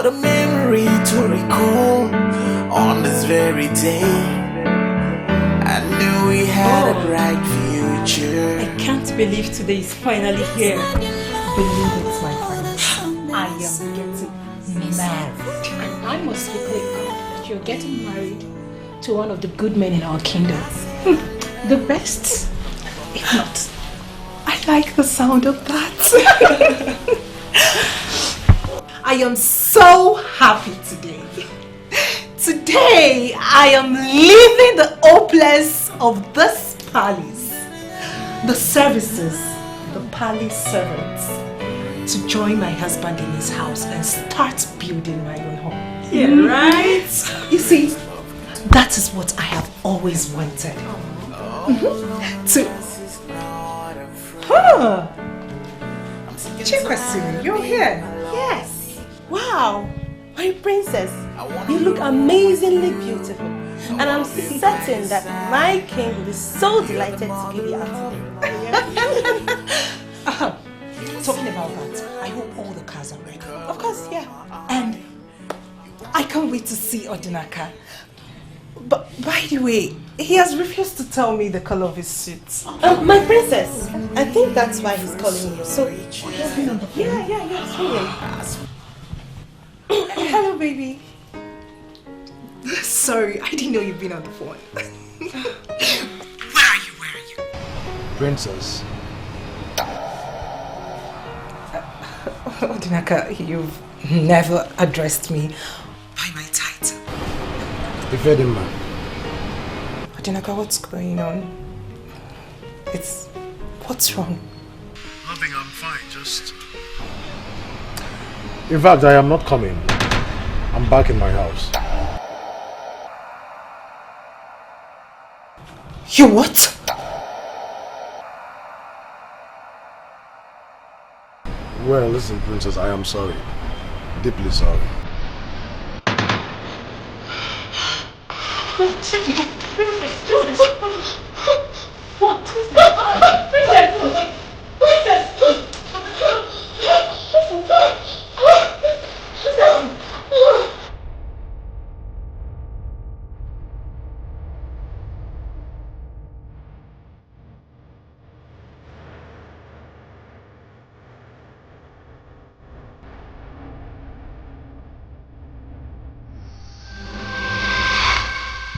What a memory to recall on this very day. I knew we had a bright future. I can't believe today is finally here. Believe it, my friends. I am getting married. I must be thankful that you're getting married to one of the good men in our kingdom. The best, if not. I like the sound of that. I am so happy today. Today, I am leaving the opulence of this palace, the services, the palace servants, to join my husband in his house and start building my own home. Yeah, right? You see, that is what I have always wanted. Chikwasiri, you're here? Yes. Wow, my princess, you look amazingly beautiful. And I'm certain that my king will be so delighted to give you out today. Talking about that, I hope all the cars are ready. Of course, yeah. And I can't wait to see Odinaka. But by the way, he has refused to tell me the color of his suit. My princess, I think that's why he's calling you. So, yeah, Hello, baby. Sorry, I didn't know you've been on the phone. Where are you? Princess. Odinaka, you've never addressed me by my title. Ifedima. Odinaka, what's going on? What's wrong? Nothing, I'm fine, just... In fact, I am not coming. I'm back in my house. You what? Well, listen, Princess, I am sorry. Deeply sorry.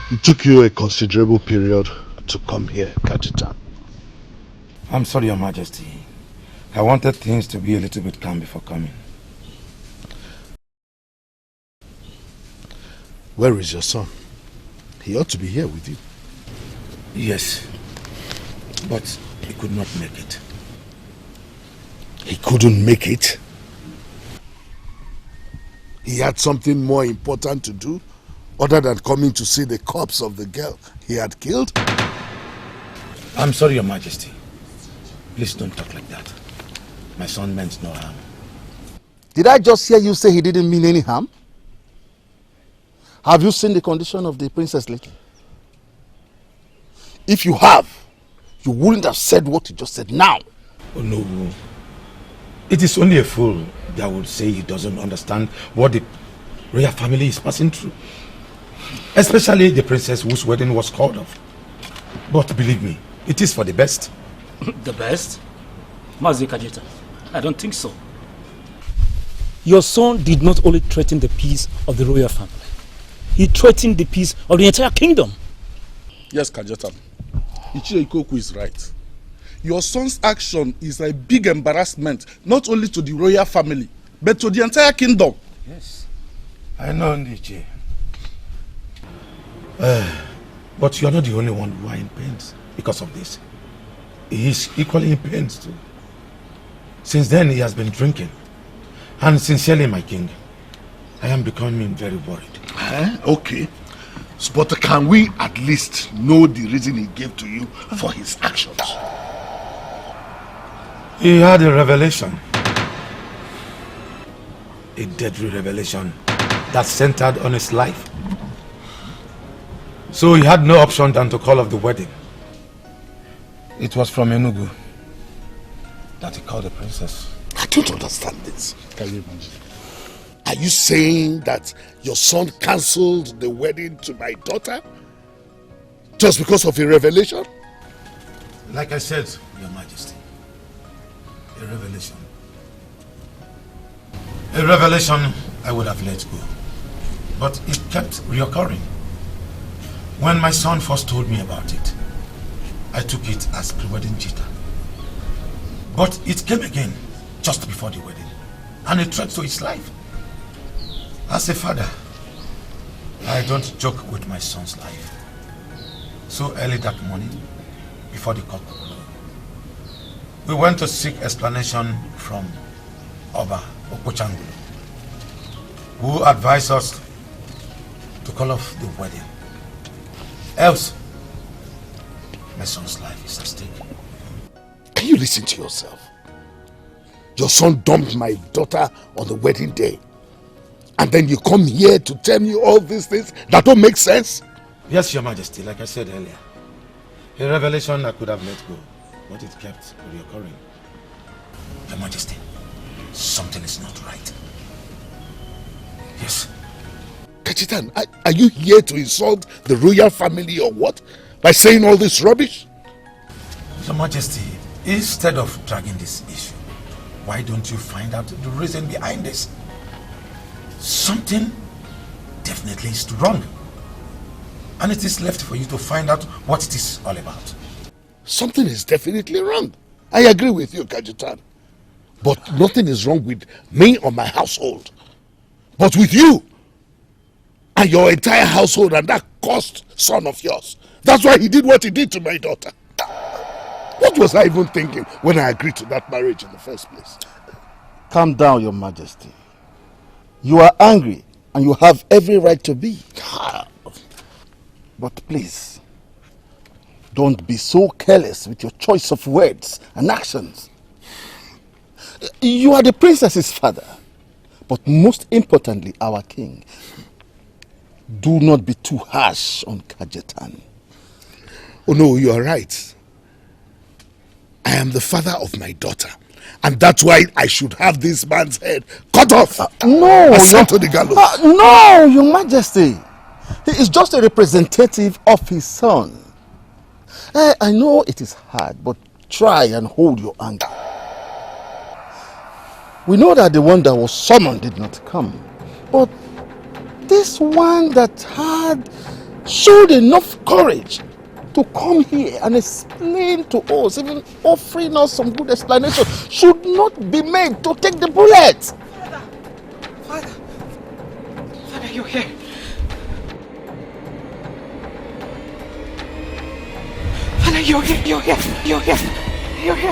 It took you a considerable period to come here, Kajita. I'm sorry, Your Majesty. I wanted things to be a little bit calm before coming. Where is your son? He ought to be here with you. Yes, but he could not make it. He couldn't make it? He had something more important to do other than coming to see the corpse of the girl he had killed? I'm sorry, Your Majesty. Please don't talk like that. My son meant no harm. Did I just hear you say he didn't mean any harm? Have you seen the condition of the princess lately? If you have, you wouldn't have said what you just said now. Oh no. It is only a fool that would say he doesn't understand what the royal family is passing through. Especially the princess whose wedding was called off. But believe me, it is for the best. The best? Mazi Kajita, I don't think so. Your son did not only threaten the peace of the royal family, he threatened the peace of the entire kingdom. Yes, Kajita. Ichie Ikoku is right. Your son's action is a big embarrassment, not only to the royal family, but to the entire kingdom. Yes, I know, Nichi. But you are not the only one who are in pain because of this. He is equally in pain too. Since then, he has been drinking. And sincerely, my king, I am becoming very worried. Okay. But can we at least know the reason he gave to you for his actions? He had a revelation. A deadly revelation that centered on his life. So he had no option than to call off the wedding. It was from Enugu that he called the princess. I don't understand this. Can you imagine? Are you saying that your son cancelled the wedding to my daughter just because of a revelation? Like I said, Your Majesty, a revelation. A revelation I would have let go, but it kept reoccurring. When my son first told me about it, I took it as pre-wedding jitter. But it came again just before the wedding, and a threat to his life. As a father, I don't joke with my son's life. So early that morning, before the cock crew, we went to seek explanation from Oba Opochangulu, who advised us to call off the wedding. Else, my son's life is at stake. Can you listen to yourself? Your son dumped my daughter on the wedding day. And then you come here to tell me all these things that don't make sense? Yes, Your Majesty, like I said earlier. A revelation I could have let go, but it kept reoccurring. Your Majesty, something is not right. Yes. Kachitan, are you here to insult the royal family or what? By saying all this rubbish? Your Majesty, instead of dragging this issue, why don't you find out the reason behind this? Something definitely is wrong. And it is left for you to find out what it is all about. Something is definitely wrong. I agree with you, Kajitan. But nothing is wrong with me or my household. But with you and your entire household and that cursed son of yours. That's why he did what he did to my daughter. What was I even thinking when I agreed to that marriage in the first place? Calm down, Your Majesty. You are angry and you have every right to be. But please, don't be so careless with your choice of words and actions. You are the princess's father, but most importantly, our king. Do not be too harsh on Kajetan. Oh no, you are right. I am the father of my daughter. And that's why I should have this man's head cut off. No, sent to the gallows. No, Your Majesty. He is just a representative of his son. I know it is hard, but try and hold your anger. We know that the one that was summoned did not come. But this one that had showed enough courage to come here and explain to us, even offering us some good explanation, should not be made to take the bullet. Father, you're here. Father, you're here,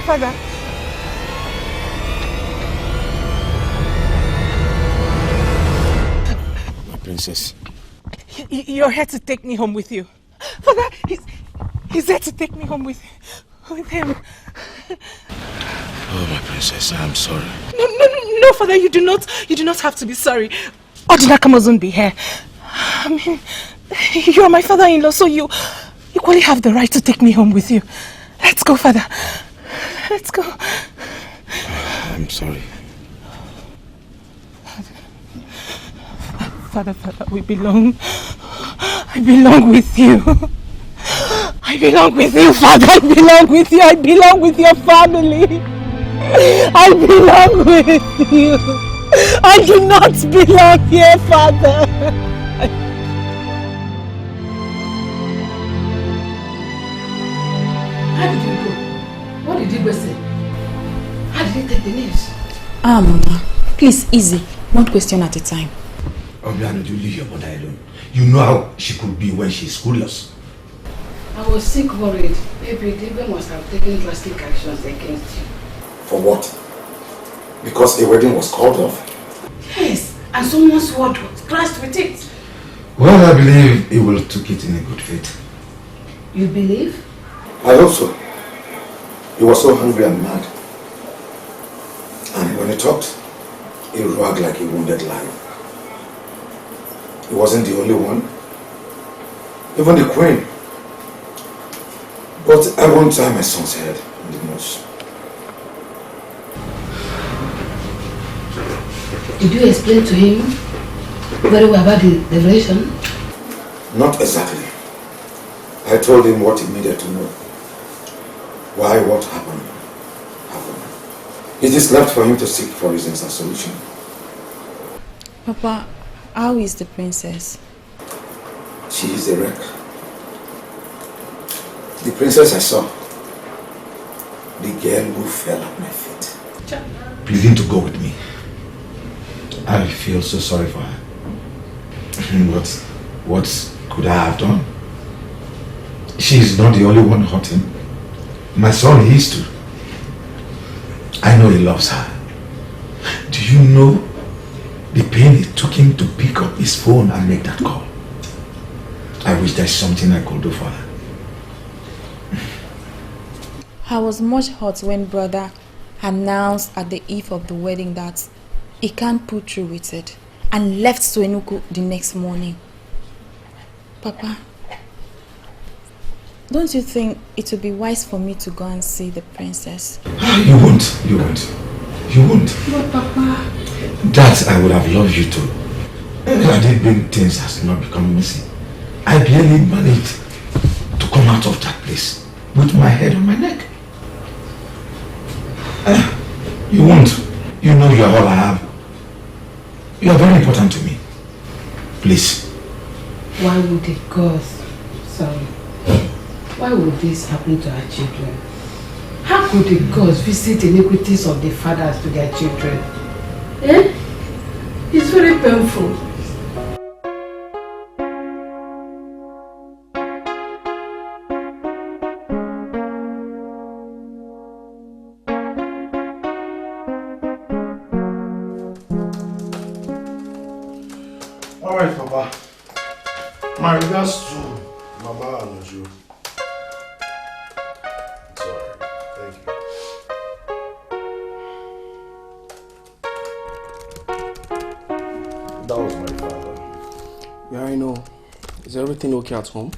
Father. My princess. You're here to take me home with you. Father, he's there to take me home with him. Oh, my princess, I'm sorry. No, Father, you do not have to be sorry. Odinaka mustn't be here. I mean, you are my father-in-law, so you equally have the right to take me home with you. Let's go, Father. Let's go. I'm sorry. Father, we belong. I belong with you. I belong with you, Father. I belong with you. I belong with your family. I belong with you. I do not belong here, Father. How did you go? What did you say? How did you take the news? Mama, please, easy. One question at a time. Obiano, you leave your mother alone. You know how she could be when she's curious. I was sick, worried. Maybe David must have taken drastic actions against you. For what? Because a wedding was called off? Yes, and someone's word was clashed with it. Well, I believe he will took it in a good faith. You believe? I hope so. He was so hungry and mad. And when he talked, he roared like a wounded lion. He wasn't the only one. Even the queen. But I won't tie my son's head in the noose. Did you explain to him very well about the revelation? Not exactly. I told him what he needed to know. Why what happened. It is left for him to seek for reasons and solution. Papa, how is the princess? She is a wreck. The princess I saw, the girl who fell at my feet. Pleading to go with me. I feel so sorry for her. What could I have done? She is not the only one hurting. My son is too. I know he loves her. Do you know the pain it took him to pick up his phone and make that call? I wish there's something I could do for her. I was much hurt when brother announced at the eve of the wedding that he can't pull through with it and left Suenuku the next morning. Papa, don't you think it would be wise for me to go and see the princess? You won't. But Papa... That I would have loved you to. Had it been things has not become messy, I barely managed to come out of that place with my head on my neck. You won't. You know you are all I have. You are very important to me. Please. Why would the gods... Sorry. Why would this happen to our children? How could the gods visit iniquities of the fathers to their children? It's very painful. Alright, Papa. My regards to Mama and Oju. It's alright. Thank you. That was my father. Yeah, I know. Is everything okay at home?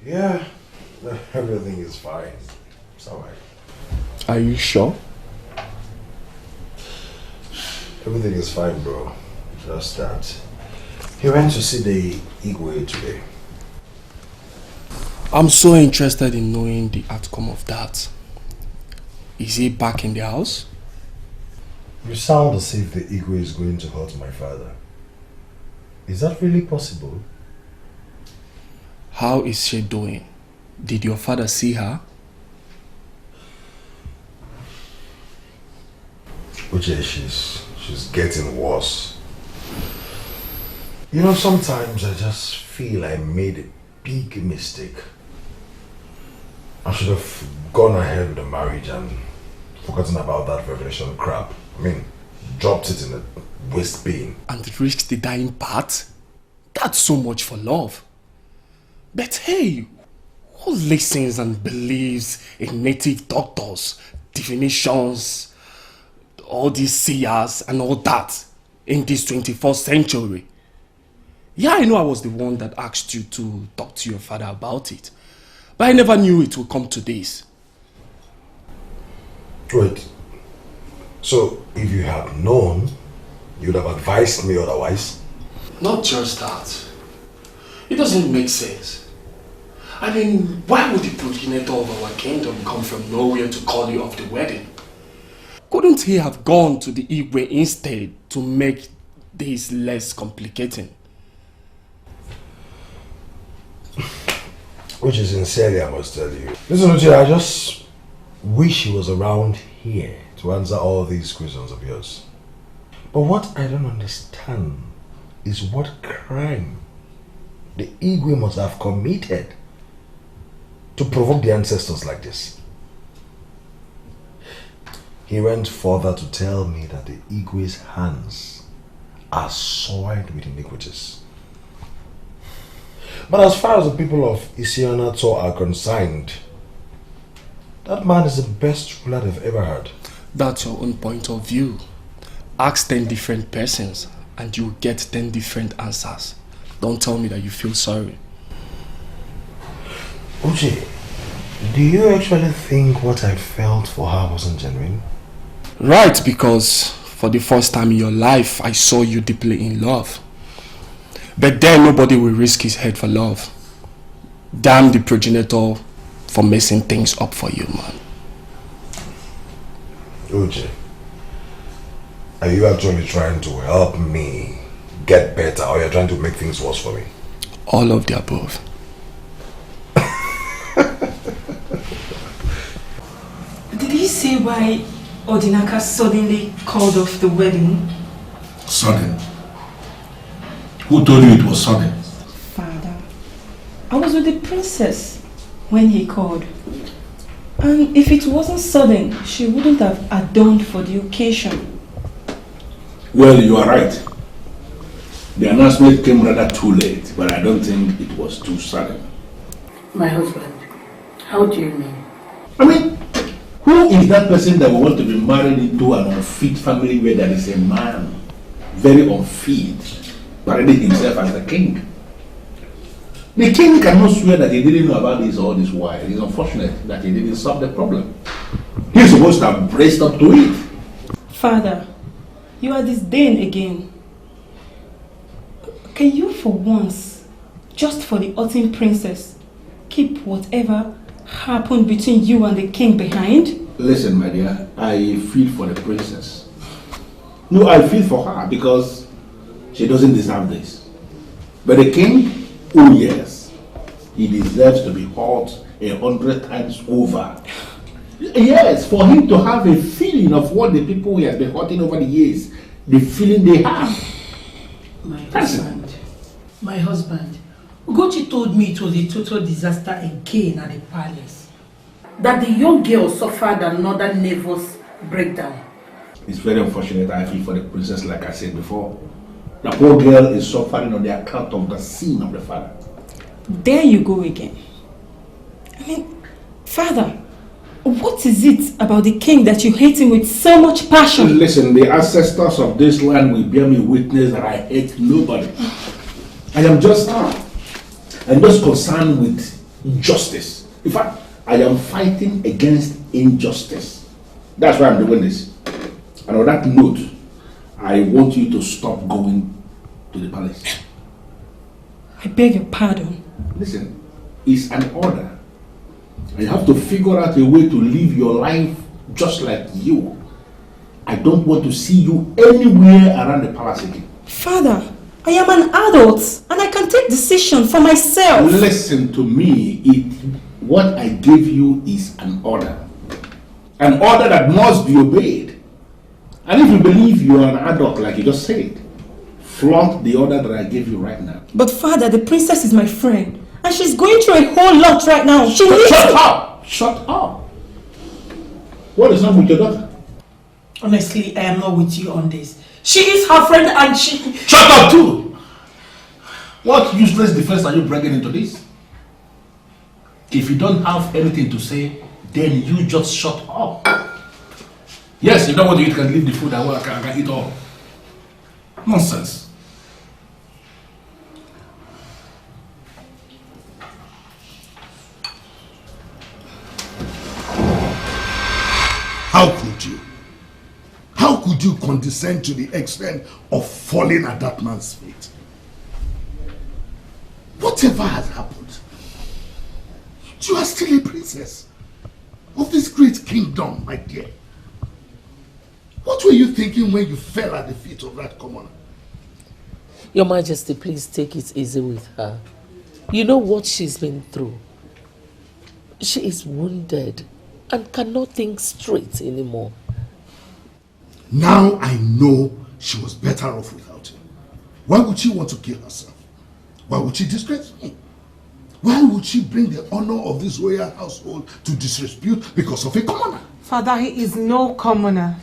Yeah, everything is fine. It's alright. Are you sure? Everything is fine, bro. Just that. He went to see the Igwe today. I'm so interested in knowing the outcome of that. Is he back in the house? You sound as if the Igwe is going to hurt my father. Is that really possible? How is she doing? Did your father see her? Uche, she's getting worse. You know, sometimes I just feel I made a big mistake. I should have gone ahead with the marriage and forgotten about that revelation crap. I mean, dropped it in the waste bin. And risked the dying part? That's so much for love. But hey, who listens and believes in native doctors, definitions, all these seers and all that in this 21st century? Yeah, I know I was the one that asked you to talk to your father about it. But I never knew it would come to this. Wait. So, if you had known, you'd have advised me otherwise? Not just that. It doesn't make sense. I mean, why would the progenitor of our kingdom come from nowhere to call you off the wedding? Couldn't he have gone to the Igwe instead to make this less complicating? Which is sincerely, I must tell you. Listen, Uche, I just wish he was around here to answer all these questions of yours. But what I don't understand is what crime the Igwe must have committed to provoke the ancestors like this. He went further to tell me that the Igwe's hands are soiled with iniquities. But as far as the people of Isianato are concerned, that man is the best ruler they've ever had. That's your own point of view. Ask 10 different persons and you get 10 different answers. Don't tell me that you feel sorry. Uche, do you actually think what I felt for her wasn't genuine? Right, because For the first time in your life, I saw you deeply in love. But then nobody will risk his head for love. Damn the progenitor for messing things up for you, man. Uche, are you actually trying to help me get better, or you're trying to make things worse for me? All of the above. Did he say why Odinaka suddenly called off the wedding? Sudden? Who told you it was sudden? Father, I was with the princess when he called. And if it wasn't sudden, she wouldn't have adorned for the occasion. Well, you are right. The announcement came rather too late, but I don't think it was too sudden. My husband, how do you mean? I mean, who is that person that will want to be married into an unfit family where there is a man, very unfit, parading himself as the king? The king cannot swear that he didn't know about this all this while. It's unfortunate that he didn't solve the problem. He's supposed to have braced up to it. Father, you are disdained again. Can you for once, just for the autumn princess, keep whatever happened between you and the king behind? Listen, my dear, I feel for the princess. No, I feel for her because she doesn't deserve this. But the king, oh yes, he deserves to be hurt 100 times over. Yes, for him to have a feeling of what the people he has been hurting over the years, the feeling they have. My husband, Ugochi told me it was a total disaster again at the palace. That the young girl suffered another nervous breakdown. It's very unfortunate. I feel for the princess, like I said before. The poor girl is suffering on the account of the sin of the father. There you go again. I mean, Father, what is it about the king that you hate him with so much passion? Listen, the ancestors of this land will bear me witness that I hate nobody. I'm just concerned with justice. In fact, I am fighting against injustice. That's why I'm doing this. And on that note, I want you to stop going to the palace. I beg your pardon. Listen, it's an order. And you have to figure out a way to live your life just like you. I don't want to see you anywhere around the palace again. Father, I am an adult and I can take decisions for myself. Listen to me. What I gave you is an order. An order that must be obeyed. And if you believe you are an adult, like you just said, flaunt the order that I gave you right now. But Father, the princess is my friend. And she's going through a whole lot right now. She needs Shut up! Shut up! What is wrong with your daughter? Honestly, I am not with you on this. She is her friend and she... Shut up too! What useless defense are you bringing into this? If you don't have anything to say, then you just shut up. Yes, you don't want to eat, can leave the food. I can eat all. Nonsense. How could you? How could you condescend to the extent of falling at that man's feet? Whatever has happened, you are still a princess of this great kingdom, my dear. What were you thinking when you fell at the feet of that commoner? Your Majesty, please take it easy with her. You know what she's been through. She is wounded and cannot think straight anymore. Now I know she was better off without him. Why would she want to kill herself? Why would she disgrace me? Why would she bring the honor of this royal household to disrepute because of a commoner? Father, he is no commoner.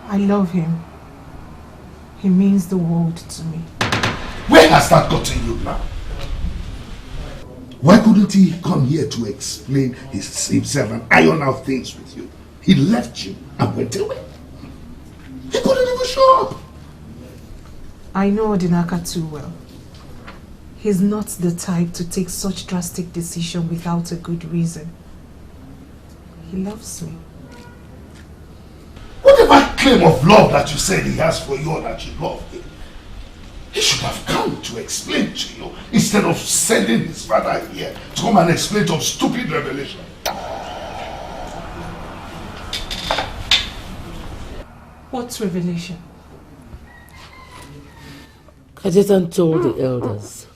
I love him. He means the world to me. Where has that gotten you now? Why couldn't he come here to explain himself and iron out things with you? He left you and went away. He couldn't even show up. I know Odinaka too well. He's not the type to take such drastic decision without a good reason. He loves me. claim of love that you said he has for you or that you love him, he should have come to explain to you instead of sending his father here to come and explain some stupid revelation. What revelation? Kajetan told the elders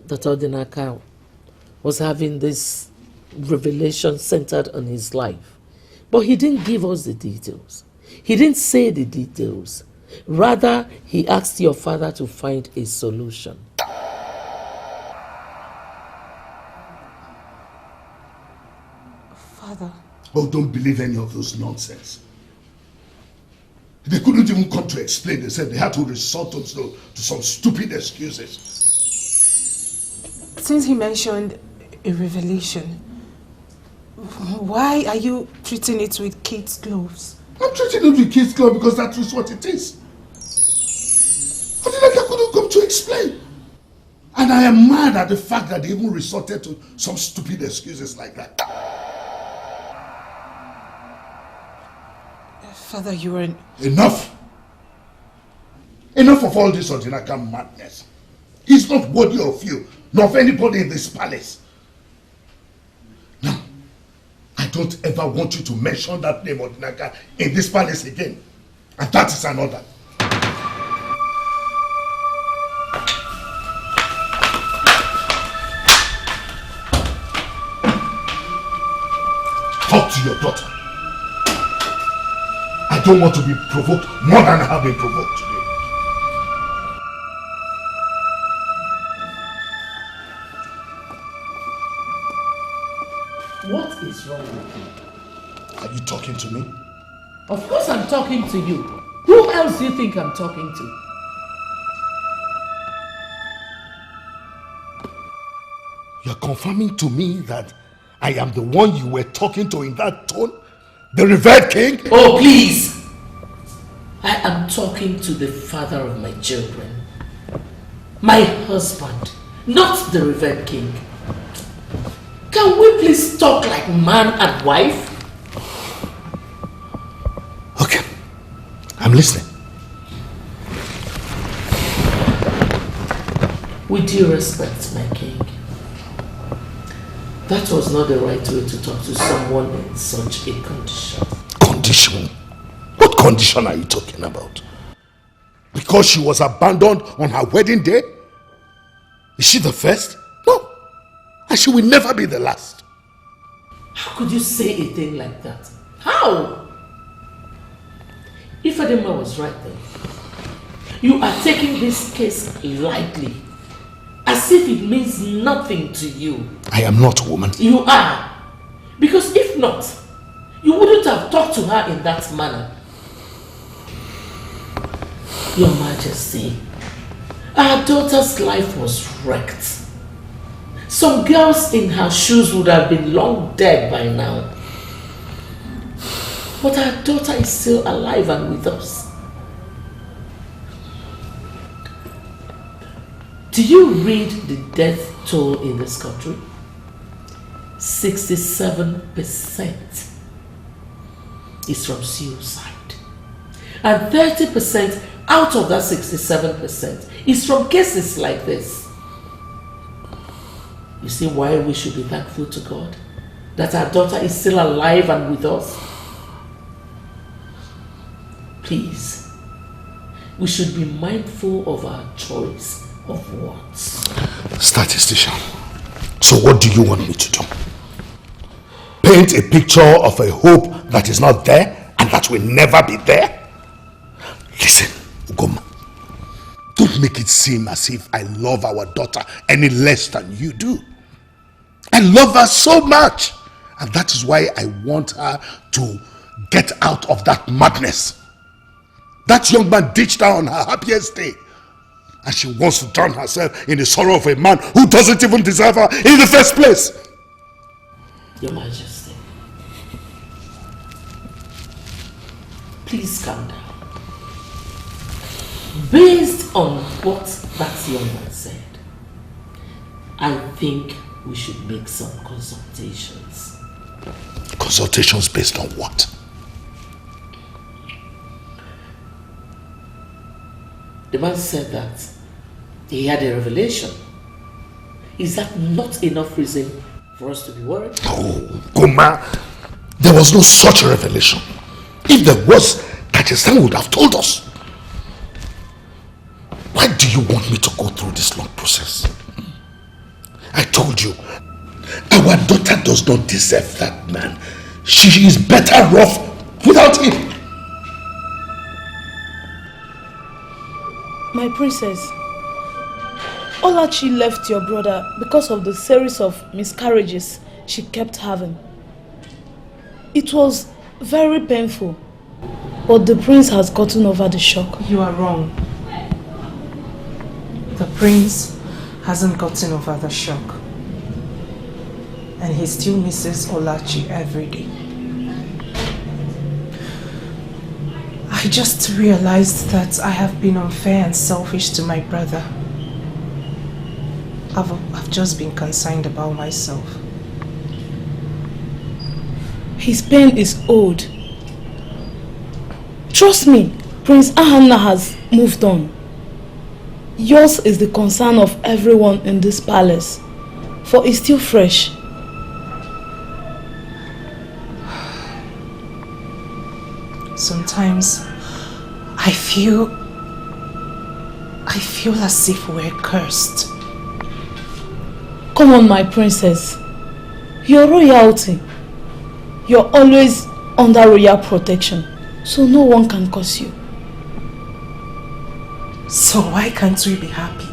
that Odinaka was having this revelation centered on his life. But he didn't give us the details. He didn't say the details. Rather, he asked your father to find a solution. Father. Oh, don't believe any of those nonsense. They couldn't even come to explain. They said they had to resort to some stupid excuses. Since he mentioned a revelation, why are you treating it with kid's gloves? I'm treating it with kid's gloves because that is what it is. I couldn't come to explain. And I am mad at the fact that they even resorted to some stupid excuses like that. Father, you were... Enough! Enough of all this Odinaka madness. He's not worthy of you, nor of anybody in this palace. Now, I don't ever want you to mention that name Odinaka in this palace again. And that is an order. Talk to your daughter. I don't want to be provoked more than I have been provoked today. What is wrong with you? Are you talking to me? Of course I'm talking to you. Who else do you think I'm talking to? You're confirming to me that I am the one you were talking to in that tone? The revered king? Oh, please! I am talking to the father of my children. My husband, not the revered king. Can we please talk like man and wife? Okay, I'm listening. With due respect, my king, that was not the right way to talk to someone in such a condition. Condition? What condition are you talking about? Because she was abandoned on her wedding day? Is she the first? No. And she will never be the last. How could you say a thing like that? How? If Adema was right then, you are taking this case lightly, as if it means nothing to you. I am not a woman. You are. Because if not, you wouldn't have talked to her in that manner. Your Majesty, our daughter's life was wrecked. Some girls in her shoes would have been long dead by now. But our daughter is still alive and with us. Do you read the death toll in this country? 67% is from suicide. And 30% out of that 67% is from cases like this. You see why we should be thankful to God that our daughter is still alive and with us? Please, we should be mindful of our choice of words. Statistician, so what do you want me to do? Paint a picture of a hope that is not there and that will never be there? Listen, Ugoma, don't make it seem as if I love our daughter any less than you do. I love her so much, and that is why I want her to get out of that madness. That young man ditched her on her happiest day, and she wants to drown herself in the sorrow of a man who doesn't even deserve her in the first place. Your Majesty, please calm down. Based on what that young man said, I think we should make some consultations. Consultations based on what? The man said that he had a revelation. Is that not enough reason for us to be worried? Oh, Goma, there was no such revelation. If there was, Kajesan would have told us. Why do you want me to go through this long process? I told you, our daughter does not deserve that man. She is better off without him. My princess, Olachi left your brother because of the series of miscarriages she kept having. It was very painful, but the prince has gotten over the shock. You are wrong. The prince hasn't gotten over the shock. And he still misses Olachi every day. I just realized that I have been unfair and selfish to my brother. I've just been concerned about myself. His pain is old. Trust me, Prince Ahana has moved on. Yours is the concern of everyone in this palace, for it's still fresh. Sometimes I feel as if we're cursed. Come on, my princess. You're royalty. You're always under royal protection, so no one can curse you. So why can't we be happy?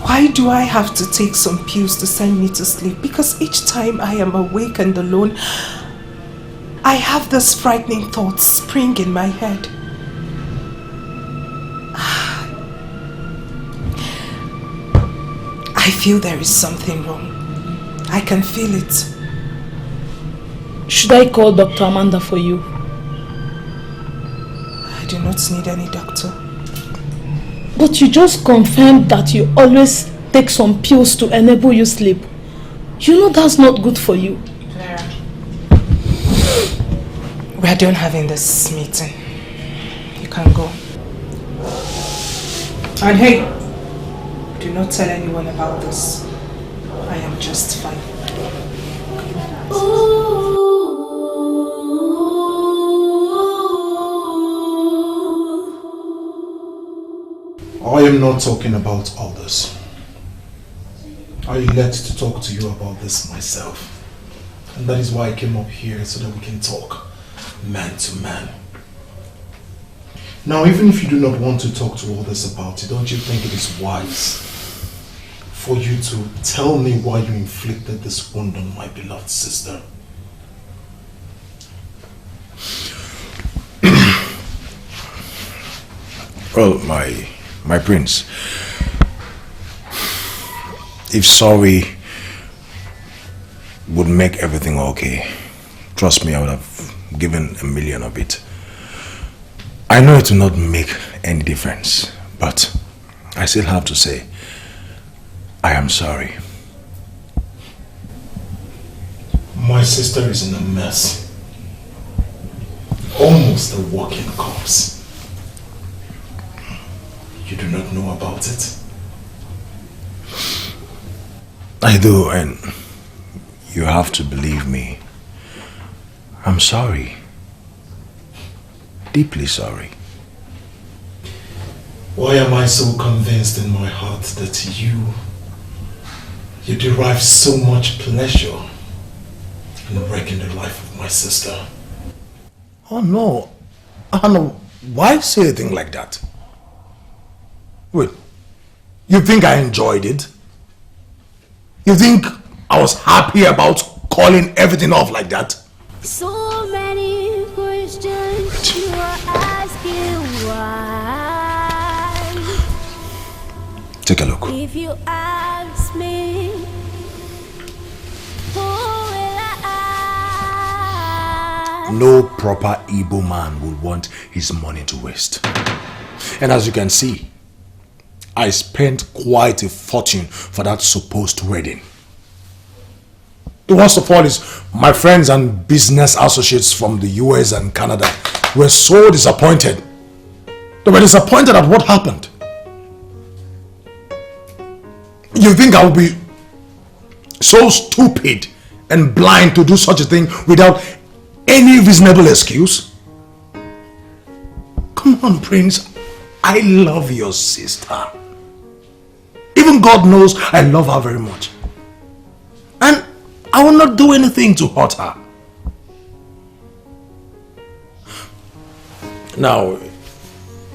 Why do I have to take some pills to send me to sleep? Because each time I am awake and alone, I have this frightening thought spring in my head. I feel there is something wrong. I can feel it. Should I call Dr. Amanda for you? I do not need any doctor. But you just confirmed that you always take some pills to enable you sleep. You know that's not good for you. We are done having this meeting. You can go. And hey, do not tell anyone about this. I am just fine. I am not talking about all this. I led to talk to you about this myself. And that is why I came up here, so that we can talk man to man. Now, even if you do not want to talk to others about it, don't you think it is wise for you to tell me why you inflicted this wound on my beloved sister? Well, my prince, if sorry would make everything okay, trust me, I would have given $1 million of it. I know it will not make any difference, but I still have to say, I am sorry. My sister is in a mess. Almost a walking corpse. You do not know about it? I do, and you have to believe me. I'm sorry. Deeply sorry. Why am I so convinced in my heart that you derive so much pleasure in wrecking the life of my sister? Oh no. Anna, why say a thing like that? Wait, you think I enjoyed it? You think I was happy about calling everything off like that? So many questions you are asking why. Take a look. If you ask me, who will I ask? No proper Igbo man would want his money to waste. And as you can see, I spent quite a fortune for that supposed wedding. The worst of all is my friends and business associates from the US and Canada were so disappointed They were disappointed at what happened. You think I will be so stupid and blind to do such a thing without any reasonable excuse? Come on, Prince. I love your sister. Even God knows I love her very much. And I will not do anything to hurt her. Now,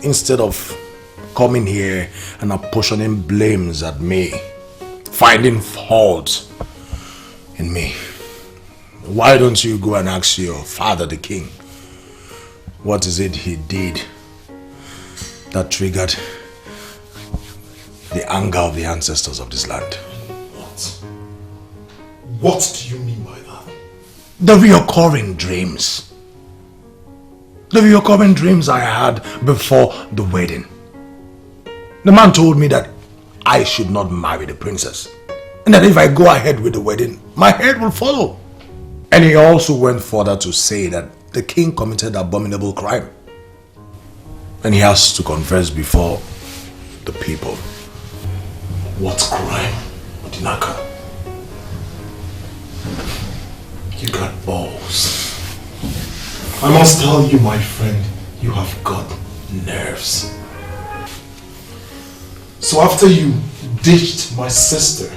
instead of coming here and apportioning blames at me, finding fault in me, why don't you go and ask your father, the king, what is it he did that triggered the anger of the ancestors of this land? What do you mean by that? The reoccurring dreams. The reoccurring dreams I had before the wedding. The man told me that I should not marry the princess, and that if I go ahead with the wedding, my head will follow. And he also went further to say that the king committed abominable crime, and he has to confess before the people. What crime, Odinaka? You got balls. I must tell you, my friend, you have got nerves. So after you ditched my sister,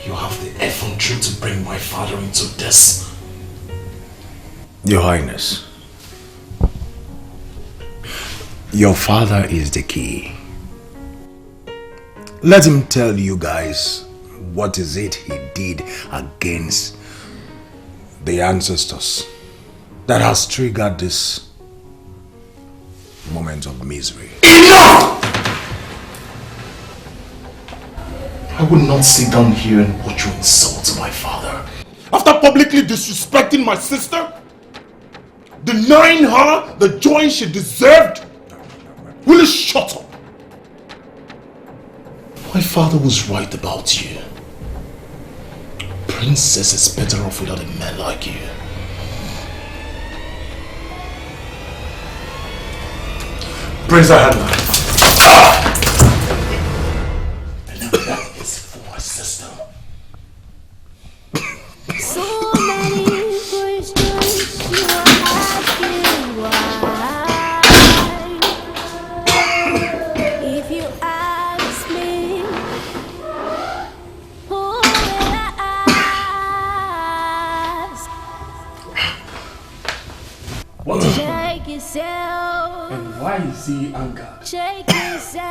you have the effrontery to bring my father into this. Your Highness, your father is the key. Let him tell you guys what is it he did against the ancestors that has triggered this moment of misery. Enough! I would not sit down here and watch you insult my father. After publicly disrespecting my sister, denying her the joy she deserved, will you shut up? My father was right about you. Princess is better off without a man like you. Prince Ahadna. And that is for my sister. So many questions you are asking why. If you ask me, who will I ask? What? Check yourself. And why is he angered? Check yourself.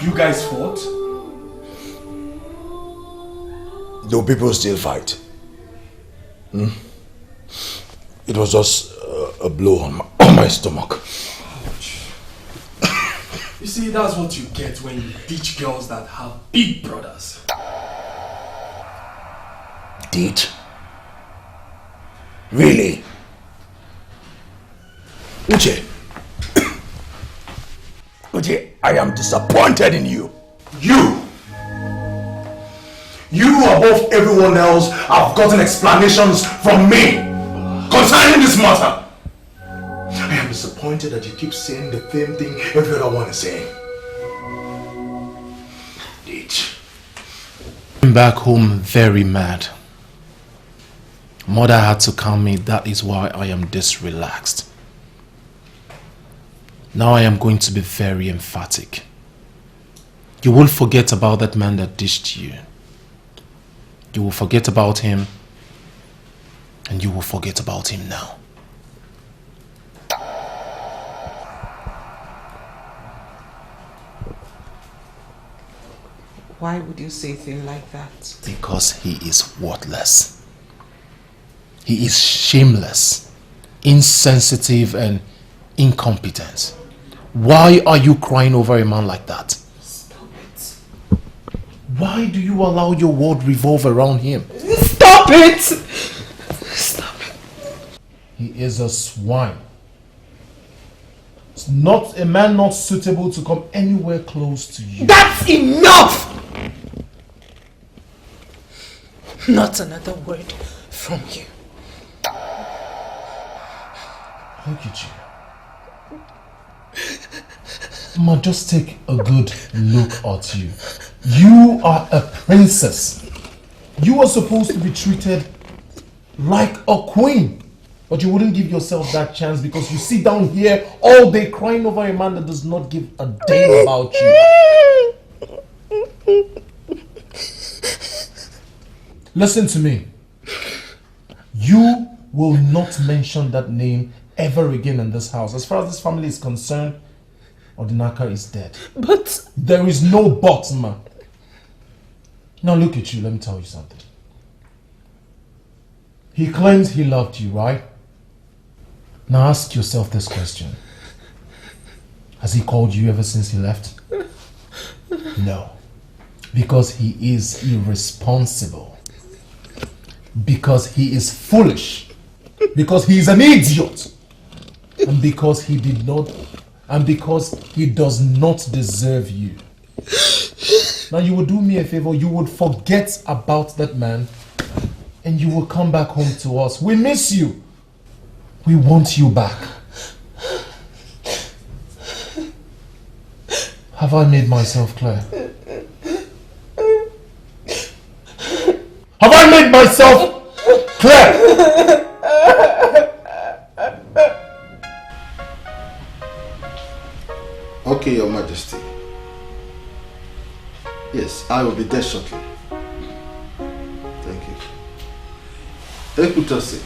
You guys fought? Do people still fight? It was just a blow on my stomach. You see, that's what you get when you teach girls that have big brothers. Did? Really? Uche. Uche, I am disappointed in you. You above everyone else have gotten explanations from me concerning this matter. I am disappointed that you keep saying the same thing every other one is saying. I'm back home very mad. Mother had to calm me, that is why I am this relaxed. Now I am going to be very emphatic. You will forget about that man that dished you. You will forget about him, and you will forget about him now. Why would you say a thing like that? Because he is worthless. He is shameless, insensitive, and incompetent. Why are you crying over a man like that? Stop it. Why do you allow your world revolve around him? Stop it! Stop it. He is a swine. It's not a man not suitable to come anywhere close to you. That's enough! Not another word from you. Look at you. Ma, just take a good look at you. You are a princess. You are supposed to be treated like a queen. But you wouldn't give yourself that chance because you sit down here all day crying over a man that does not give a damn about you. Listen to me. You will not mention that name ever again in this house. As far as this family is concerned, Odinaka is dead. But... There is no but, ma. Now look at you, let me tell you something. He claims he loved you, right? Now ask yourself this question. Has he called you ever since he left? No. Because he is irresponsible. Because he is foolish. Because he is an idiot. And because he did not, and because he does not deserve you. Now you would do me a favor, you would forget about that man and you will come back home to us. We miss you. We want you back. Have I made myself clear? Have I made myself clear? Okay, Your Majesty. Yes, I will be there shortly. Thank you. Ekutase.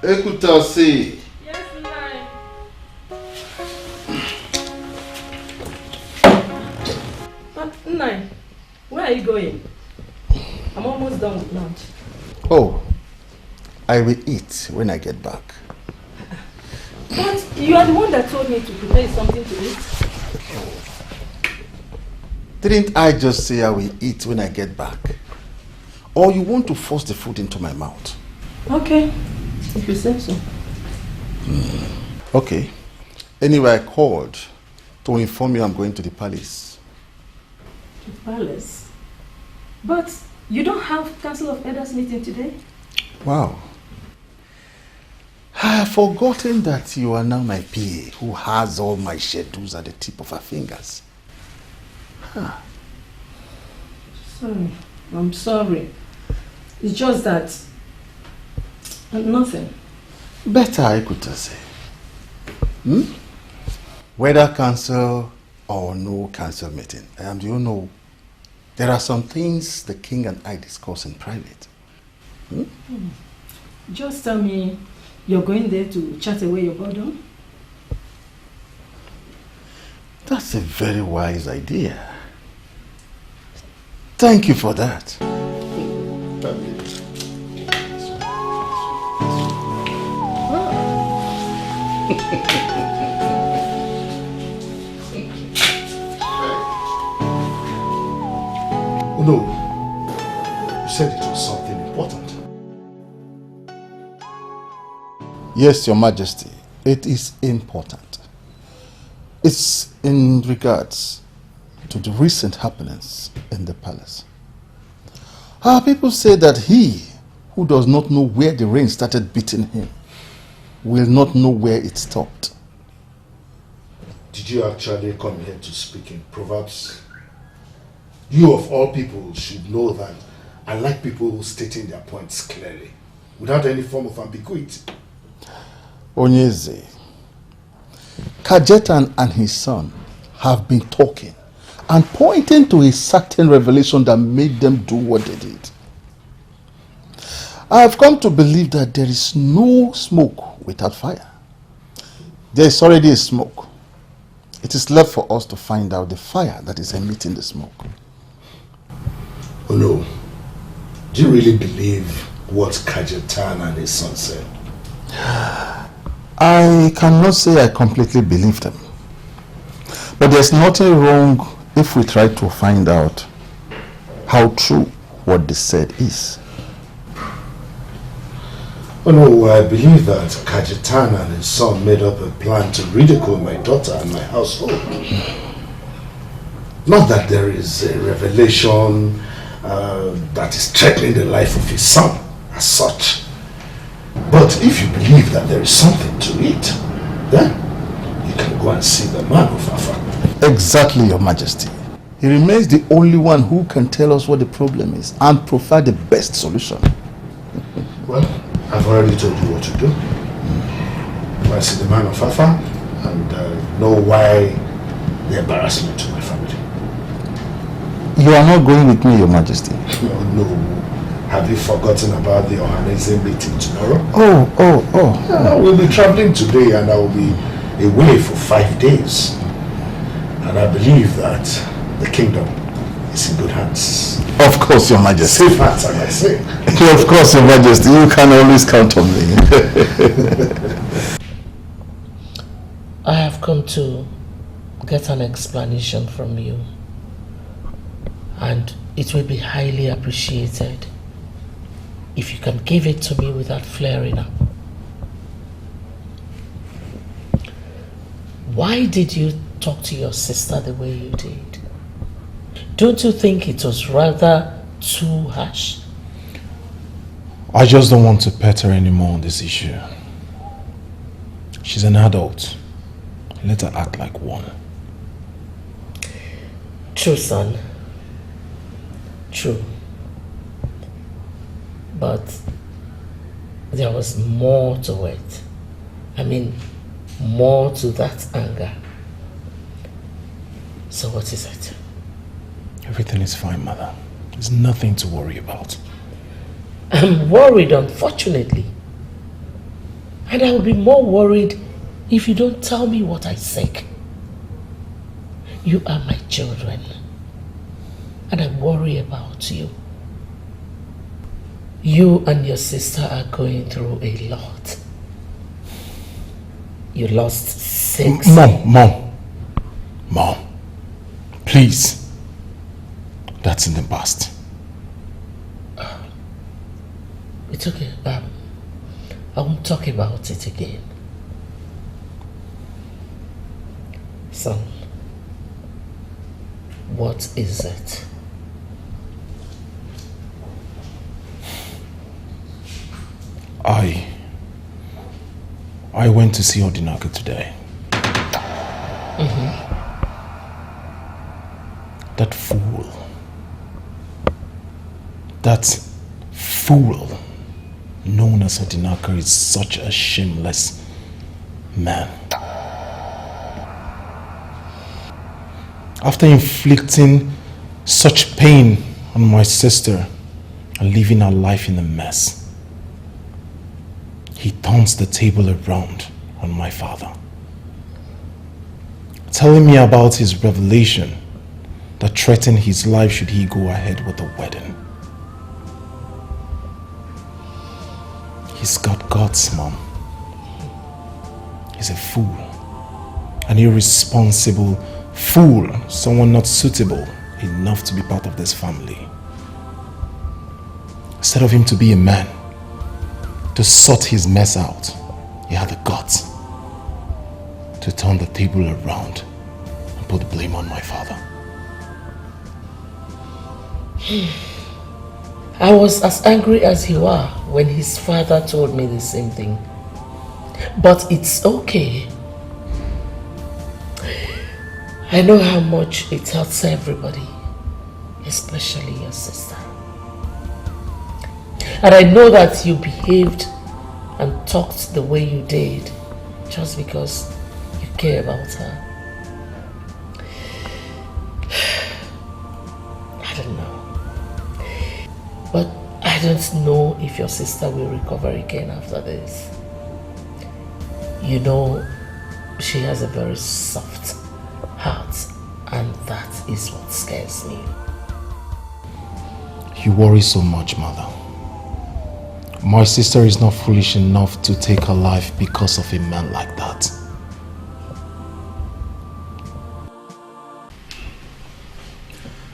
Ekutase. Yes, Nai. Nai, where are you going? I'm almost done with lunch. Oh, I will eat when I get back. But you are the one that told me to prepare something to eat. Didn't I just say I will eat when I get back? Or you want to force the food into my mouth? Okay, if you say so. Okay. Anyway, I called to inform you I'm going to the palace. The palace? But you don't have Council of Elders meeting today? Wow. I have forgotten that you are now my PA who has all my schedules at the tip of her fingers. Huh. Sorry, I'm sorry. It's just that nothing. Better I could say. Whether council or no council meeting, do you know, there are some things the king and I discuss in private. Just tell me you're going there to chat away your boredom? That's a very wise idea. Thank you for that. Oh no, you said it was something important. Yes, Your Majesty, it is important. It's in regards to the recent happenings in the palace. Our people say that he who does not know where the rain started beating him will not know where it stopped. Did you actually come here to speak in Proverbs? You of all people should know that I like people stating their points clearly, without any form of ambiguity. Onyeze, Kajetan and his son have been talking and pointing to a certain revelation that made them do what they did. I have come to believe that there is no smoke without fire. There is already a smoke. It is left for us to find out the fire that is emitting the smoke. Oh no. Do you really believe what Kajetan and his son said? I cannot say I completely believe them. But there's nothing wrong if we try to find out how true what they said is. Oh no, I believe that Kajetan and his son made up a plan to ridicule my daughter and my household. Not that there is a revelation that is threatening the life of his son as such. But But if you believe that there is something to it, then you can go and see the man of Afa. Exactly, Your Majesty. He remains the only one who can tell us what the problem is and provide the best solution. Well, I've already told you what to do. Go and see the man of Afa and know why the embarrassment to my family. You are not going with me, Your Majesty. No. Have you forgotten about the Ohanese meeting tomorrow? Oh. We'll be traveling today and I will be away for 5 days. And I believe that the kingdom is in good hands. Of course, Your Majesty. Safe hands, as I say. Of course, Your Majesty. You can always count on me. I have come to get an explanation from you. And it will be highly appreciated if you can give it to me without flaring up. Why did you talk to your sister the way you did? Don't you think it was rather too harsh? I just don't want to pet her anymore on this issue. She's an adult. Let her act like one. True, son. True. But there was more to it. I mean, more to that anger. So what is it? Everything is fine, Mother. There's nothing to worry about. I'm worried, unfortunately. And I will be more worried if you don't tell me what I seek. You are my children. And I worry about you. You and your sister are going through a lot. You lost 6. Mom. Please. That's in the past. It's okay. I won't talk about it again. Son, what is it? I went to see Odinaka today. That fool known as Odinaka is such a shameless man. After inflicting such pain on my sister and leaving her life in a mess, he turns the table around on my father, telling me about his revelation that threatened his life should he go ahead with the wedding. He's got guts, Mom. He's a fool. An irresponsible fool. Someone not suitable enough to be part of this family. Instead of him to be a man, to sort his mess out, he had the guts to turn the table around and put the blame on my father. I was as angry as you are when his father told me the same thing. But it's okay. I know how much it hurts everybody, especially your sister. And I know that you behaved and talked the way you did just because you care about her. I don't know. But I don't know if your sister will recover again after this. You know, she has a very soft heart, and that is what scares me. You worry so much, Mother. My sister is not foolish enough to take her life because of a man like that.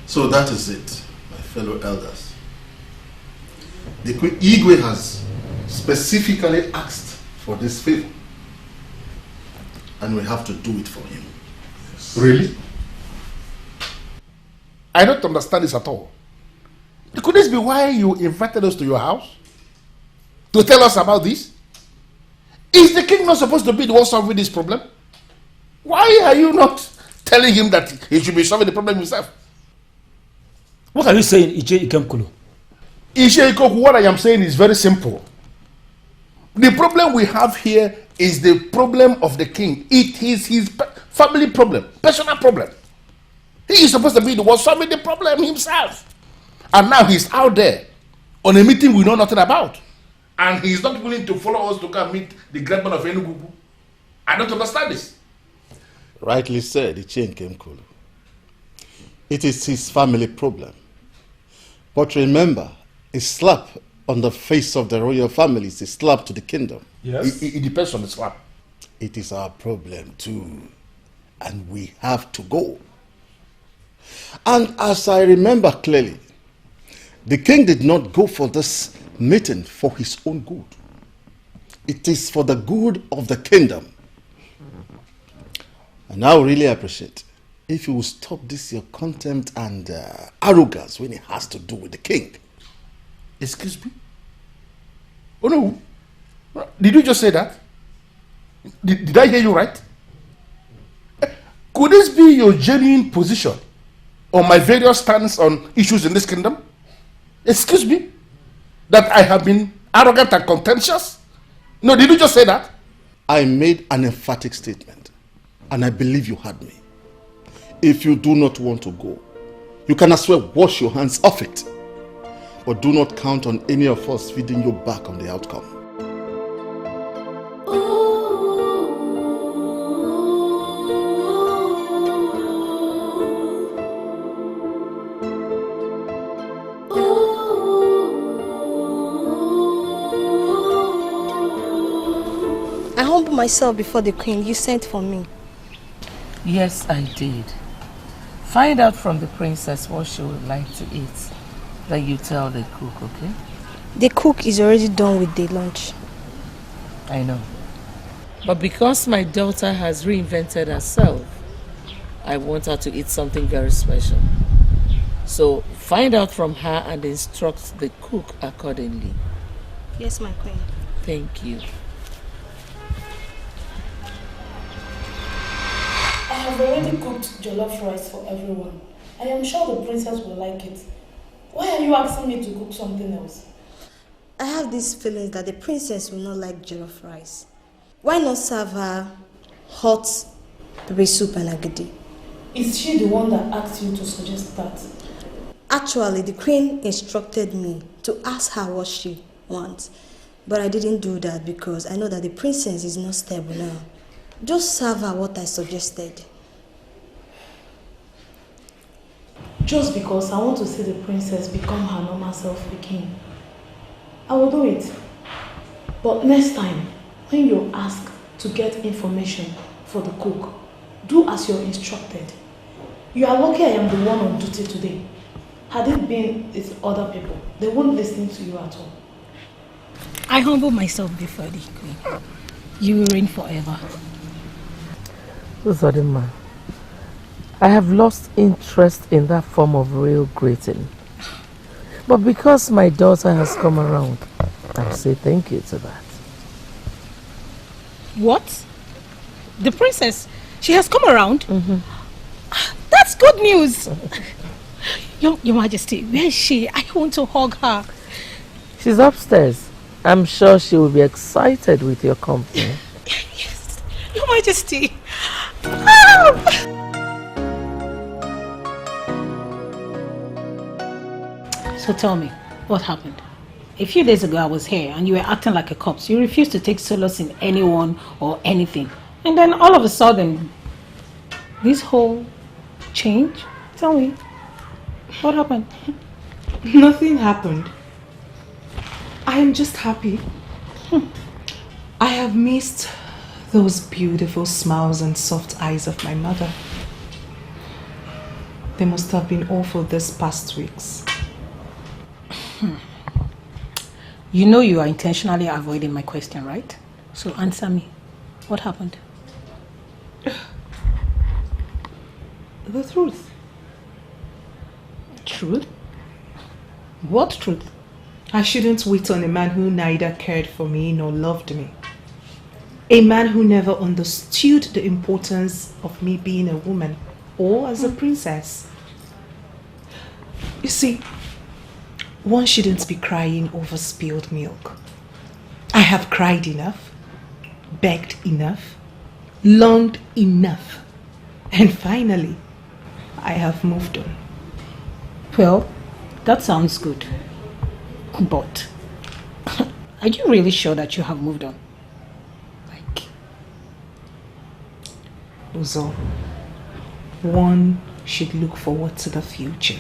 So that is it, my fellow elders. The Queen Igwe has specifically asked for this favor, and we have to do it for him. Yes. Really? I don't understand this at all. Could this be why you invited us to your house? To tell us about this? Is the king not supposed to be the one solving this problem? Why are you not telling him that he should be solving the problem himself? What are you saying, Ije Ikemkulu? Ije Ikoku, what I am saying is very simple. The problem we have here is the problem of the king. It is his family problem, personal problem. He is supposed to be the one solving the problem himself. And now he's out there on a meeting we know nothing about. And he's not willing to follow us to go and meet the great man of Enugu. I don't understand this. Rightly said, Ichie Ikemkulu. It is his family problem. But remember, a slap on the face of the royal family is a slap to the kingdom. Yes. It depends on the slap. It is our problem too. And we have to go. And as I remember clearly, the king did not go for this meeting for his own good. It is for the good of the kingdom. And I would really appreciate if you will stop this your contempt and arrogance when it has to do with the king. Excuse me? Oh no. Did you just say that? Did I hear you right? Could this be your genuine position on my various stands on issues in this kingdom? Excuse me? That I have been arrogant and contentious? No, did you just say that? I made an emphatic statement, and I believe you heard me. If you do not want to go, you can as well wash your hands off it. But do not count on any of us feeding you back on the outcome. I humble myself before the queen. You sent for me. Yes, I did. Find out from the princess what she would like to eat. Then you tell the cook, okay? The cook is already done with the lunch. I know. But because my daughter has reinvented herself, I want her to eat something very special. So find out from her and instruct the cook accordingly. Yes, my queen. Thank you. I have already cooked jollof rice for everyone. I am sure the princess will like it. Why are you asking me to cook something else? I have this feeling that the princess will not like jollof rice. Why not serve her hot pepper soup and agidi? Is she the one that asked you to suggest that? Actually, the queen instructed me to ask her what she wants. But I didn't do that because I know that the princess is not stable now. Just serve her what I suggested. Just because I want to see the princess become her normal self again. I will do it. But next time, when you ask to get information for the cook, do as you're instructed. You are lucky I am the one on duty today. Had it been with other people, they won't listen to you at all. I humble myself before the queen. You will reign forever. Uzodinma, I have lost interest in that form of real greeting. But because my daughter has come around, I say thank you to that. What? The princess? She has come around? That's good news. Your Majesty, where is she? I want to hug her. She's upstairs. I'm sure she will be excited with your company. Yes, Your Majesty. So tell me, what happened? A few days ago I was here and you were acting like a corpse. You refused to take solace in anyone or anything. And then all of a sudden, this whole change? Tell me, what happened? Nothing happened. I am just happy. I have missed those beautiful smiles and soft eyes of my mother. They must have been awful these past weeks. You know you are intentionally avoiding my question, right? So answer me. What happened? The truth. Truth? What truth? I shouldn't wait on a man who neither cared for me nor loved me. A man who never understood the importance of me being a woman or as a princess. You see, one shouldn't be crying over spilled milk. I have cried enough, begged enough, longed enough, and finally, I have moved on. Well, that sounds good. But are you really sure that you have moved on? Uzo, one should look forward to the future.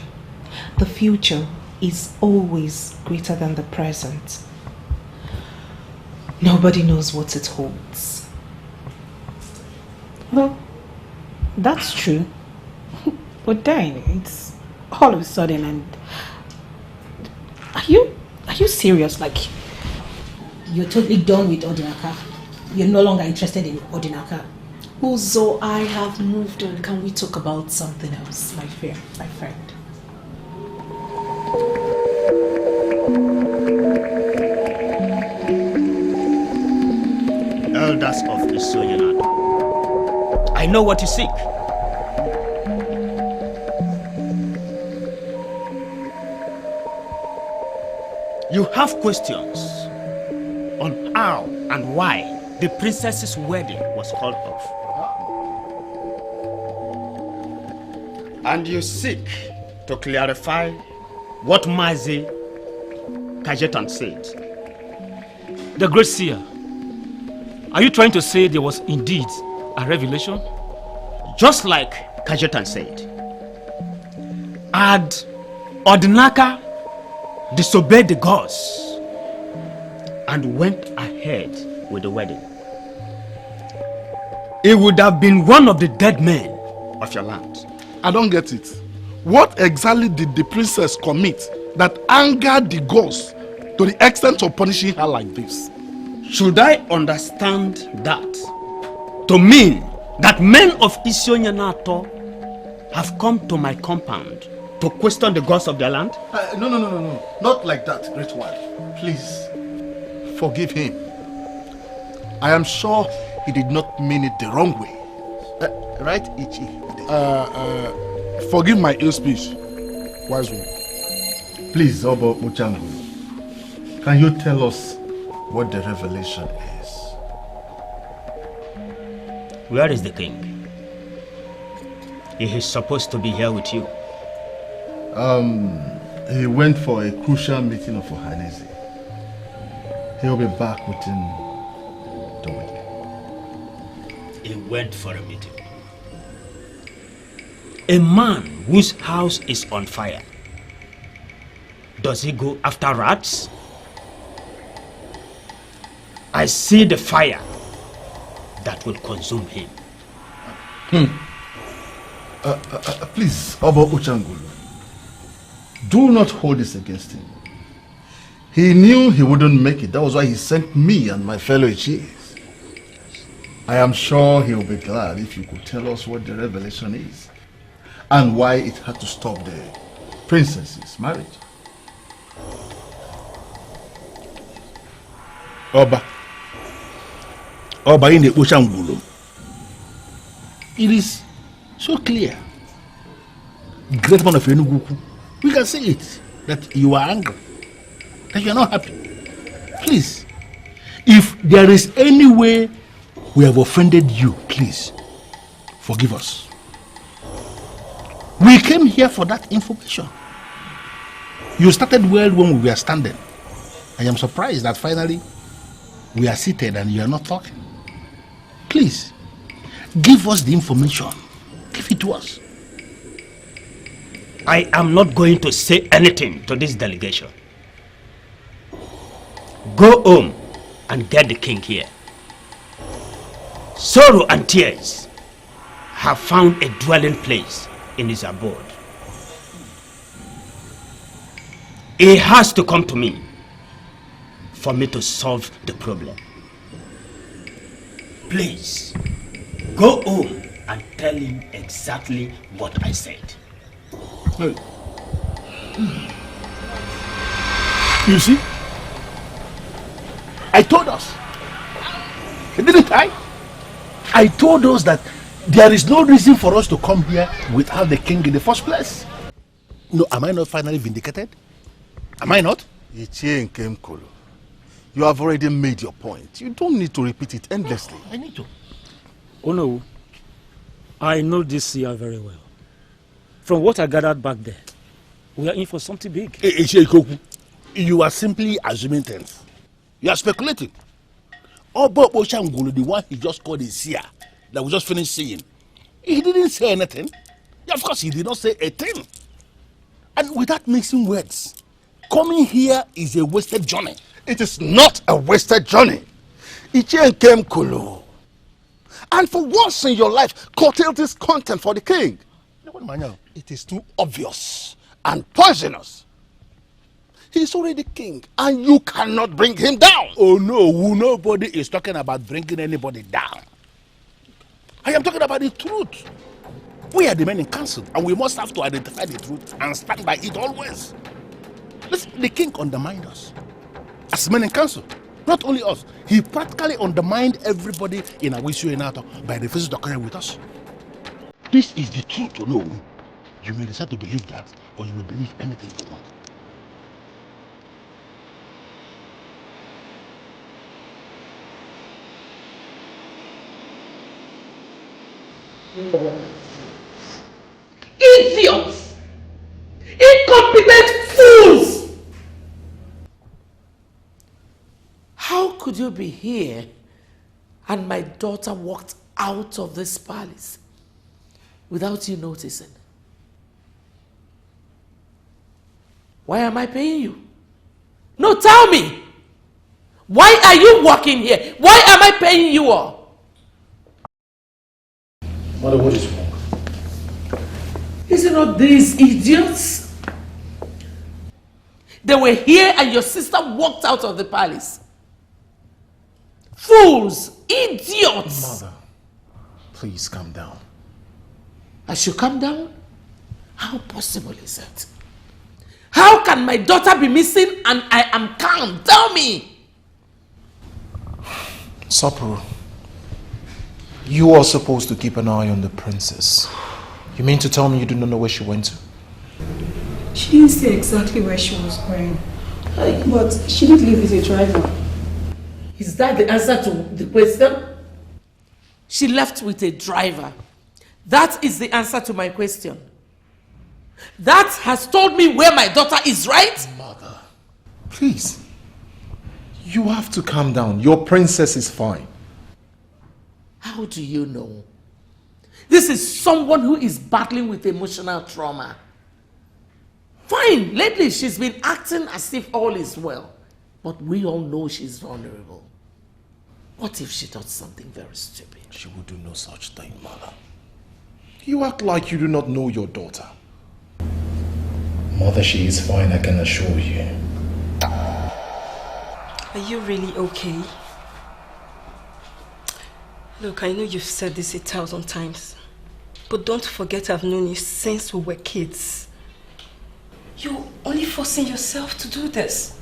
The future is always greater than the present. Nobody knows what it holds. Well, that's true. But then it's all of a sudden, and are you serious? Like, you're totally done with Odinaka? You're no longer interested in Odinaka? Uzo, I have moved on. Can we talk about something else, my friend? Elders of Isoyanad, I know what you seek. You have questions on how and why the princess's wedding was called off. And you seek to clarify what Mazi Kajetan said. The great seer, are you trying to say there was indeed a revelation? Just like Kajetan said, had Odinaka disobeyed the gods and went ahead with the wedding, it would have been one of the dead men of your land. I don't get it. What exactly did the princess commit that angered the gods to the extent of punishing her like this? Should I understand that to mean that men of Isionyanato have come to my compound to question the gods of their land? No. Not like that, great one. Please, forgive him. I am sure he did not mean it the wrong way. Right, Ichi? Forgive my ill speech, wise one. Please, Obo Muchangu, can you tell us what the revelation is? Where is the king? He is supposed to be here with you. He went for a crucial meeting of Ohanese. He'll be back within the week. He went for a meeting. A man whose house is on fire, does he go after rats? I see the fire that will consume him. Please, Obo Uchangulu, do not hold this against him. He knew he wouldn't make it. That was why he sent me and my fellow chiefs. I am sure he will be glad if you could tell us what the revelation is and why it had to stop the princess's marriage. Oba in the Oshangulu. It is so clear. Great man of Enugu. We can see it, that you are angry, that you are not happy. Please, if there is any way we have offended you, please, forgive us. We came here for that information. You started well when we were standing. I am surprised that finally we are seated and you are not talking. Please, give us the information. Give it to us. I am not going to say anything to this delegation. Go home and get the king here. Sorrow and tears have found a dwelling place in his abode. He has to come to me for me to solve the problem. Please, go home and tell him exactly what I said. You see? I told us. Didn't I? I told us that there is no reason for us to come here without the king in the first place. No, am I not finally vindicated? Am I not? Ichie Nkemkolo, you have already made your point. You don't need to repeat it endlessly. I need to. Oh no, I know this Sia very well. From what I gathered back there, we are in for something big. Ichie Ikoku, you are simply assuming things. You are speculating. Obo Oshangulu, the one he just called a Sia, that we just finished seeing, he didn't say anything. Yeah, of course, he did not say a thing. And without mixing words, coming here is a wasted journey. It is not a wasted journey. Ichie Nkemkolo. And for once in your life, curtail this content for the king. It is too obvious and poisonous. He is already king, and you cannot bring him down. Oh no, nobody is talking about bringing anybody down. I am talking about the truth. We are the men in council, and we must have to identify the truth and stand by it always. Listen, the king undermined us as men in council. Not only us, he practically undermined everybody in Awisio Enato by refusing to carry with us. This is the truth, you know. You may decide to believe that, or you will believe anything you want. Idiots! Incompetent fools! How could you be here and my daughter walked out of this palace without you noticing? Why am I paying you? No, tell me! Why are you walking here? Why am I paying you all? Mother, what is wrong? Is it not these idiots? They were here and your sister walked out of the palace. Fools! Idiots! Mother, please calm down. I should calm down? How possible is it? How can my daughter be missing and I am calm? Tell me! Sapporo, you are supposed to keep an eye on the princess. You mean to tell me you do not know where she went to? She didn't say exactly where she was going. But she did leave with a driver. Is that the answer to the question? She left with a driver. That is the answer to my question. That has told me where my daughter is, right? Mother, please. You have to calm down. Your princess is fine. How do you know? This is someone who is battling with emotional trauma. Fine, lately she's been acting as if all is well. But we all know she's vulnerable. What if she does something very stupid? She will do no such thing, Mother. You act like you do not know your daughter. Mother, she is fine, I can assure you. Are you really okay? Look, I know you've said this 1,000 times, but don't forget I've known you since we were kids. You're only forcing yourself to do this.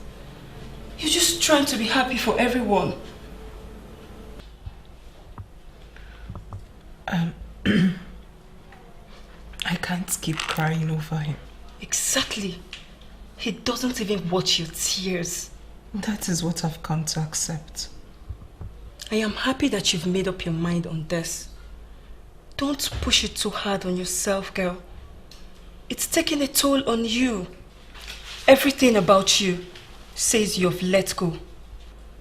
You're just trying to be happy for everyone. I can't keep crying over him. Exactly. He doesn't even watch your tears. That is what I've come to accept. I am happy that you've made up your mind on this. Don't push it too hard on yourself, girl. It's taking a toll on you. Everything about you says you've let go.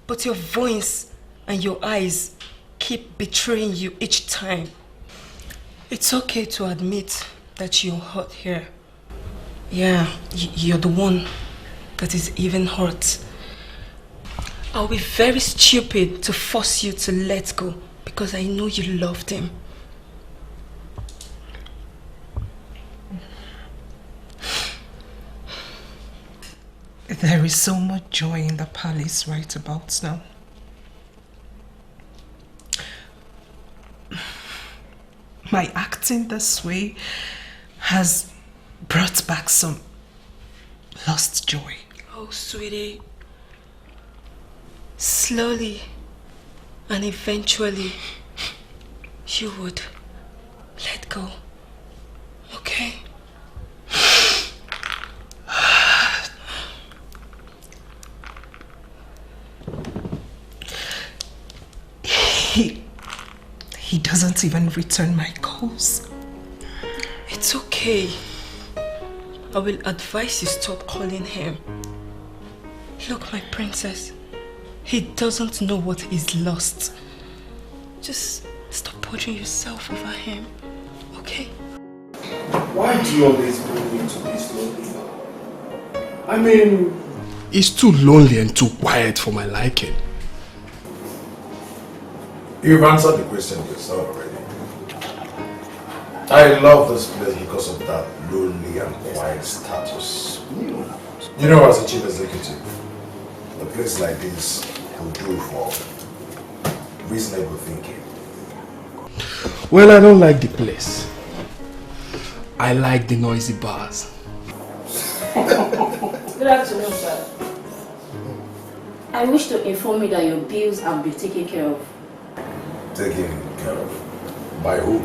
But your voice and your eyes keep betraying you each time. It's okay to admit that you're hurt here. Yeah, you're the one that is even hurt. I'll be very stupid to force you to let go because I know you loved him. There is so much joy in the palace right about now. My acting this way has brought back some lost joy. Oh, sweetie. Slowly And eventually, you would let go. Okay? He doesn't even return my calls. It's okay. I will advise you stop calling him. Look, my princess, he doesn't know what he's lost. Just stop bothering yourself over him, okay? Why do you always bring me to this lonely? I mean, it's too lonely and too quiet for my liking. You've answered the question yourself already. I love this place because of that lonely and quiet status. You know, as a chief executive, a place like this will do for reasonable thinking. Well, I don't like the place. I like the noisy bars. Good afternoon, sir. I wish to inform you that your bills have been taken care of. Taken care of? By who?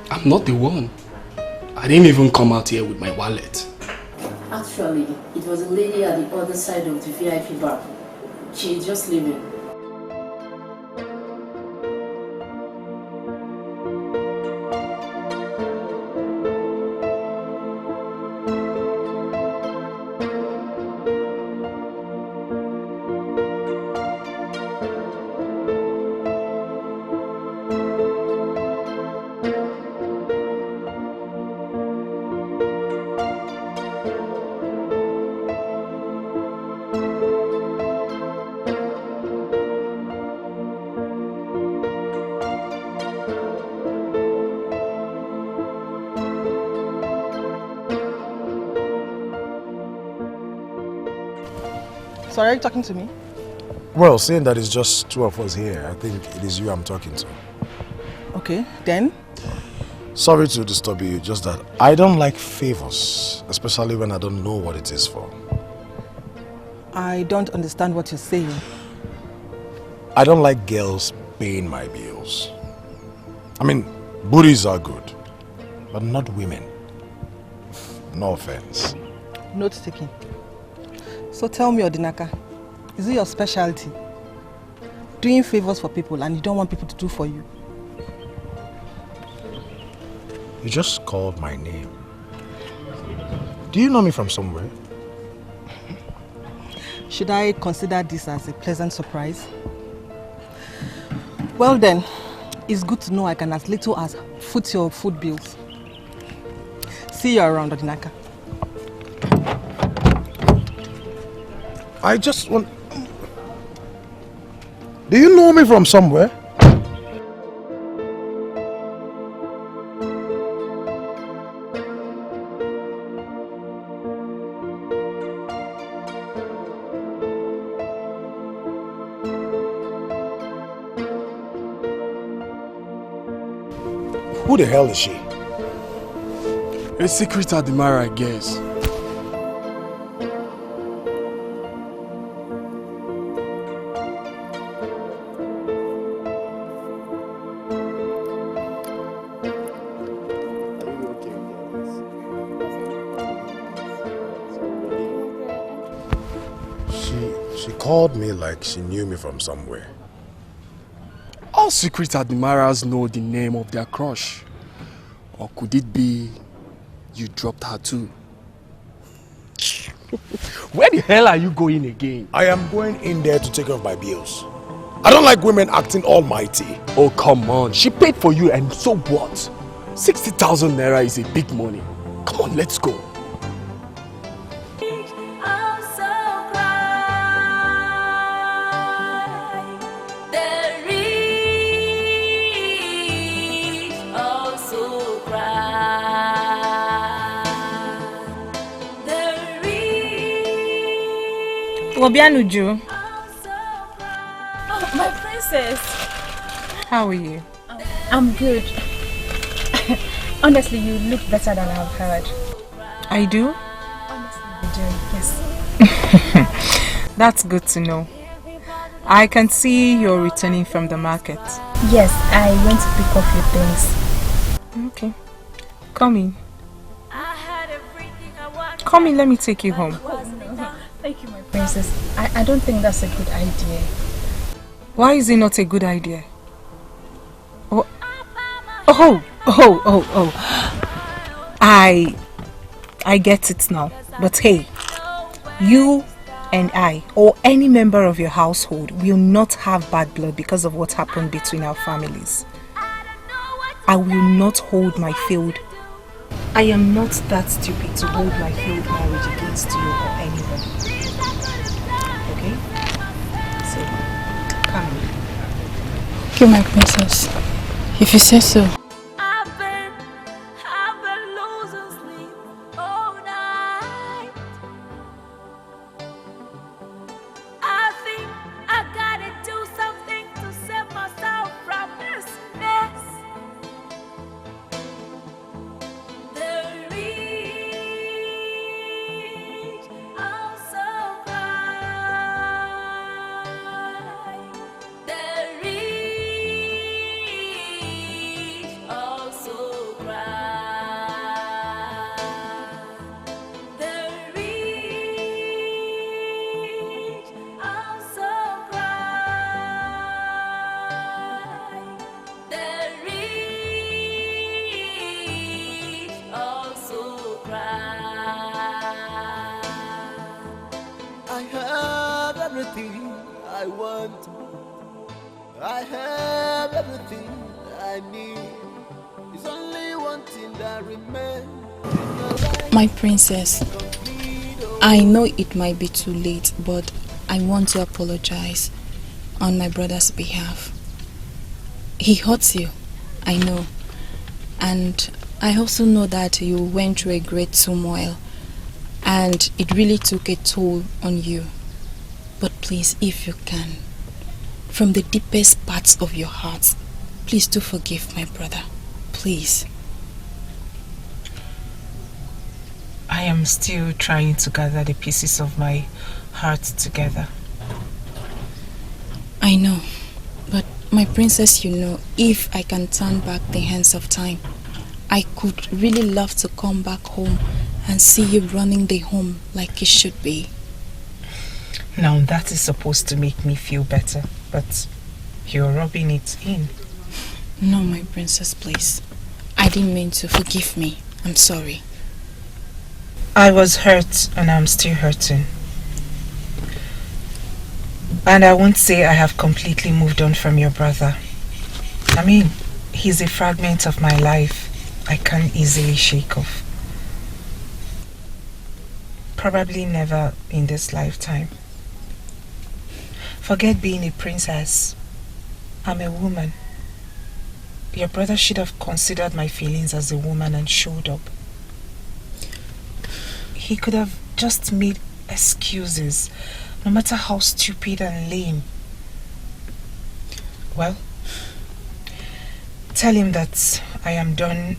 I'm not the one. I didn't even come out here with my wallet. Actually, it was a lady at the other side of the VIP bar. She is just leaving. So are you talking to me? Well, seeing that it's just two of us here, I think it is you I'm talking to. Okay, then? Sorry to disturb you, just that I don't like favors, especially when I don't know what it is for. I don't understand what you're saying. I don't like girls paying my bills. I mean, booties are good, but not women. No offense. Note taking. So tell me, Odinaka, is it your specialty? Doing favors for people and you don't want people to do for you? You just called my name. Do you know me from somewhere? Should I consider this as a pleasant surprise? Well then, it's good to know I can as little as foot your food bills. See you around, Odinaka. I just want... Do you know me from somewhere? Who the hell is she? A secret admirer, I guess. She called me like she knew me from somewhere. All secret admirers know the name of their crush. Or could it be you dropped her too? Where the hell are you going again? I am going in there to take off my bills. I don't like women acting almighty. Oh, come on. She paid for you and so what? 60,000 naira is a big money. Come on, let's go. Obianuju. Oh, my princess. How are you? I'm good. Honestly, you look better than I've heard. I do? Honestly, you do, yes. That's good to know. I can see you're returning from the market. Yes, I went to pick up your things. Okay. Come in. Come in, let me take you home. Thank you, my princess. I don't think that's a good idea. Why is it not a good idea? Oh. I get it now. But hey, you and I, or any member of your household, will not have bad blood because of what happened between our families. I will not hold my failed. I am not that stupid to hold my failed marriage against you or anybody. Okay? So, come in. Okay, my princess. If you say so. My princess, I know it might be too late, but I want to apologize on my brother's behalf. He hurts you, I know. And I also know that you went through a great turmoil and it really took a toll on you. But please, if you can, from the deepest parts of your heart, please do forgive my brother. Please. I am still trying to gather the pieces of my heart together. I know, but my princess, you know, if I can turn back the hands of time, I could really love to come back home and see you running the home like it should be. Now that is supposed to make me feel better, but you're rubbing it in. No, my princess, please. I didn't mean to. Forgive me. I'm sorry. I was hurt and I'm still hurting. And I won't say I have completely moved on from your brother. I mean, he's a fragment of my life I can't easily shake off. Probably never in this lifetime. Forget being a princess. I'm a woman. Your brother should have considered my feelings as a woman and showed up. He could have just made excuses, no matter how stupid and lame. Well, tell him that I am done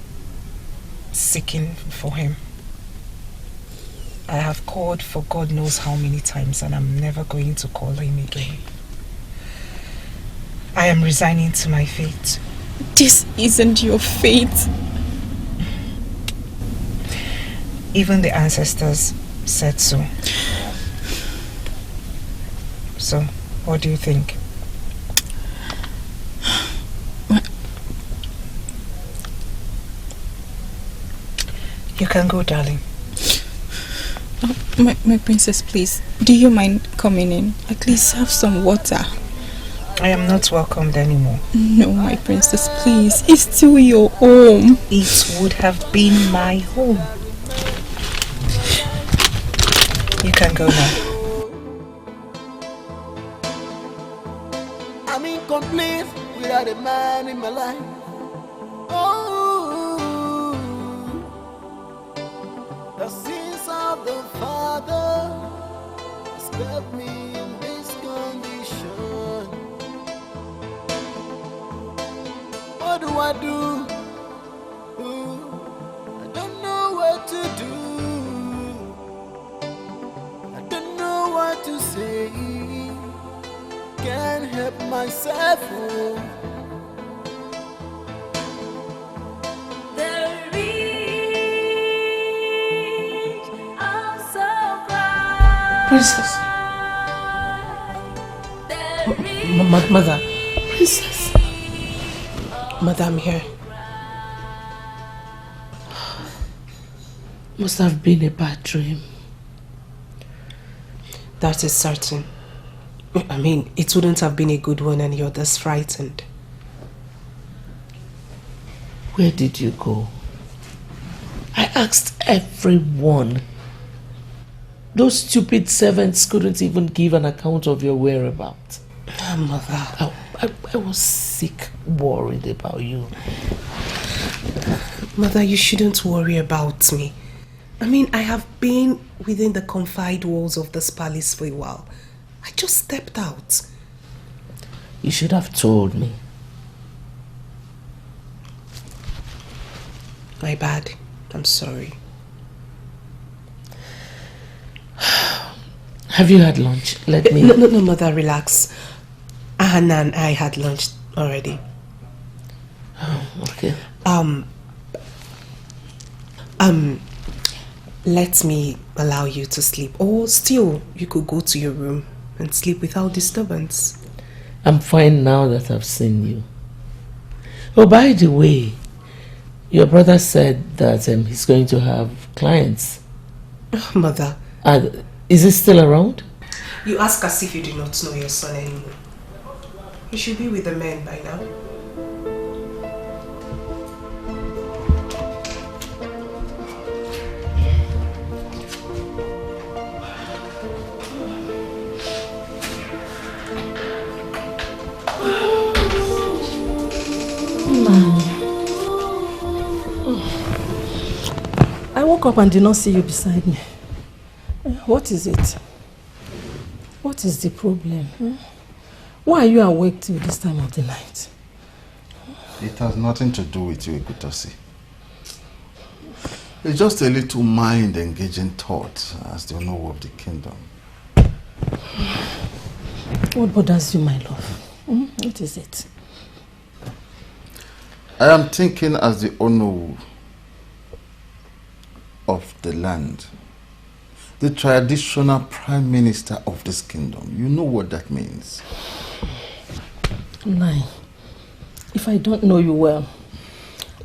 seeking for him. I have called for God knows how many times and I'm never going to call him again. I am resigning to my fate. This isn't your fate. Even the ancestors said so. So, what do you think? You can go, darling. My princess, please. Do you mind coming in? At least have some water. I am not welcomed anymore. No, my princess, please. It's still your home. It would have been my home. You can go now. I'm incomplete without a man in my life. Oh, the sins of the father has kept me in this condition. What do I do? I don't know what to do. I don't know what what to say. Can't help myself. Oh. Princess. Mother. Princess. Mother, I'm here. Must have been a bad dream. That is certain. I mean, it wouldn't have been a good one and you're this frightened. Where did you go? I asked everyone. Those stupid servants couldn't even give an account of your whereabouts. Mother. I was sick, worried about you. Mother, you shouldn't worry about me. I mean, I have been within the confined walls of this palace for a while. I just stepped out. You should have told me. My bad. I'm sorry. Have you had lunch? Let me... No, Mother, relax. Anna and I had lunch already. Oh, okay. Let me allow you to sleep. Or still, you could go to your room and sleep without disturbance. I'm fine now that I've seen you. Oh, by the way, your brother said that he's going to have clients. Mother. Is he still around? You ask as if you do not know your son anymore. He should be with the men by now. I woke up and did not see you beside me. What is it? What is the problem? Why are you awake till this time of the night? It has nothing to do with you, Ikutosi. It's just a little mind-engaging thought as the owner of the kingdom. What bothers you, my love? What is it? I am thinking as the owner of the land, the traditional prime minister of this kingdom. You know what that means. Nai, if I don't know you well,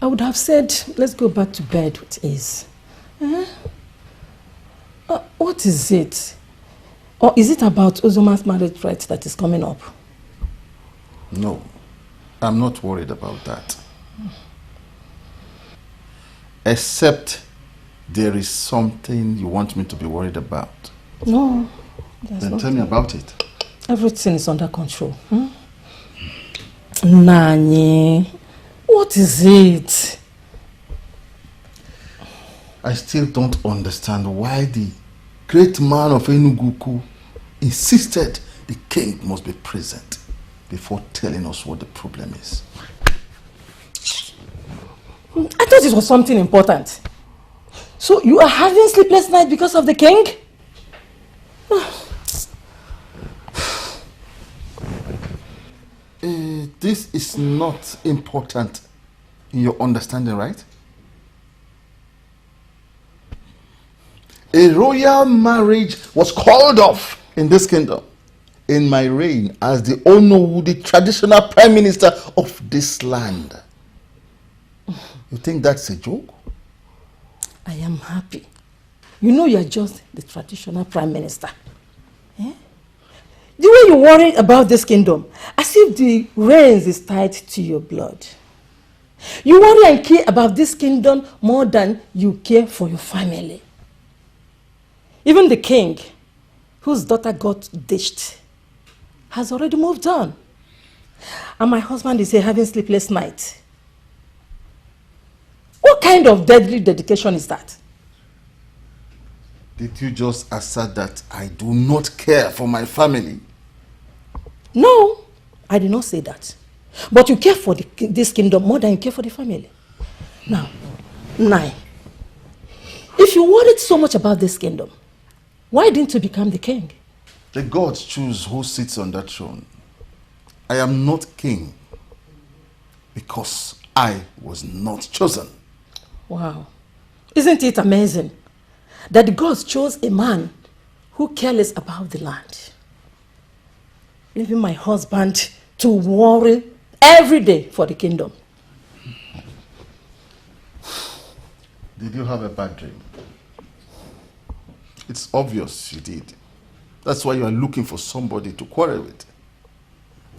I would have said, let's go back to bed with ease. What is it? Or is it about Uzuma's marriage right that is coming up? No, I'm not worried about that. Except there is something you want me to be worried about. No. Then tell me about it. Everything is under control. Nani, what is it? I still don't understand why the great man of Enuguku insisted the king must be present before telling us what the problem is. I thought it was something important. So you are having sleepless nights because of the king? This is not important in your understanding, right? A royal marriage was called off in this kingdom in my reign as the Onowu, the traditional prime minister of this land. You think that's a joke? I am happy. You know you are just the traditional prime minister. The way you worry about this kingdom, as if the reins is tied to your blood. You worry and care about this kingdom more than you care for your family. Even the king, whose daughter got ditched, has already moved on. And my husband is here having sleepless nights. What kind of deadly dedication is that? Did you just assert that I do not care for my family? No, I did not say that. But you care for this kingdom more than you care for the family. Now, Nai, if you worried so much about this kingdom, why didn't you become the king? The gods choose who sits on that throne. I am not king because I was not chosen. Wow. Isn't it amazing that the gods chose a man who careless about the land, leaving my husband to worry every day for the kingdom? Did you have a bad dream? It's obvious you did. That's why you are looking for somebody to quarrel with.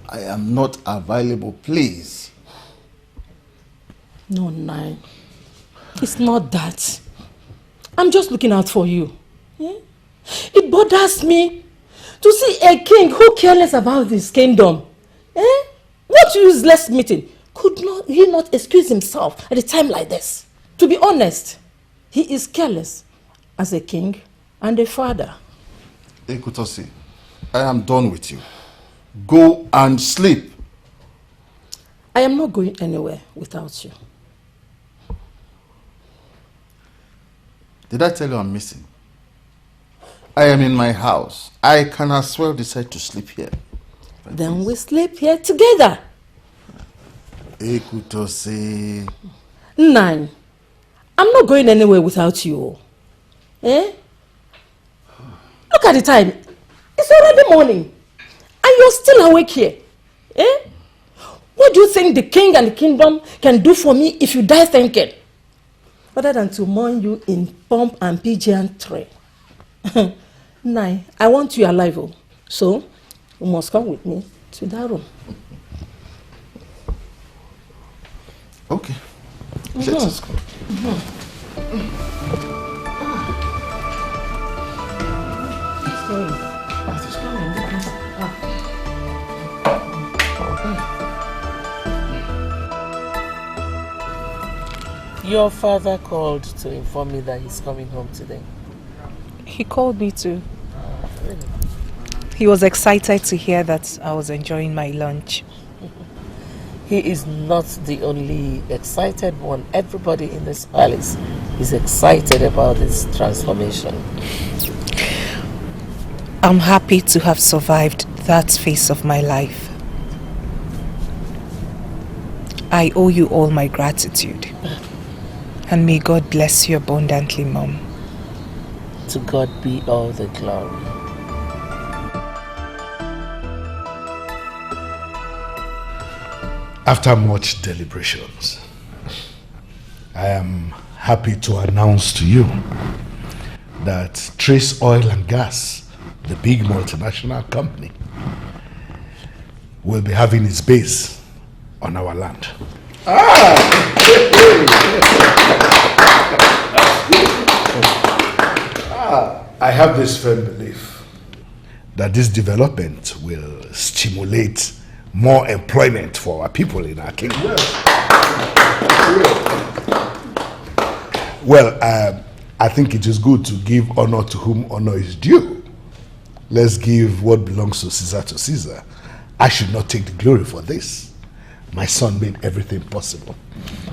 I am not available, please. No, Nine. It's not that. I'm just looking out for you. Yeah? It bothers me to see a king who careless about his kingdom. Eh? What useless meeting? Could not he not excuse himself at a time like this? To be honest, he is careless as a king and a father. Ekutosi, I am done with you. Go and sleep. I am not going anywhere without you. Did I tell you I'm missing? I am in my house. I can as well decide to sleep here. Then we sleep here together. Ekutosi. Nine. I'm not going anywhere without you. Eh? Look at the time. It's already morning. And you're still awake here. Eh? What do you think the king and the kingdom can do for me if you die thinking? Other than to mourn you in pomp and pageantry. Nine, I want you alive. Oh. So, you must come with me to that room. Okay. Let us go. Your father called to inform me that he's coming home today. He called me too. He was excited to hear that I was enjoying my lunch. He is not the only excited one. Everybody in this palace is excited about this transformation. I'm happy to have survived that phase of my life. I owe you all my gratitude. And may God bless you abundantly, Mom. To God be all the glory. After much deliberations, I am happy to announce to you that Trace Oil and Gas, the big multinational company, will be having its base on our land. I have this firm belief that this development will stimulate more employment for our people in our kingdom. Well, I think it is good to give honor to whom honor is due. Let's give what belongs to Caesar. I should not take the glory for this. My son made everything possible.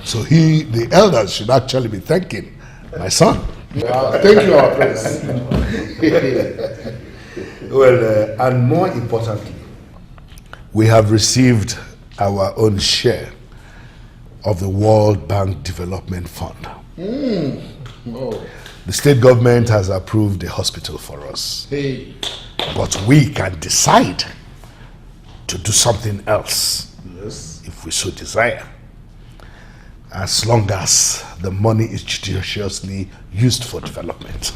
So the elders should actually be thanking my son. Thank you, our prince. Well, and more importantly, we have received our own share of the World Bank Development Fund. Oh. The state government has approved a hospital for us. Hey. But we can decide to do something else, Yes. if we so desire, as long as the money is judiciously used for development.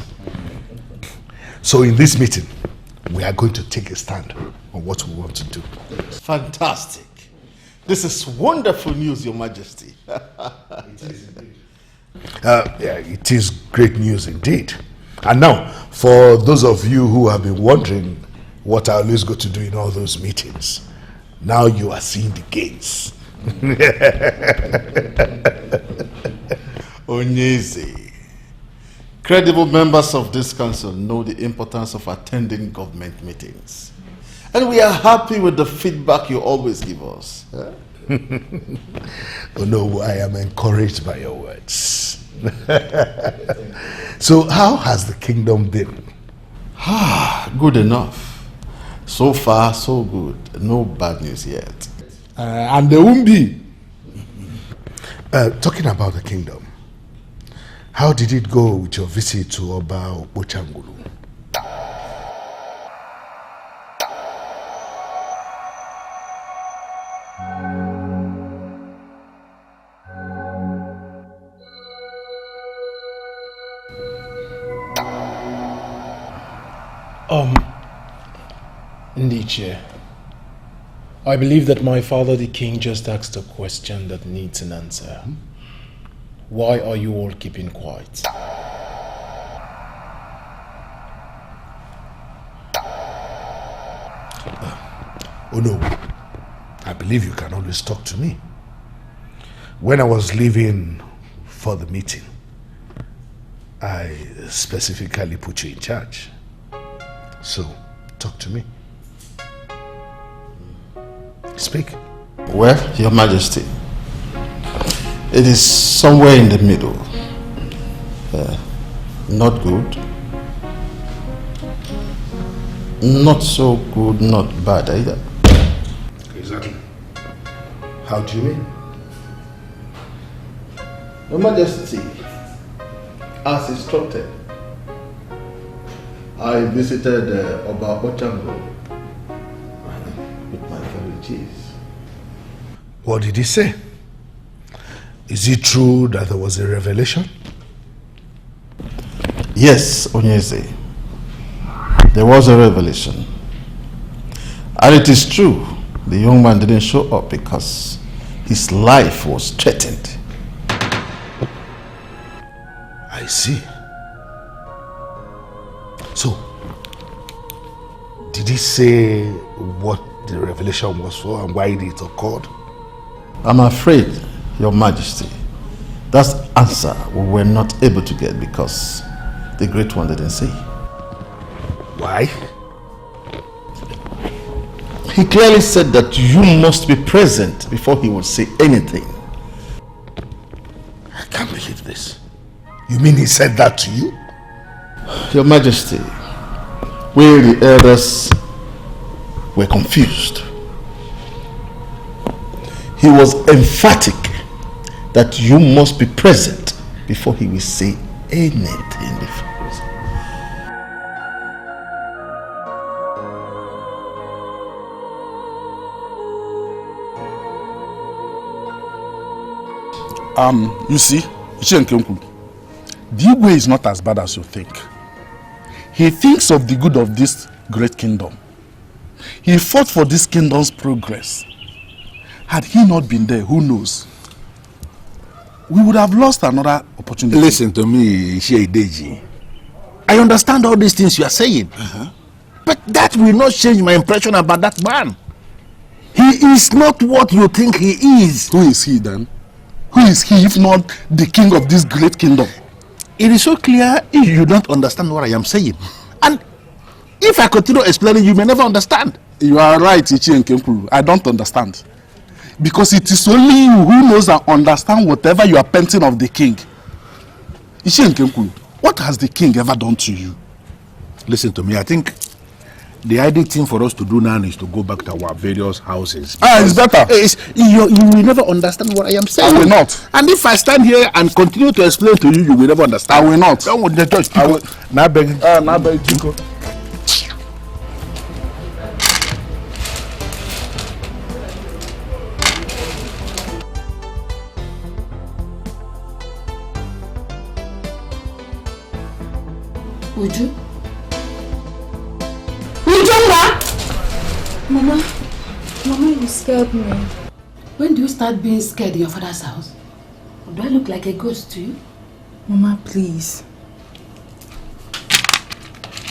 So in this meeting, we are going to take a stand on what we want to do. Fantastic. This is wonderful news, Your Majesty. It is indeed. Yeah, it is great news indeed. And now, for those of you who have been wondering what I always go to do in all those meetings, now you are seeing the gains. Onyeze, credible members of this council know the importance of attending government meetings. And we are happy with the feedback you always give us. Oh no, I am encouraged by your words. So how has the kingdom been? Good enough. So far, so good. No bad news yet. And there won't be. Talking about the kingdom, how did it go with your visit to Oba Opochangulu? Ndiche, I believe that my father the king just asked a question that needs an answer. Why are you all keeping quiet? Oh no, I believe you can always talk to me. When I was leaving for the meeting, I specifically put you in charge. So, talk to me. Speak. Well, Your Majesty, it is somewhere in the middle. Not good. Not so good, not bad either. Exactly. How do you mean? Your Majesty, as instructed, I visited Oba Opochangulu with my fellow chiefs. What did he say? Is it true that there was a revelation? Yes, Onyeze. There was a revelation. And it is true, the young man didn't show up because his life was threatened. I see. So, did he say what the revelation was for and why it occurred? I'm afraid, Your Majesty, that answer we were not able to get because the Great One didn't say. Why? He clearly said that you must be present before he would say anything. I can't believe this. You mean he said that to you? Your Majesty, we the elders were confused. He was emphatic that you must be present before he will say anything different. You see, the Igwe is not as bad as you think. He thinks of the good of this great kingdom. He fought for this kingdom's progress. Had he not been there, who knows? We would have lost another opportunity. Listen to me, Isheideji. I understand all these things you are saying. But that will not change my impression about that man. He is not what you think he is. Who is he then? Who is he if not the king of this great kingdom? It is so clear if you don't understand what I am saying. And if I continue explaining, you may never understand. You are right, Ichi Nkemkuru. I don't understand. Because it is only you who knows and understand whatever you are painting of the king. Ichi Nkemkuru, what has the king ever done to you? Listen to me, I think the ideal thing for us to do now is to go back to our various houses. It's better. You will never understand what I am saying. I will not. And if I stand here and continue to explain to you, you will never understand. I will not. Don't want the judge. I will. Now beg. Chico. Uju? Mama, you scared me. When do you start being scared in your father's house? Or do I look like a ghost to you? Mama, please.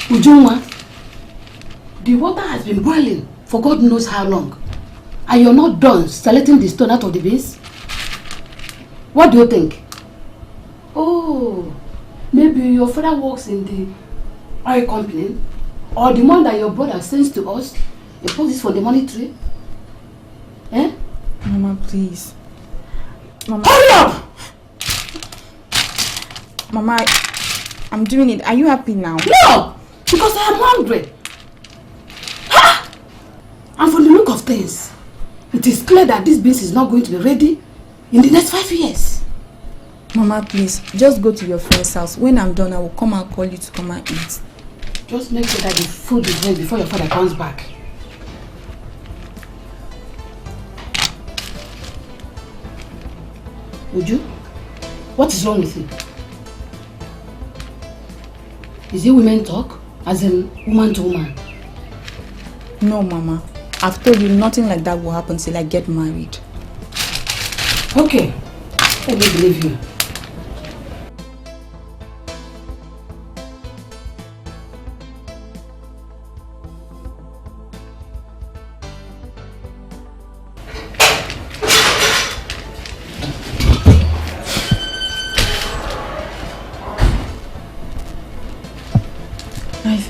Ujunwa, the water has been boiling for God knows how long. And you're not done selecting the stone out of the beans? What do you think? Oh, maybe your father works in the oil company, or the one that your brother sends to us, he puts this for the money tree. Eh? Mama, please. Mama, hurry up! Mama, I'm doing it. Are you happy now? No! Because I am hungry. Ha! things. It is clear that this beans is not going to be ready in the next 5 years. Mama, please, just go to your friend's house. When I'm done, I will come and call you to come and eat. Just make sure that the food is ready before your father comes back. Uju, what is wrong with you? Is it women talk? As in woman to woman? No, Mama. I've told you nothing like that will happen till I get married. Okay, let me believe you.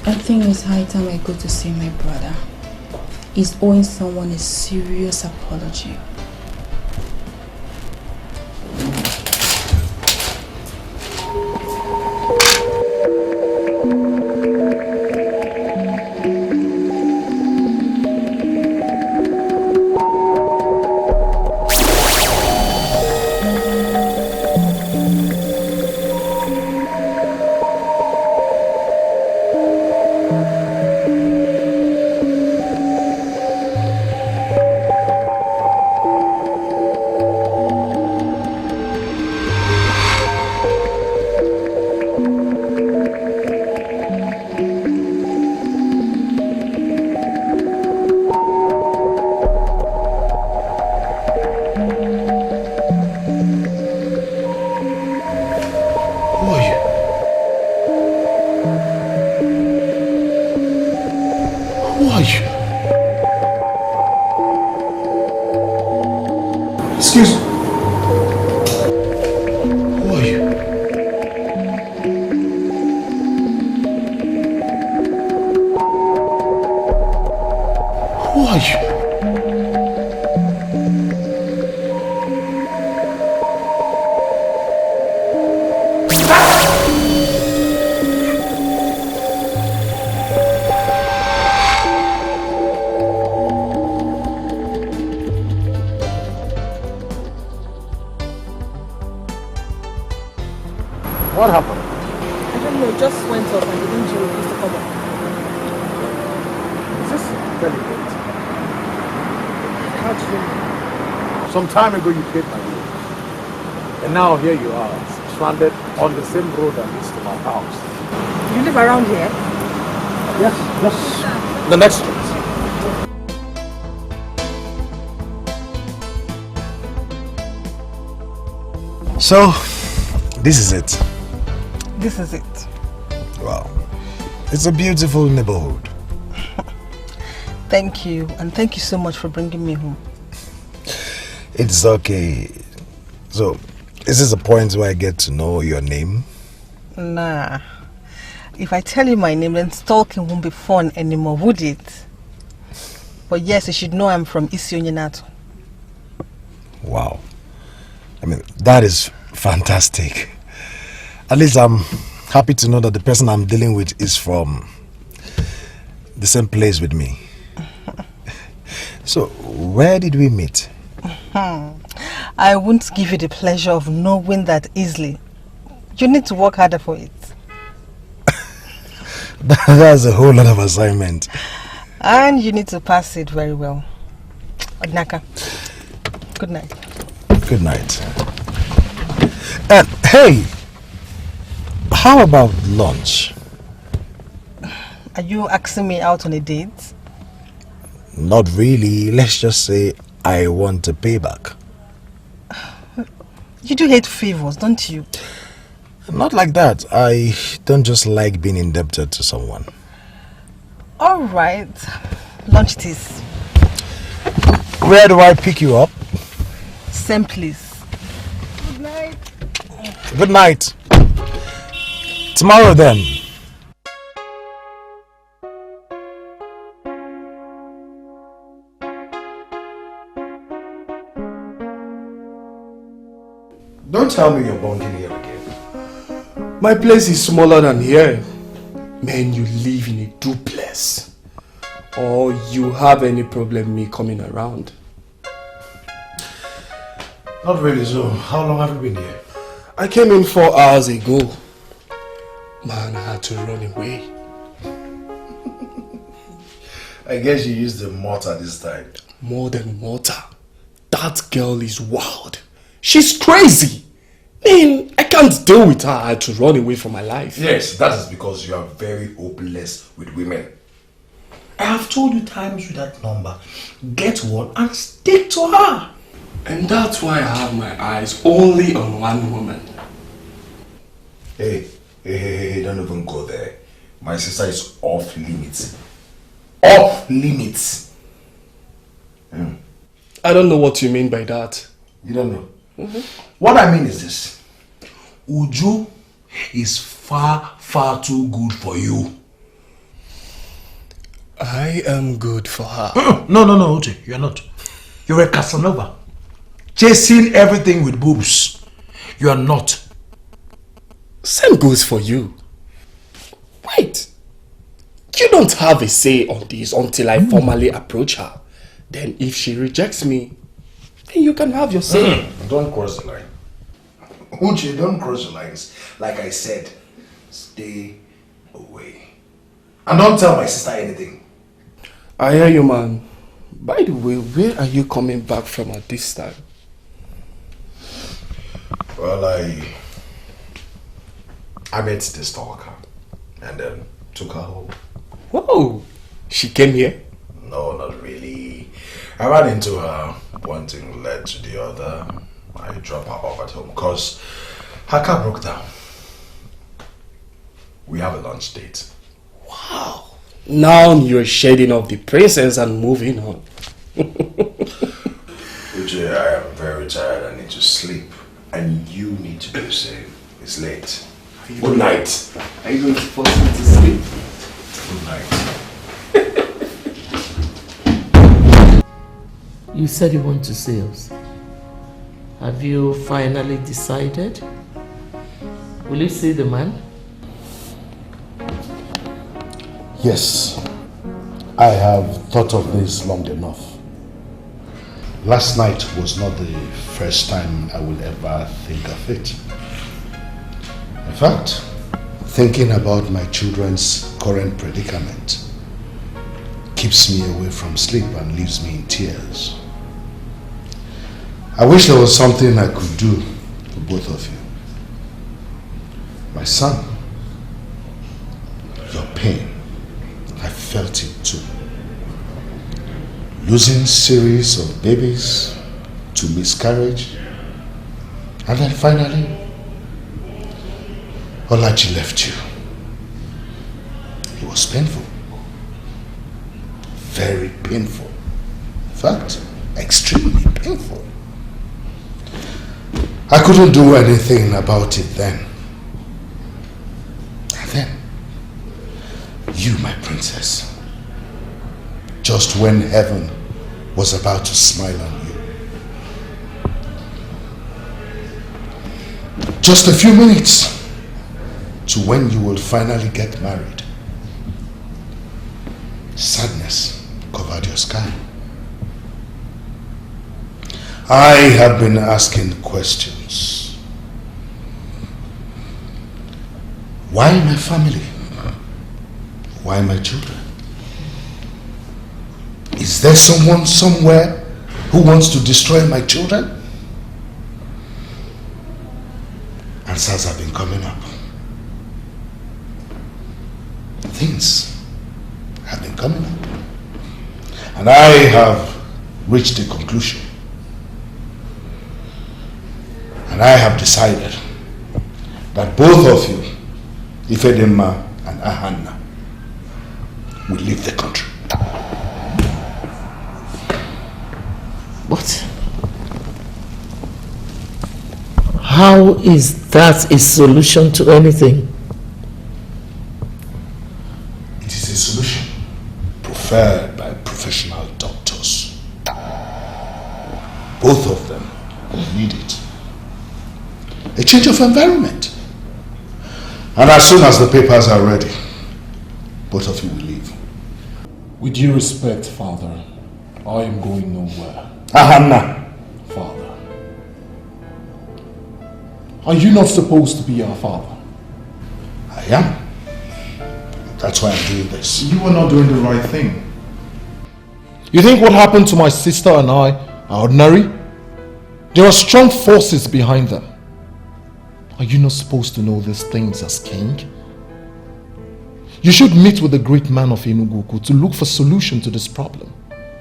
I think it's high time I go to see my brother. He's owing someone a serious apology. What happened? I don't know, it just went off and the engine refused to come on. Is this delicate? How do you know? Some time ago you paid my bills. And now here you are, stranded on the same road that leads to my house. You live around here? Yes, just the next street. So, this is it. This is it. Wow. It's a beautiful neighborhood. Thank you, and thank you so much for bringing me home. It's okay. So, is this a point where I get to know your name? Nah. If I tell you my name, then stalking won't be fun anymore, would it? But yes, you should know I'm from Isonyenato. Wow. I mean, that is fantastic. At least I'm happy to know that the person I'm dealing with is from the same place with me. So, where did we meet? I won't give you the pleasure of knowing that easily. You need to work harder for it. That's a whole lot of assignment. And you need to pass it very well. Odnaka, good night. Good night. And hey, how about lunch? Are you asking me out on a date? Not really. Let's just say I want a payback. You do hate favors, don't you? Not like that. I don't just like being indebted to someone. Alright. Lunch it is. Where do I pick you up? Same place. Good night. Good night. Tomorrow then. Don't tell me you're bunking here again. My place is smaller than here. Man, you live in a duplex. Or you have any problem me coming around? Not really, so how long have you been here? I came in 4 hours ago. Man, I had to run away. I guess you used the mortar this time. More than mortar. That girl is wild. She's crazy. Man, I can't deal with her. I had to run away from my life. Yes, that is because you are very hopeless with women. I have told you times with that number. Get one and stick to her. And that's why I have my eyes only on one woman. Hey, don't even go there. My sister is off limits. Off limits. I don't know what you mean by that. You don't know? What I mean is this. Uju is far, far too good for you. I am good for her. No, Uche, you're not. You're a Casanova. Chasing everything with boobs. You are not. Same goes for you. Wait. You don't have a say on this until I formally approach her. Then if she rejects me, then you can have your say. Don't cross the line. Uche, don't cross the lines. Like I said, stay away. And don't tell my sister anything. I hear you, man. By the way, where are you coming back from at this time? Well, I met this stalker and then took her home. Whoa! She came here? No, not really. I ran into her. One thing led to the other. I dropped her off at home because her car broke down. We have a lunch date. Wow! Now you're shedding off the presence and moving on. Uche, I am very tired. I need to sleep. And you need to do the same. It's late. Good night. Are you going to force me to sleep? Good night. You said you want to see us. Have you finally decided? Will you see the man? Yes, I have thought of this long enough. Last night was not the first time I will ever think of it. In fact, thinking about my children's current predicament keeps me away from sleep and leaves me in tears. I wish there was something I could do for both of you. My son, your pain, I felt it too. Losing series of babies to miscarriage, and then finally, Olachi left you. It was painful. Very painful. In fact, extremely painful. I couldn't do anything about it then. And then, you, my princess, just when heaven was about to smile on you. Just a few minutes to when you will finally get married. Sadness covered your sky. I have been asking questions. Why my family? Why my children? Is there someone somewhere who wants to destroy my children? Answers have been coming up. Things have been coming up. And I have reached a conclusion. And I have decided that both of you, Ifedema and Ahanna, will leave the country. What? How is that a solution to anything? It is a solution preferred by professional doctors. Both of them need it. A change of environment. And as soon as the papers are ready, both of you will leave. With due respect, Father, I am going nowhere. Ahana! Father, are you not supposed to be our father? I am. That's why I'm doing this. You are not doing the right thing. You think what happened to my sister and I are ordinary? There are strong forces behind them. Are you not supposed to know these things as king? You should meet with the great man of Enugu to look for solution to this problem.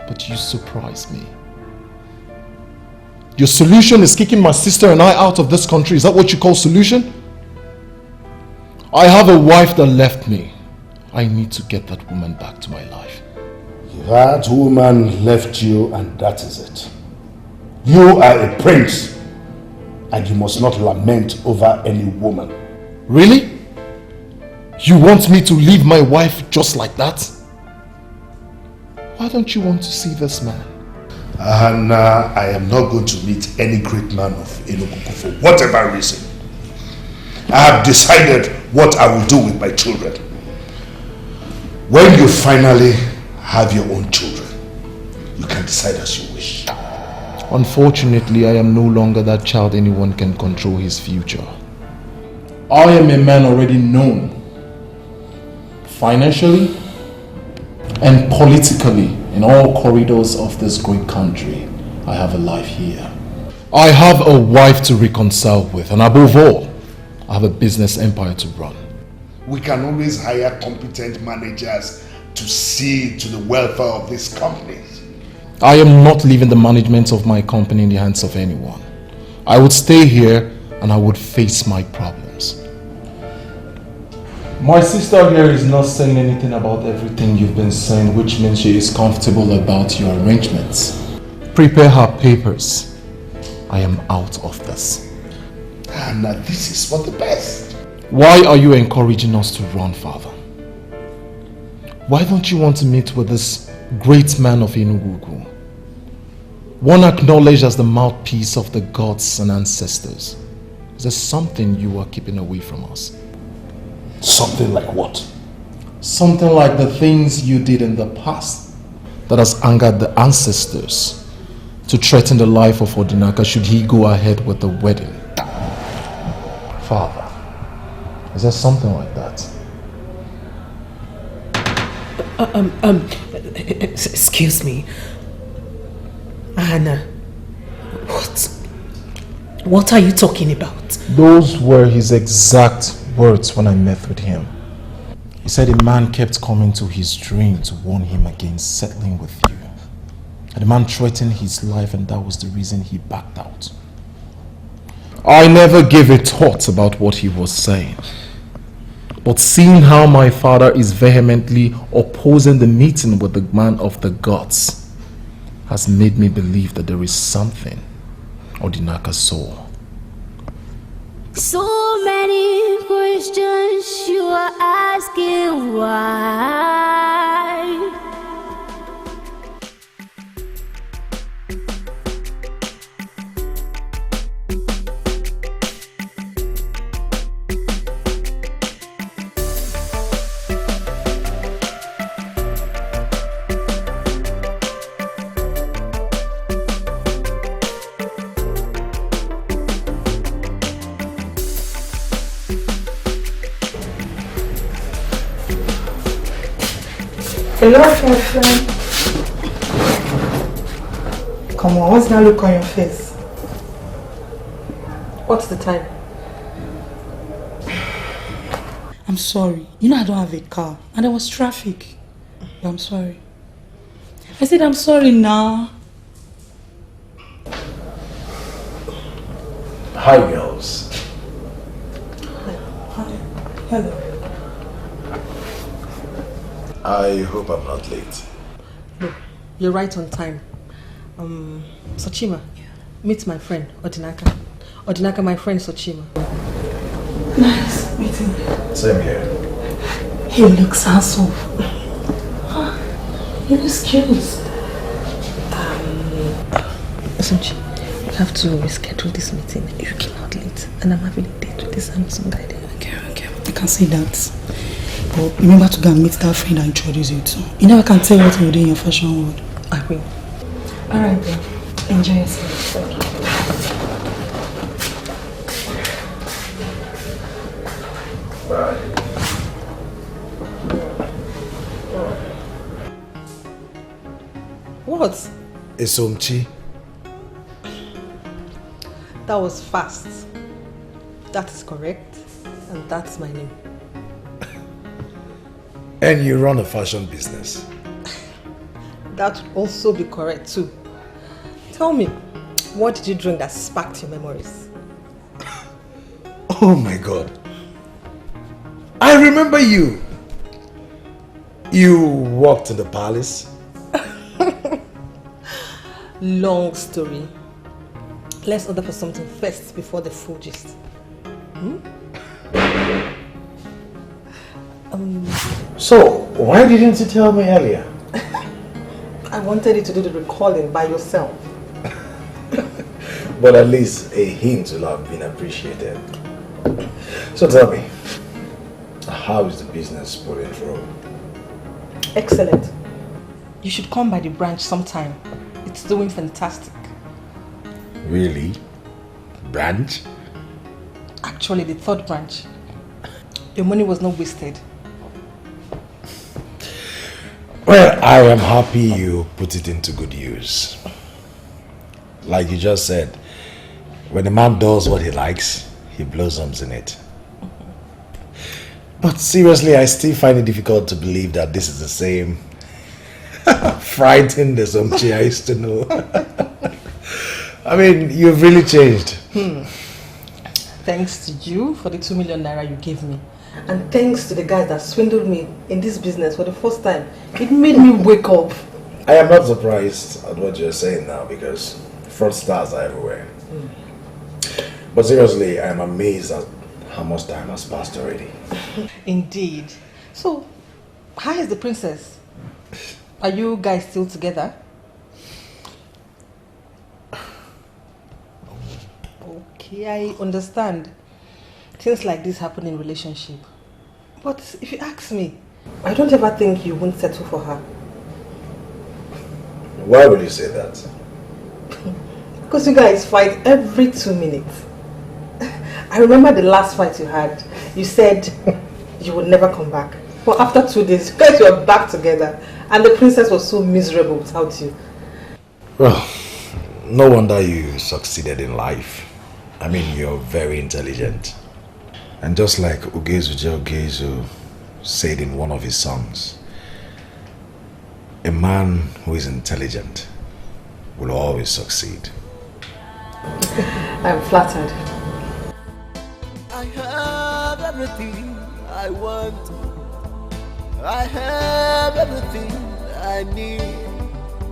But you surprise me. Your solution is kicking my sister and I out of this country. Is that what you call solution? I have a wife that left me. I need to get that woman back to my life. That woman left you and that is it. You are a prince and you must not lament over any woman. Really? You want me to leave my wife just like that? Why don't you want to see this man? And I am not going to meet any great man of Enugu for whatever reason. I have decided what I will do with my children. When you finally have your own children, you can decide as you wish. Unfortunately, I am no longer that child anyone can control his future. I am a man already known financially and politically in all corridors of this great country. I have a life here. I have a wife to reconcile with, and above all, I have a business empire to run. We can always hire competent managers to see to the welfare of these companies. I am not leaving the management of my company in the hands of anyone. I would stay here and I would face my problems. My sister here is not saying anything about everything you've been saying, which means she is comfortable about your arrangements. Prepare her papers. I am out of this. And this is for the best. Why are you encouraging us to run, Father? Why don't you want to meet with this great man of Enugu? One acknowledged as the mouthpiece of the gods and ancestors. Is there something you are keeping away from us? Something like what? Something like the things you did in the past that has angered the ancestors to threaten the life of Odinaka should he go ahead with the wedding. Father, is there something like that? Excuse me. Anna, what are you talking about? Those were his exact words when I met with him. He said a man kept coming to his dream to warn him against settling with you. And the man threatened his life, and that was the reason he backed out. I never gave a thought about what he was saying. But seeing how my father is vehemently opposing the meeting with the man of the gods has made me believe that there is something Odinaka saw. So many questions you are asking why. Hello, my friend. Come on, what's that look on your face? What's the time? I'm sorry. You know I don't have a car and there was traffic. But I'm sorry. I said I'm sorry now. Hi, girls. Hi. Hello. I hope I'm not late. No, you're right on time. Sochima, meet my friend, Odinaka. Odinaka, my friend Sochima. Nice meeting you. Same here. He looks handsome. He looks cute. Sochi, you have to reschedule this meeting. You came out late, and I'm having a date with this handsome guy there. Okay. I can see that. But remember to go and meet that friend and introduce you to. You never can tell what you do in your fashion world. I will. Alright then. Enjoy yourself. Thank you. Bye. What? Esomchi. That was fast. That is correct. And that's my name. And you run a fashion business. That would also be correct too. Tell me, what did you drink that sparked your memories? Oh my God. I remember you. You walked in the palace. Long story. Let's order for something first before the full gist. So, why didn't you tell me earlier? I wanted you to do the recalling by yourself. But at least a hint will have been appreciated. So tell me, how is the business pulling through? Excellent. You should come by the branch sometime. It's doing fantastic. Really? Branch? Actually, the third branch. Your money was not wasted. Well, I am happy you put it into good use. Like you just said, when a man does what he likes, he blossoms in it. But seriously, I still find it difficult to believe that this is the same frightened Esomchi I used to know. I mean, you've really changed. Thanks to you for the 2 million naira you gave me. And thanks to the guys that swindled me in this business for the first time. It made me wake up. I am not surprised at what you're saying now because fraudsters are everywhere. But seriously, I am amazed at how much time has passed already. Indeed. So, how is the princess? Are you guys still together? Okay, I understand. Things like this happen in relationship. But if you ask me, I don't ever think you won't settle for her. Why would you say that? Because you guys fight every 2 minutes. I remember the last fight you had. You said you would never come back. But after 2 days, you guys were back together. And the princess was so miserable without you. Well, no wonder you succeeded in life. I mean, you're very intelligent. And just like Ugezu Ugezu said in one of his songs, a man who is intelligent will always succeed. I'm flattered. I have everything I want. I have everything I need.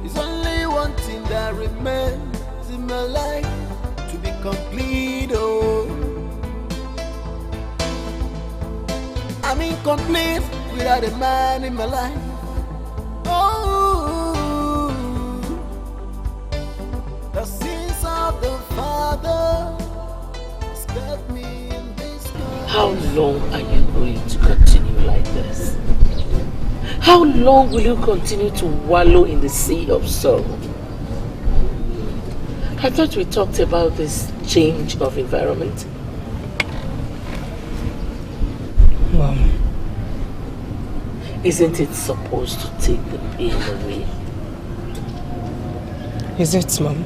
It's only one thing that remains in my life to be complete. Oh, I'm incomplete without a man in my life. Oh, the sins of the Father kept me in this life. How long are you going to continue like this? How long will you continue to wallow in the sea of sorrow? I thought we talked about this change of environment. Mom. Isn't it supposed to take the pain away? Is it, Mom?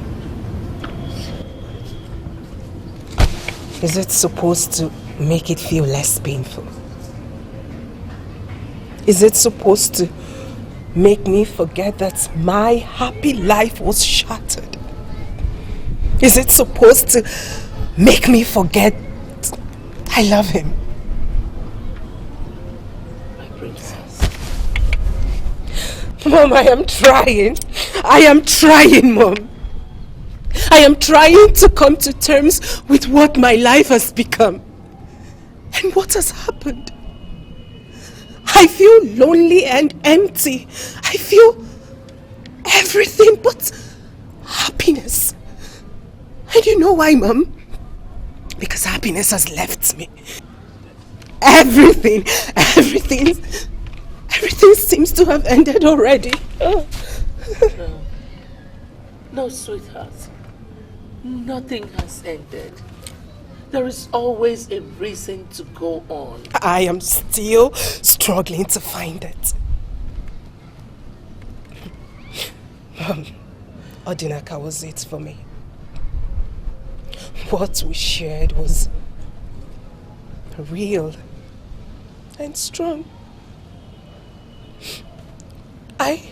Is it supposed to make it feel less painful? Is it supposed to make me forget that my happy life was shattered? Is it supposed to make me forget I love him? My princess. Mom, I am trying. I am trying, Mom. I am trying to come to terms with what my life has become. And what has happened? I feel lonely and empty. I feel everything but happiness. And you know why, Mom? Because happiness has left me. everything seems to have ended already. No, sweetheart. Nothing has ended. There is always a reason to go on. I am still struggling to find it. Odinaka was it for me. What we shared was real and strong. I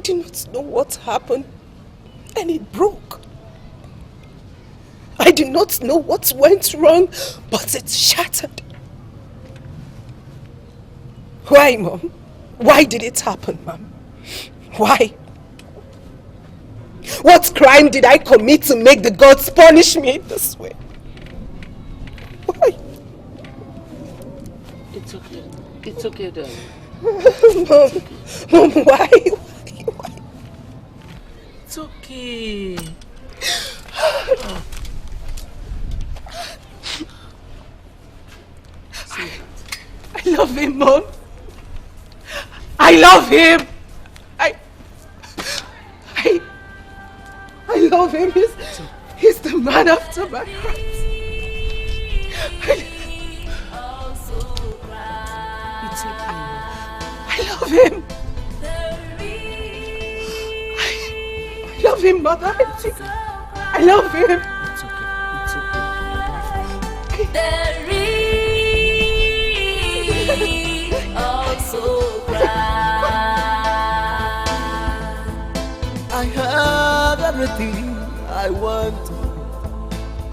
do not know what happened, and it broke. I do not know what went wrong, but it shattered. Why, Mom? Why did it happen, Mom? Why? What crime did I commit to make the gods punish me this way? Why? It's okay. It's okay, darling. Mom, why? It's okay. I love him, Mom. I love him. I love him. He's the man after my heart. I love him. I love him, Mother. I love him. It's okay. There is also I have everything I want.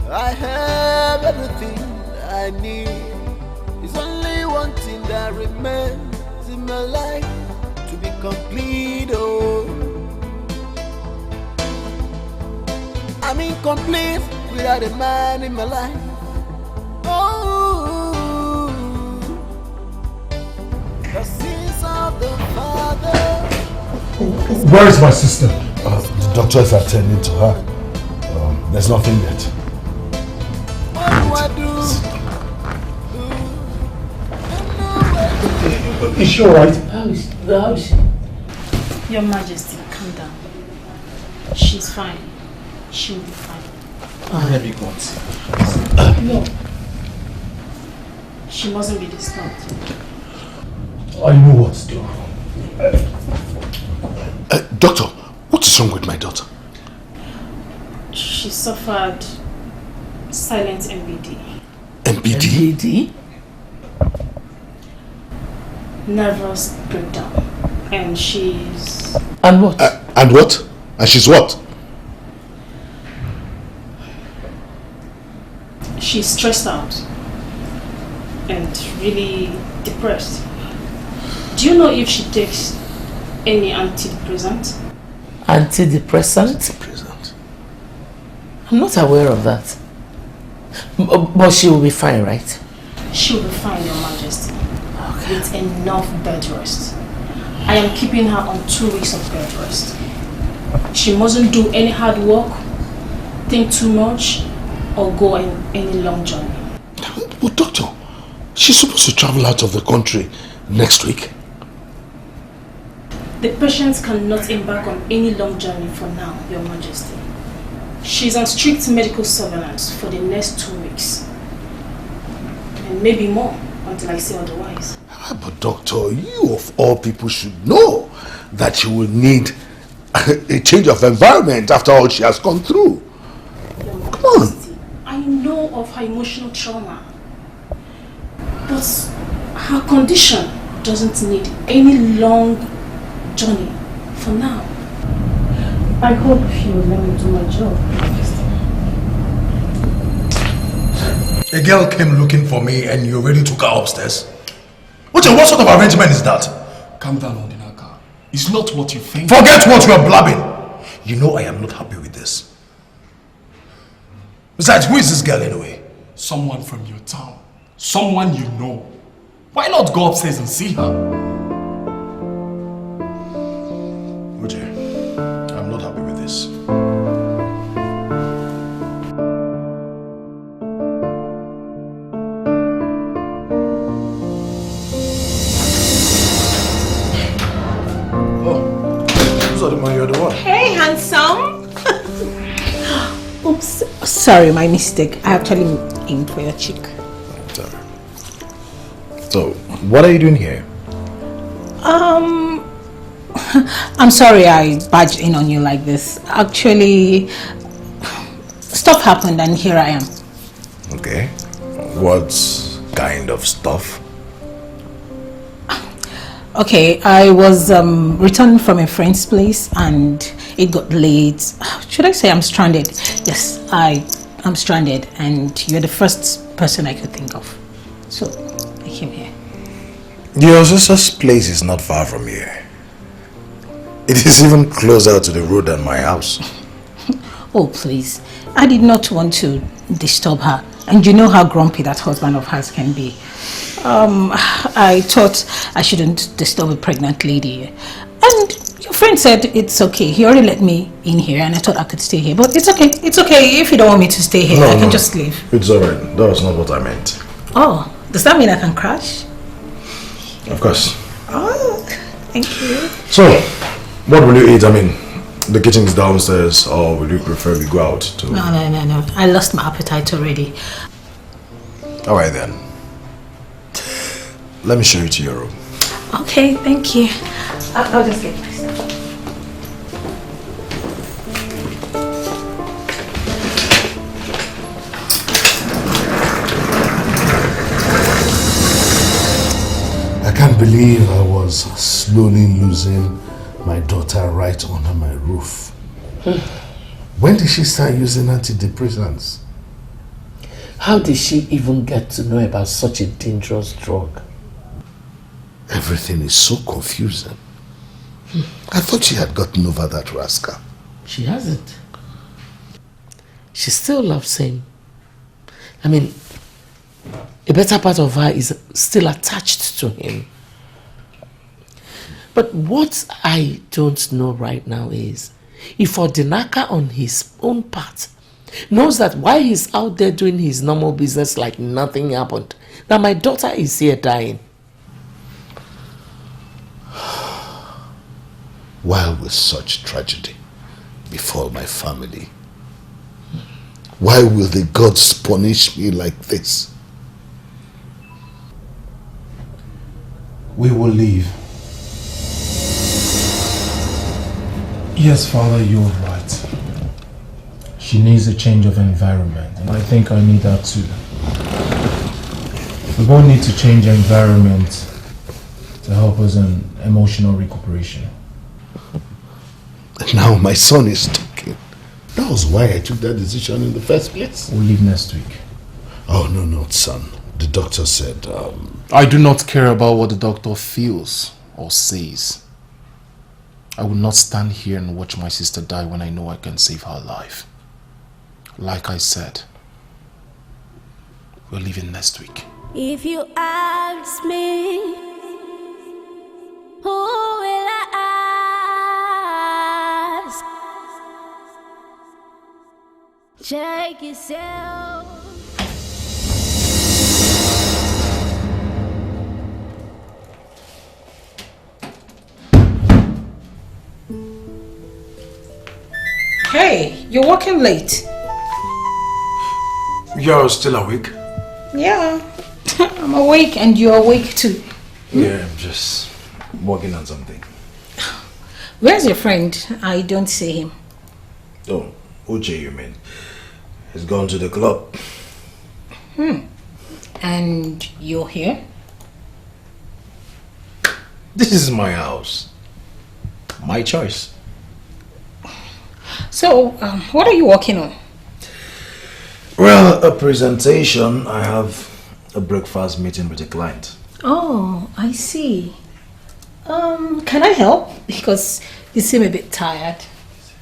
I have everything I need. It's only one thing that remains in my life to be complete. Oh, I'm incomplete without a man in my life. Oh, the sins of the Father. Where is my sister? The doctor is attending to her. There's nothing yet. What do I do? Is she alright? How is she? Your Majesty, calm down. She's fine. She'll be fine. Let me go and see. No. She mustn't be disturbed. I know what to do. Doctor, what is wrong with my daughter? She suffered silent MBD. MBD? Nervous breakdown. And she's... And what? And what? And she's what? She's stressed out. And really depressed. Do you know if she takes any antidepressant? Antidepressant? I'm not aware of that. But she will be fine, right? She will be fine, Your Majesty. Okay. With enough bed rest. I am keeping her on 2 weeks of bed rest. She mustn't do any hard work, think too much, or go on any long journey. But doctor, she's supposed to travel out of the country next week. The patient cannot embark on any long journey for now, Your Majesty. She's on strict medical surveillance for the next 2 weeks. And maybe more, until I say otherwise. But doctor, you of all people should know that she will need a change of environment after all she has gone through. Come on. I know of her emotional trauma. But her condition doesn't need any long journey for now. I hope you will let me do my job. A girl came looking for me and you already took her upstairs? What sort of arrangement is that? Calm down, Odinaka. It's not what you think. Forget what you are blabbing. You know I am not happy with this. Besides, who is this girl anyway? Someone from your town. Someone you know. Why not go upstairs and see her? Uche, I'm not happy with this. thought you're the one. Hey, handsome. Oops, sorry, my mistake. I actually aimed for your cheek. Sorry. So, what are you doing here? I'm sorry I barged in on you like this. Actually, stuff happened and here I am. Okay. What kind of stuff? Okay, I was returning from a friend's place and it got late. Should I say I'm stranded? Yes, I'm stranded and you're the first person I could think of. So, I came here. Your sister's place is not far from here. It is even closer to the road than my house. Oh, please. I did not want to disturb her. And you know how grumpy that husband of hers can be. I thought I shouldn't disturb a pregnant lady. And your friend said it's okay. He already let me in here and I thought I could stay here. But it's okay. It's okay. If you don't want me to stay here, I can just leave. It's alright. That was not what I meant. Oh, does that mean I can crash? Of course. Oh, thank you. So, what will you eat? I mean, the kitchen is downstairs, or will you prefer we go out to... No. I lost my appetite already. Alright then. Let me show you to your room. Okay, thank you. I'll just get my stuff. I can't believe I was slowly losing my daughter right under my roof. When did she start using antidepressants? How did she even get to know about such a dangerous drug? Everything is so confusing. I thought she had gotten over that rascal. She hasn't. She still loves him. I mean, a better part of her is still attached to him. But what I don't know right now is if Odinaka on his own part knows that while he's out there doing his normal business like nothing happened, that my daughter is here dying. Why will such tragedy befall my family? Why will the gods punish me like this? We will leave. Yes, Father, you're right. She needs a change of environment, and I think I need that too. We both need to change environment to help us in emotional recuperation. And now my son is talking. That was why I took that decision in the first place. We'll leave next week. Oh, no, son. The doctor said, I do not care about what the doctor feels or says. I will not stand here and watch my sister die when I know I can save her life. Like I said, we're leaving next week. If you ask me, who will I ask? Check yourself. Hey, you're working late. You're still awake? Yeah, I'm awake and you're awake too. Yeah, I'm just working on something. Where's your friend? I don't see him. Oh, Uche, you mean? He's gone to the club. And you're here? This is my house. My choice. So, what are you working on? Well, a presentation. I have a breakfast meeting with a client. Oh, I see. Can I help? Because you seem a bit tired.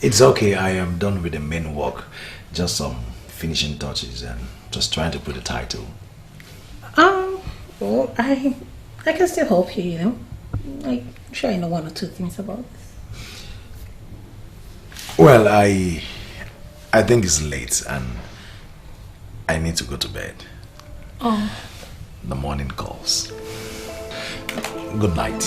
It's okay. I am done with the main work. Just some finishing touches and just trying to put a title. Well, I can still help you, you know. I'm sure I know one or two things about this. Well, I think it's late and I need to go to bed. Oh. The morning calls. Good night.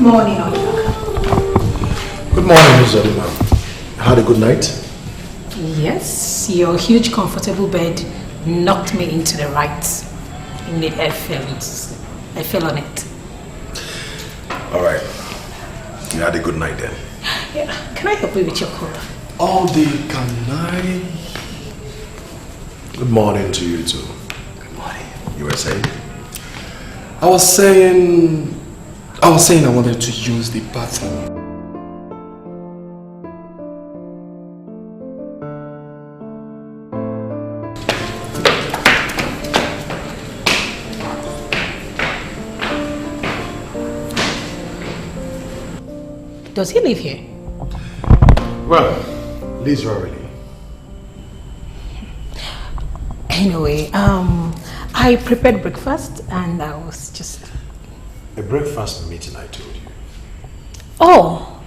morning, Odinaka. Good morning, Miss Odima. Had a good night? Yes, your huge comfortable bed knocked me into the right. It made I fell on it. Alright. You had a good night then? Yeah. Can I help you with your collar? All day, can I? Good morning to you too. Good morning. You were saying? I was saying I wanted to use the bathroom. Does he live here? Well, literally. Anyway, I prepared breakfast and I was just... A breakfast meeting, I told you. Oh,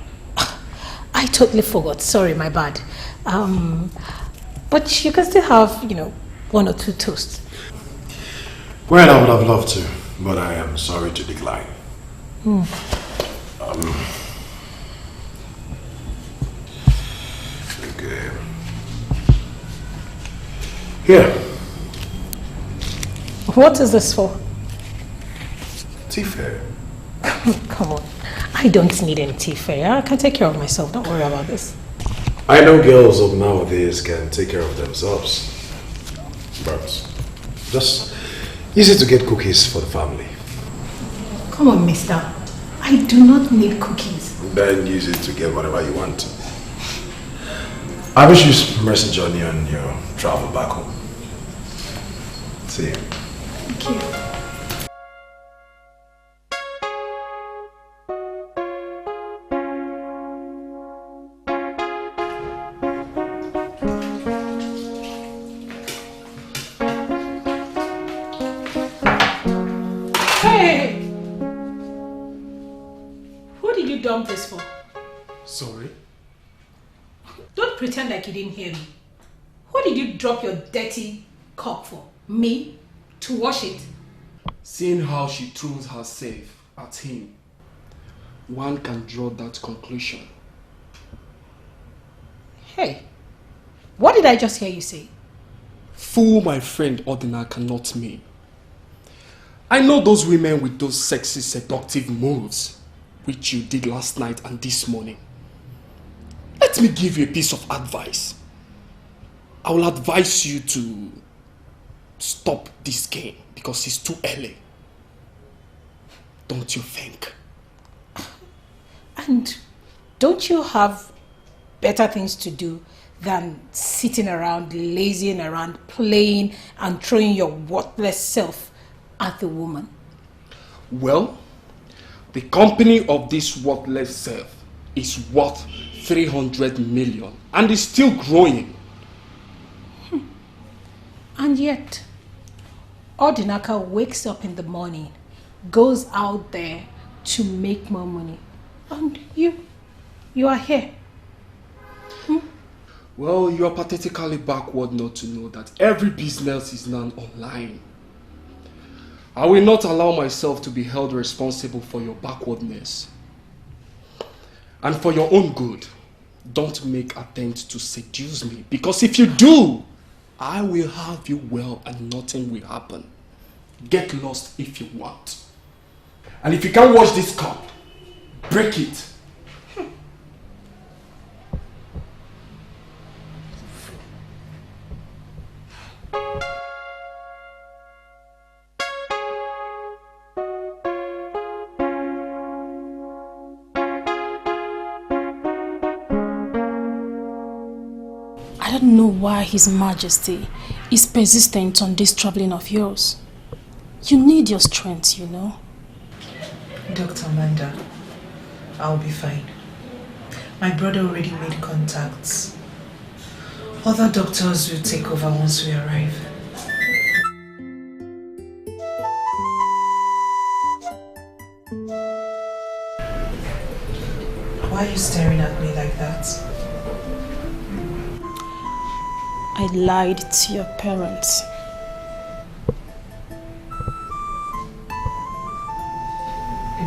I totally forgot. Sorry, my bad. But you can still have, 1 or 2 toasts. Well, I would have loved to, but I am sorry to decline. Okay. Here. What is this for? Tea fair. Come on. I don't need any tea fair. I can take care of myself. Don't worry about this. I know girls of nowadays can take care of themselves. But just use it to get cookies for the family. Come on, mister. I do not need cookies. Then use it to get whatever you want. I wish you mercy journey on your travel back home. See you. Thank you. Hey! Who did you dump this for? Sorry? Don't pretend like you didn't hear me. Who did you drop your dirty cup for? Me? To wash it? Seeing how she throws herself at him, one can draw that conclusion. Hey, what did I just hear you say? Fool my friend Odinaka, not me. I know those women with those sexy, seductive moves, which you did last night and this morning. Let me give you a piece of advice. I will advise you to stop this game because it's too early. Don't you think? And don't you have better things to do than sitting around, lazing around, playing and throwing your worthless self at the woman? Well, the company of this worthless self is worth 300 million and is still growing. And yet, Odinaka wakes up in the morning, goes out there to make more money. And you are here. Well, you are pathetically backward not to know that every business is now online. I will not allow myself to be held responsible for your backwardness. And for your own good, don't make attempt to seduce me, because if you do, I will have you well and nothing will happen. Get lost if you want. And if you can't wash this cup, break it. I don't know why His Majesty is persistent on this traveling of yours. You need your strength, you know. Dr. Amanda, I'll be fine. My brother already made contacts. Other doctors will take over once we arrive. Why are you staring at me like that? I lied to your parents.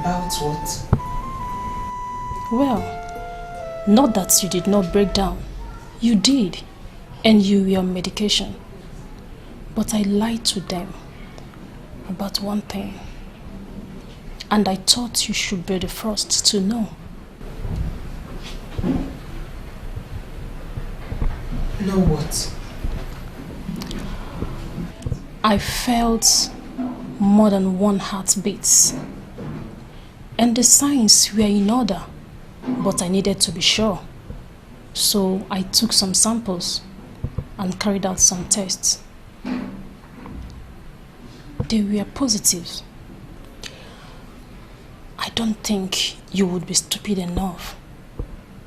About what? Well, not that you did not break down. You did, and you were on medication. But I lied to them about one thing. And I thought you should be the first to know. Know what? I felt more than one heartbeat. And the signs were in order, but I needed to be sure. So I took some samples and carried out some tests. They were positive. I don't think you would be stupid enough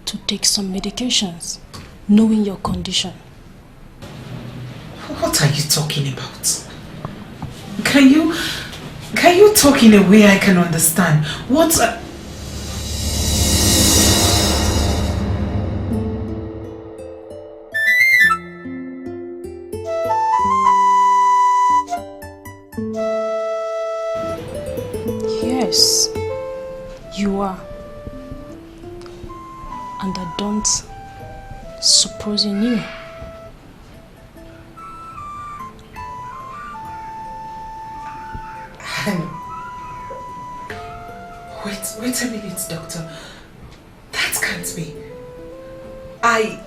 to take some medications, knowing your condition. What are you talking about? Can you talk in a way I can understand? Yes, you are. And I don't suppose you knew. Wait a minute, doctor. That can't be. I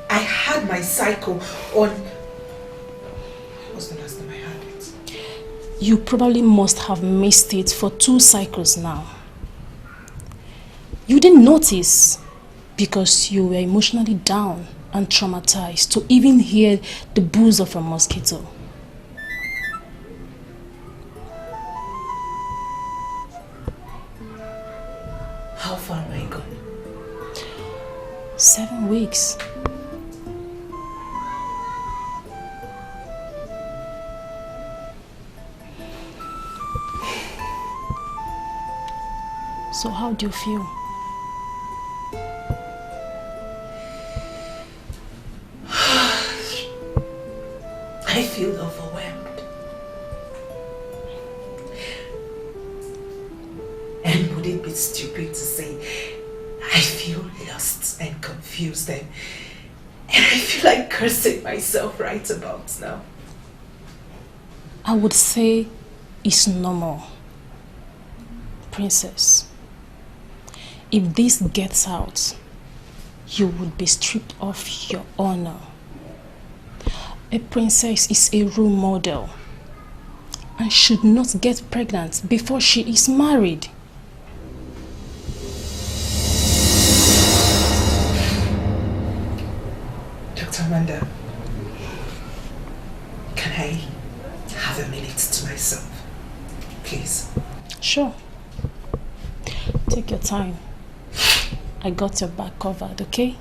had my cycle on... When was the last time I had it? You probably must have missed it for 2 cycles now. You didn't notice because you were emotionally down and traumatized to even hear the buzz of a mosquito. How far am I gone? 7 weeks. So how do you feel? I feel overwhelmed. And would it be stupid to say I feel lost and confused and I feel like cursing myself right about now? I would say it's normal, princess. If this gets out, you would be stripped of your honor. A princess is a role model and should not get pregnant before she is married. Dr. Amanda, can I have a minute to myself, please? Sure. Take your time. I got your back covered, okay?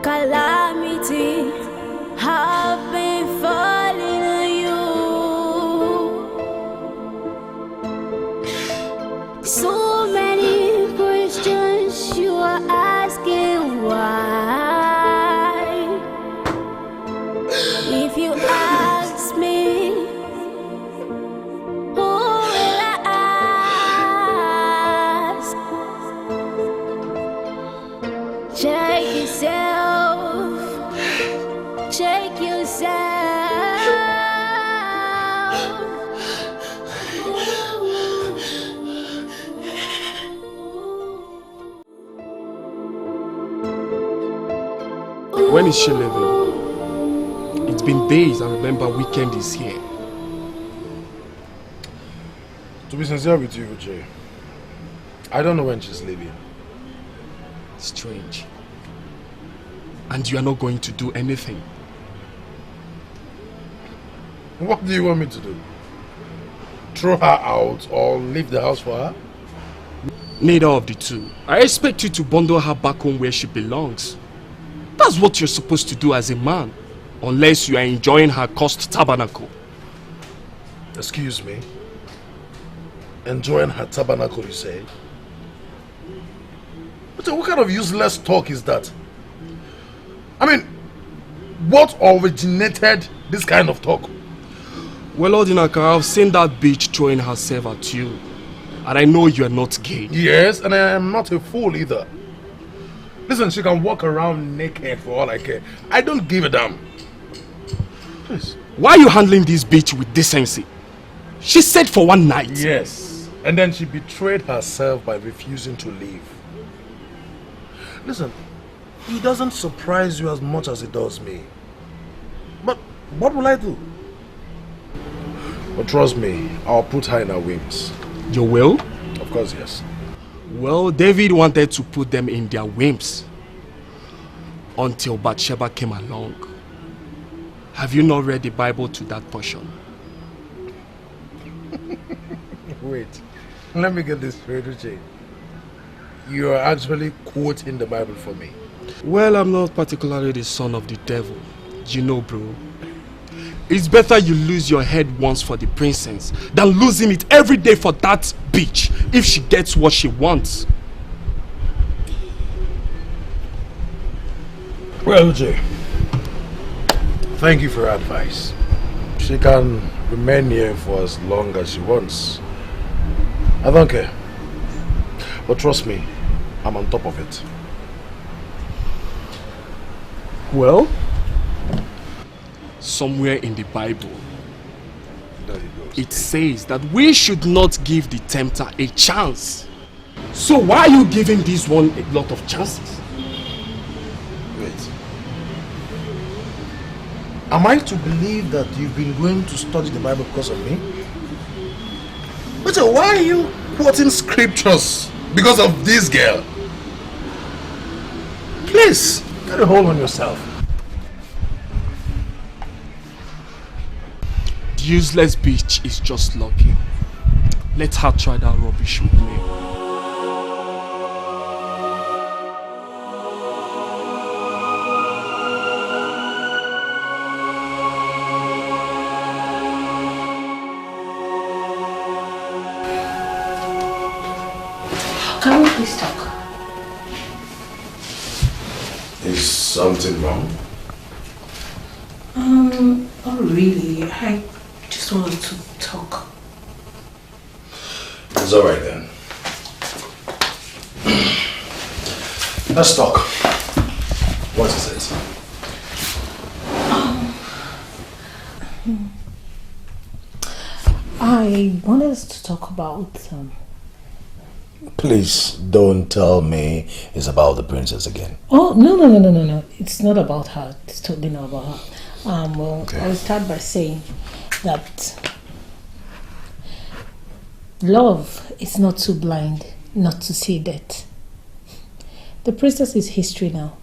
Calamity have been falling on you. So many questions you are asking why. If you ask me, who will I ask? Check yourself. Check yourself. When is she leaving? It's been days and remember weekend is here. To be sincere with you, Jay, I don't know when she's leaving. Strange. And you are not going to do anything. What do you want me to do? Throw her out or leave the house for her? Neither of the two. I expect you to bundle her back home where she belongs. That's what you're supposed to do as a man. Unless you are enjoying her cursed tabernacle. Excuse me. Enjoying her tabernacle, you say? But what kind of useless talk is that? I mean, what originated this kind of talk? Well, Odinaka, I've seen that bitch throwing herself at you. And I know you're not gay. Yes, and I am not a fool either. Listen, she can walk around naked for all I care. I don't give a damn. Please. Why are you handling this bitch with decency? She said for one night. Yes. And then she betrayed herself by refusing to leave. Listen, it doesn't surprise you as much as it does me. But what will I do? But trust me, I'll put her in her wings. You will? Of course, yes. Well, David wanted to put them in their whims until Bathsheba came along. Have you not read the Bible to that portion? Wait, let me get this straight, Uche. You are actually quoting the Bible for me. Well, I'm not particularly the son of the devil. You know, bro. It's better you lose your head once for the princess than losing it every day for that bitch if she gets what she wants. Well, Uche, thank you for your advice. She can remain here for as long as she wants. I don't care. But trust me, I'm on top of it. Well, somewhere in the Bible, it says that we should not give the tempter a chance. So why are you giving this one a lot of chances? Wait. Am I to believe that you've been going to study the Bible because of me? But why are you quoting scriptures because of this girl? Please, get a hold on yourself. The useless bitch is just lucky. Let her try that rubbish with me. Can we please talk? Is something wrong? Not really. I just wanted to talk. It's alright then. Let's talk. What is it? I wanted us to talk about Please don't tell me it's about the princess again. Oh, no. It's not about her. It's totally not about her. Okay. I will start by saying that love is not too blind not to see that. The princess is history now.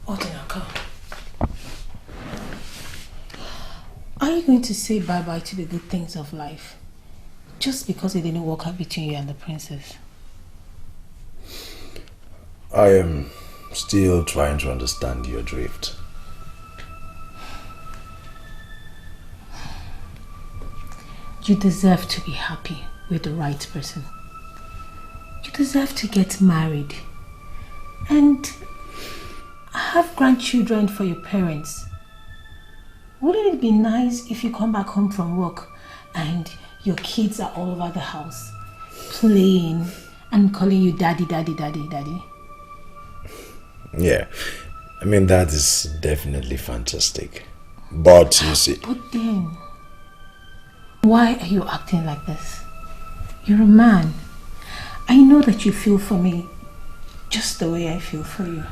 Odinaka, are you going to say bye-bye to the good things of life just because it didn't work out between you and the princess? I am still trying to understand your drift. You deserve to be happy with the right person. You deserve to get married and have grandchildren for your parents. Wouldn't it be nice if you come back home from work and your kids are all over the house playing and calling you daddy, daddy, daddy, daddy? Yeah, I mean that is definitely fantastic. But you see... But then, why are you acting like this? You're a man. I know that you feel for me just the way I feel for you.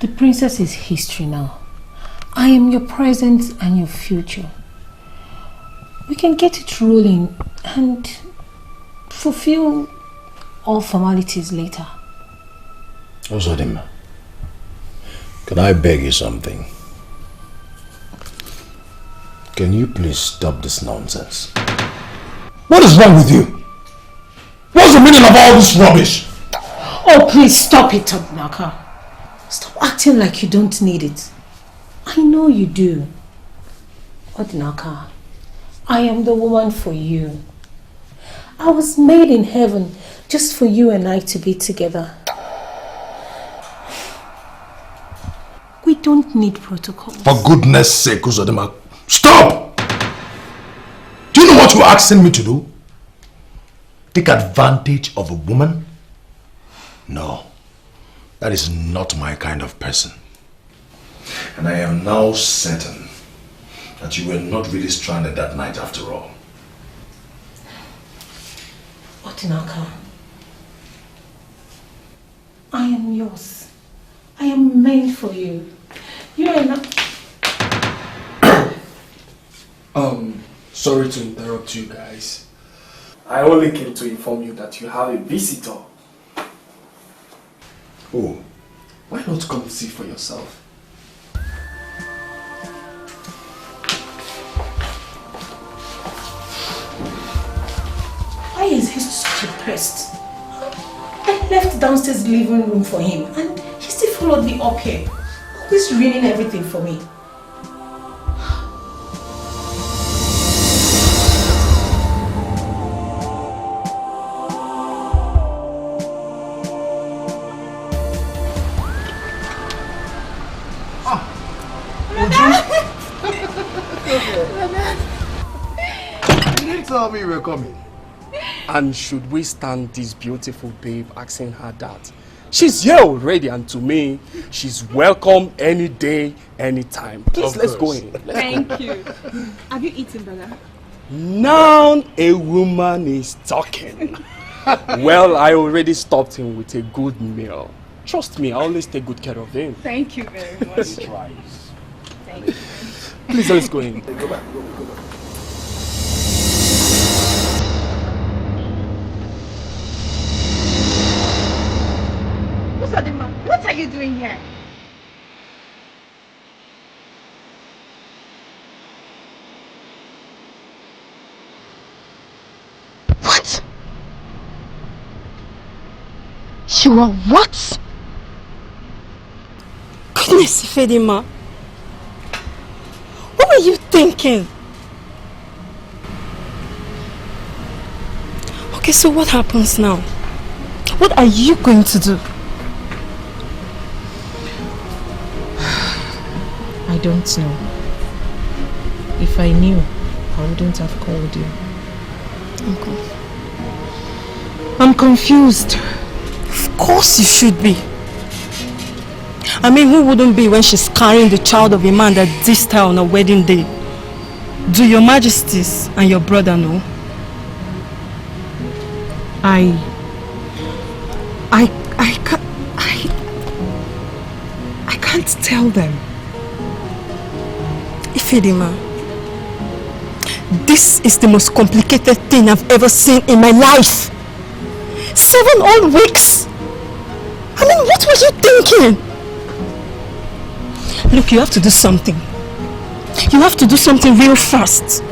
The princess is history now. I am your present and your future. We can get it rolling and fulfill all formalities later. Ozodim, can I beg you something? Can you please stop this nonsense? What is wrong with you? What's the meaning of all this rubbish? Oh, please stop it, Odinaka. Stop acting like you don't need it. I know you do. Odinaka, I am the woman for you. I was made in heaven just for you and I to be together. We don't need protocols. For goodness sake, Uzodima, stop! Do you know what you're asking me to do? Take advantage of a woman? No, that is not my kind of person. And I am now certain that you were not really stranded that night after all. Odinaka, I am yours. I am meant for you. You are not... Sorry to interrupt you guys. I only came to inform you that you have a visitor. Oh. Why not come see for yourself? Why is he such a pest? I left downstairs living room for him and he still followed me up here. Always ruining everything for me. You didn't tell me you were coming. And should we stand this beautiful babe asking her that? She's here already, and to me, she's welcome any day, anytime. Please, let's go in. Thank you. Have you eaten, brother? Now a woman is talking. Well, I already stopped him with a good meal. Trust me, I always take good care of him. Thank you very much. Thank you. Please, let's go in. Go back. What are you doing here? What? You are what? Goodness, Ifedima. What were you thinking? Okay, so what happens now? What are you going to do? I don't know. If I knew, I wouldn't have called you. I'm confused. Of course you should be. I mean, who wouldn't be when she's carrying the child of a man that dissed her on her wedding day? Do your majesties and your brother know? I can't tell them. Ifedima, this is the most complicated thing I've ever seen in my life. 7 whole weeks. I mean, what were you thinking? Look, you have to do something. You have to do something real fast.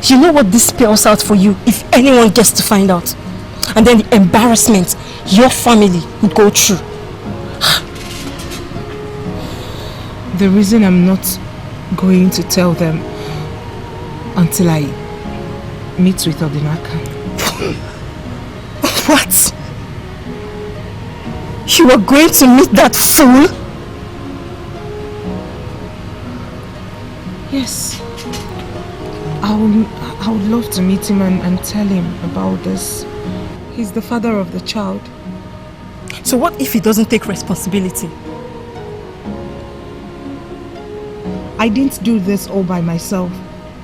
You know what this spells out for you if anyone gets to find out. And then the embarrassment your family would go through. The reason I'm not going to tell them until I meet with Odinaka. What? You are going to meet that fool? Yes. I would love to meet him and tell him about this. He's the father of the child. So what if he doesn't take responsibility? I didn't do this all by myself.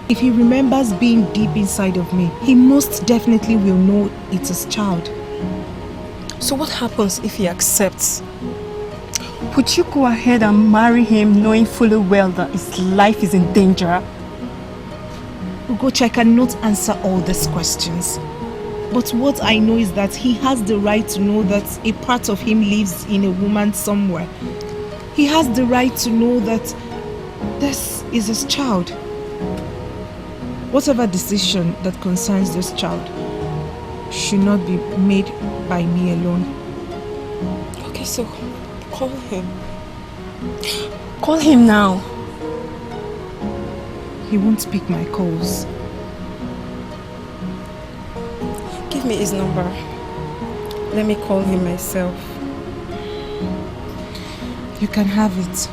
If he remembers being deep inside of me, he most definitely will know it's his child. So what happens if he accepts? Would you go ahead and marry him knowing fully well that his life is in danger? Ugochi, I cannot answer all these questions. But what I know is that he has the right to know that a part of him lives in a woman somewhere. He has the right to know that this is his child. Whatever decision that concerns this child, should not be made by me alone. Okay, so call him. Call him now. He won't pick my calls. Give me his number. Let me call him myself. You can have it,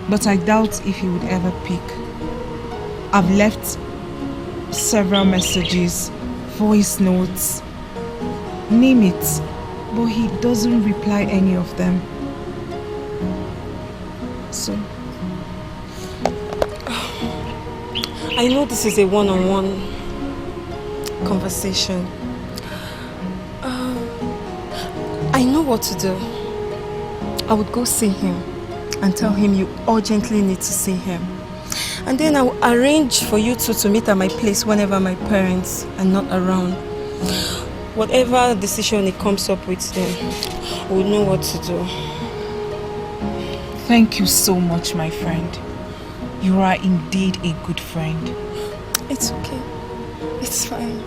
but I doubt if he would ever pick. I've left several messages, voice notes, name it, but he doesn't reply any of them. So, I know this is a one-on-one conversation. I know what to do. I would go see him and tell him you urgently need to see him. And then I will arrange for you two to meet at my place whenever my parents are not around. Whatever decision he comes up with, then we'll know what to do. Thank you so much, my friend. You are indeed a good friend. It's okay. It's fine.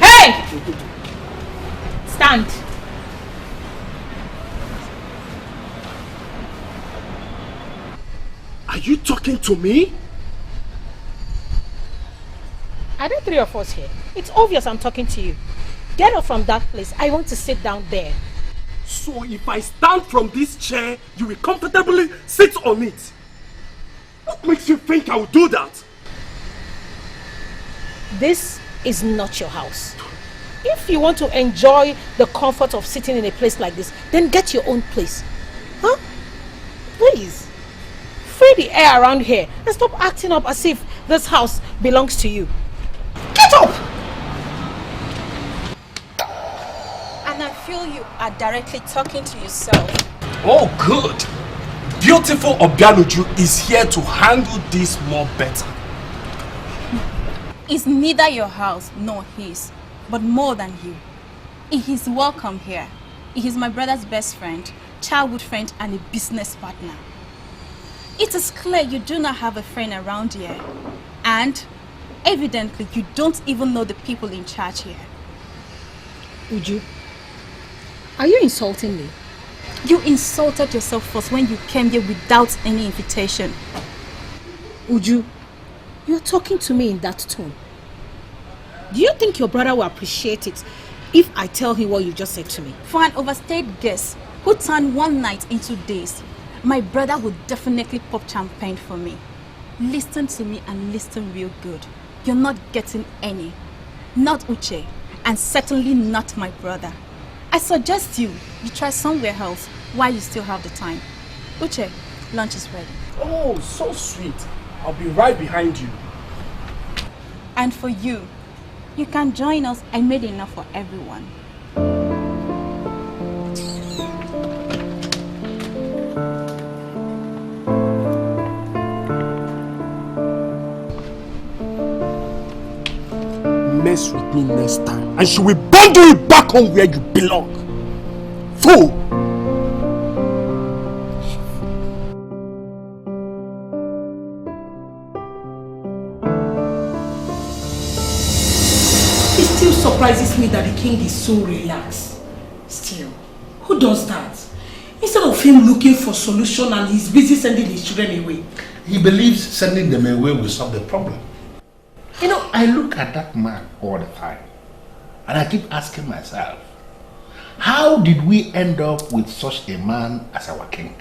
Hey! Stand. Are you talking to me? Are there three of us here? It's obvious I'm talking to you. Get up from that place. I want to sit down there. So if I stand from this chair, you will comfortably sit on it. What makes you think I will do that? This is not your house. If you want to enjoy the comfort of sitting in a place like this, then get your own place. Huh? Please. Free the air around here and stop acting up as if this house belongs to you. Get up! And I feel you are directly talking to yourself. Oh, good. Beautiful Obianuju is here to handle this more better. It's neither your house nor his, but more than you. He is welcome here. He is my brother's best friend, childhood friend, and a business partner. It is clear you do not have a friend around here. And evidently you don't even know the people in charge here. Uju, are you insulting me? You insulted yourself first when you came here without any invitation. Uju, you're talking to me in that tone. Do you think your brother will appreciate it if I tell him what you just said to me? For an overstayed guest who turned one night into days, my brother would definitely pop champagne for me. Listen to me and listen real good. You're not getting any. Not Uche, and certainly not my brother. I suggest you try somewhere else while you still have the time. Uche, lunch is ready. Oh, so sweet. I'll be right behind you. And for you, you can join us. I made enough for everyone. Mess with me next time, and she will bundle you back home where you belong. Fool! It still surprises me that the king is so relaxed. Still, who does that? Instead of him looking for solution and he's busy sending his children away. He believes sending them away will solve the problem. You know, I look at that man all the time and I keep asking myself, how did we end up with such a man as our king?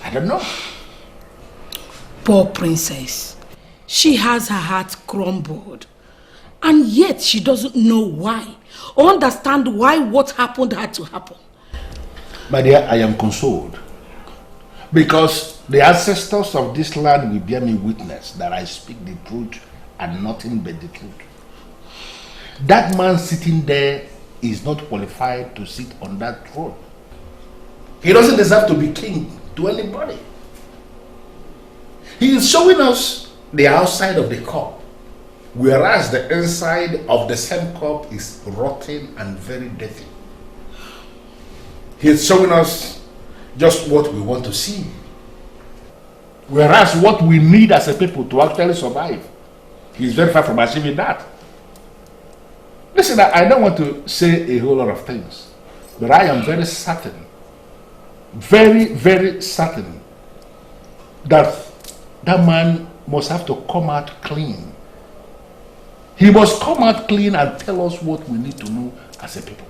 I don't know. Poor princess. She has her heart crumbled. And yet she doesn't know why or understand why what happened had to happen. My dear, I am consoled because the ancestors of this land will bear me witness that I speak the truth and nothing but the truth. That man sitting there is not qualified to sit on that throne. He doesn't deserve to be king to anybody. He is showing us the outside of the cup whereas the inside of the same cup is rotten and very dirty. He's showing us just what we want to see. Whereas what we need as a people to actually survive, he's very far from achieving that. Listen, I don't want to say a whole lot of things, but I am very certain, very, very certain that that man must have to come out clean. He must come out clean and tell us what we need to know as a people.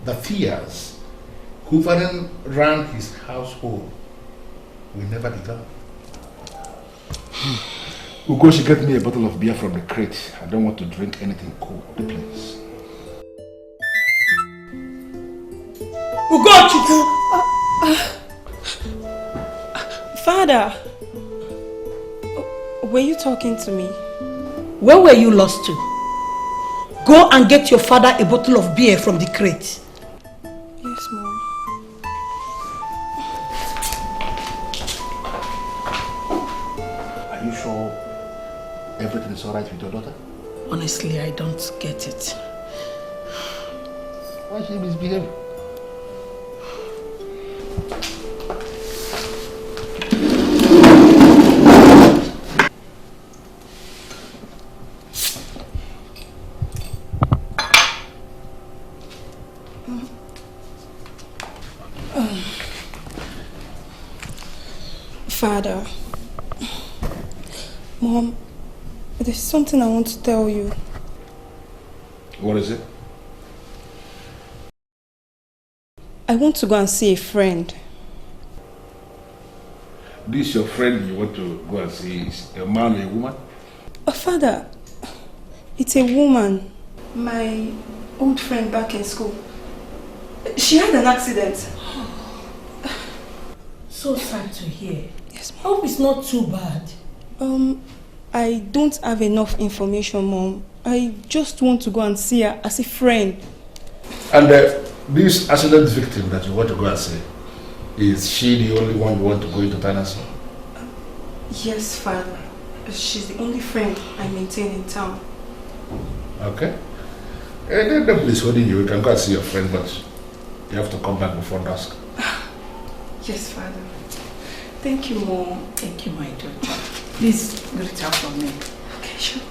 The fears hovering around his household will never be gone. Ugo should get me a bottle of beer from the crate. I don't want to drink anything cold, please. Ugo Chuku! Father, were you talking to me? Where were you lost to? Go and get your father a bottle of beer from the crate. Yes, Mom. Are you sure everything is alright with your daughter? Honestly, I don't get it. Why is she misbehaving? Father, Mom, there's something I want to tell you. What is it? I want to go and see a friend. This your friend you want to go and see is a man or a woman? Father, it's a woman. My old friend back in school. She had an accident. So sad to hear. Yes, Mom. I hope it's not too bad. I don't have enough information, Mom. I just want to go and see her as a friend. And this accident victim that you want to go and see, is she the only one you want to go into town and see? Yes, Father. She's the only friend I maintain in town. Okay. Then the police holding you. You can go and see your friend, but you have to come back before dusk. Yes, Father. Thank you, Mom. Thank you, my daughter. Please greet her for me. Okay, sure.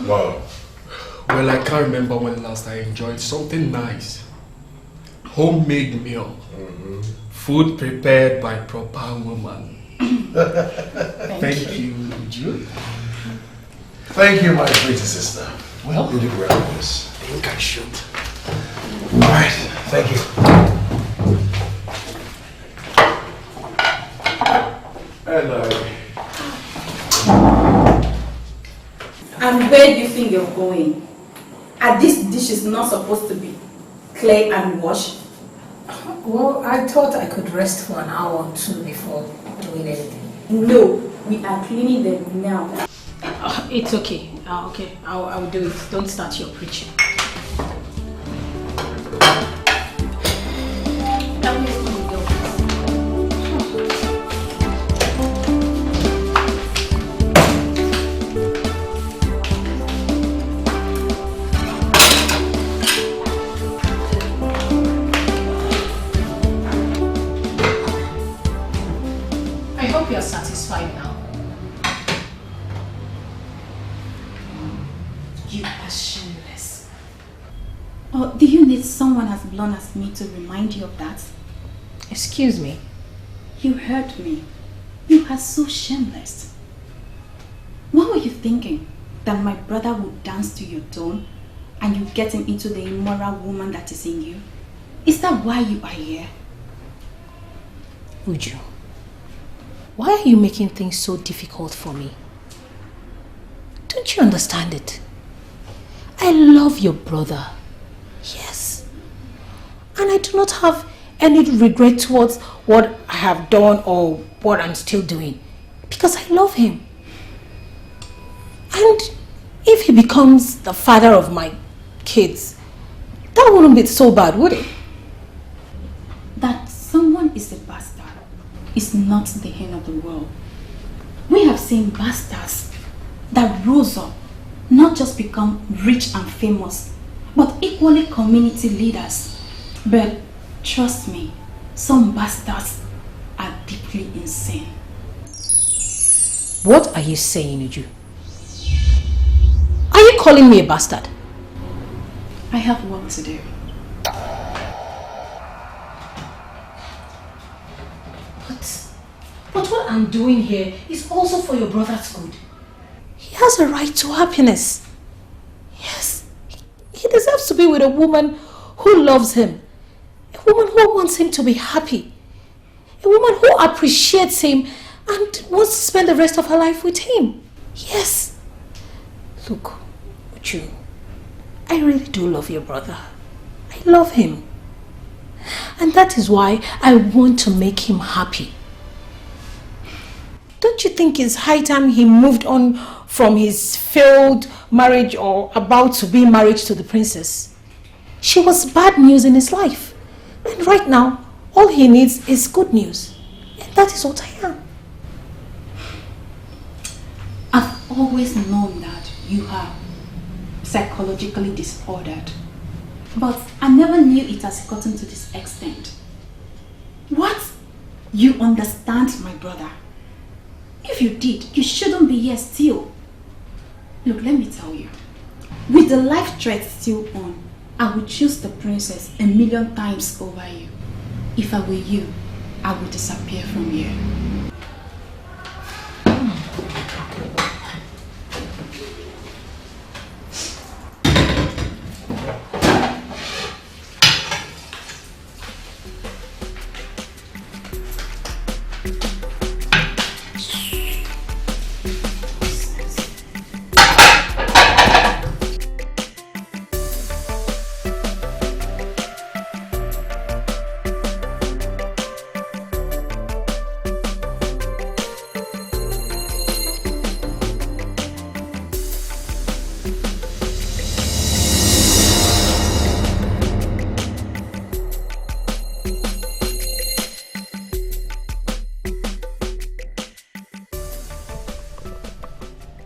Wow. Well, I can't remember when last I enjoyed something nice. Homemade meal. Food prepared by proper woman. Thank you, Uju. Thank you, my pretty sister. Well, you did well with this. I think I should. Alright, thank you. Hello. And where do you think you're going? Are these dishes not supposed to be clean and washed? Well, I thought I could rest for an hour or two before doing anything. No, we are cleaning them now. It's okay. Okay, I'll do it. Don't start your preaching. I hope you're satisfied now. You are shameless. Oh, do you need someone as blonde as me to remind you of that? Excuse me? You heard me. You are so shameless. What were you thinking? That my brother would dance to your tone and you get him into the immoral woman that is in you? Is that why you are here? Uju, why are you making things so difficult for me? Don't you understand it? I love your brother. Yes. And I do not have any regret towards what I have done or what I'm still doing. Because I love him. And if he becomes the father of my kids, that wouldn't be so bad, would it? That someone is a bastard is not the end of the world. We have seen bastards that rose up, not just become rich and famous, but equally community leaders. But trust me, some bastards are deeply insane. What are you saying, Uju? Are you calling me a bastard? I have work to do. But what I'm doing here is also for your brother's good. He has a right to happiness. Yes, he deserves to be with a woman who loves him. A woman who wants him to be happy. A woman who appreciates him and wants to spend the rest of her life with him. Yes. Look, Uju, I really do love your brother. I love him. And that is why I want to make him happy. Don't you think it's high time he moved on from his failed marriage or about to be married to the princess? She was bad news in his life. And right now, all he needs is good news. And that is what I am. I've always known that you are psychologically disordered. But I never knew it has gotten to this extent. What? You understand my brother? If you did, you shouldn't be here still. Look, let me tell you. With the life threat still on, I would choose the princess 1,000,000 times over you. If I were you, I would disappear from here.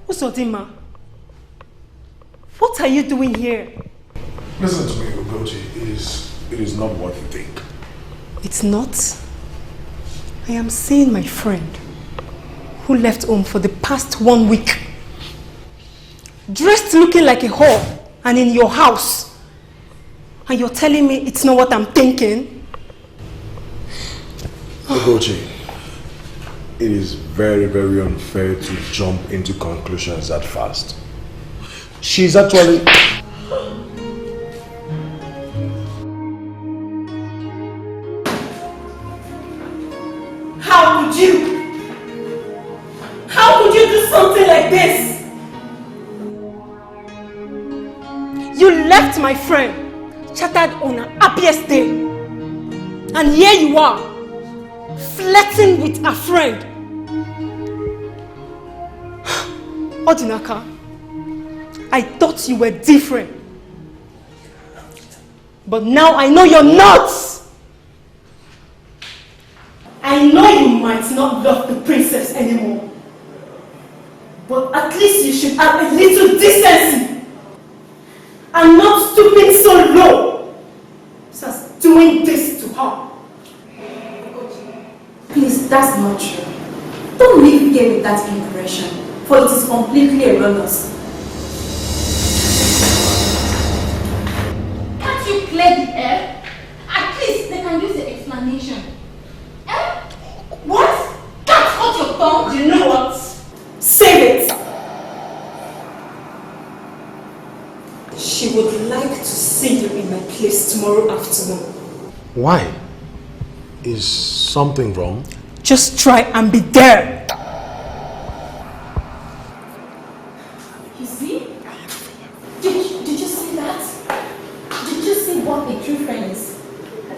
Usodima, what are you doing here? Listen to me, Ugochi. It is not what you think. It's not. I am seeing my friend who left home for the past 1 week. dressed looking like a whore, and in your house. And you're telling me it's not what I'm thinking? Ogochi, it is very, very unfair to jump into conclusions that fast. She's actually... How could you? How could you do something like this? You left my friend chattered on her happiest day. And here you are, flirting with a friend. Odinaka, I thought you were different. But now I know you're not. I know you might not love the princess anymore. But at least you should have a little decency. And not stooping so low as doing this to her. Please, that's not true. Don't leave here with that impression, for it is completely erroneous. Can't you clear the air? At least they can use the explanation. Eh? What? Can't hold your tongue? You know what? Save it! She would like to see you in my place tomorrow afternoon. Why? Is something wrong? Just try and be there. You see? Did you see that? Did you see what a true friend is?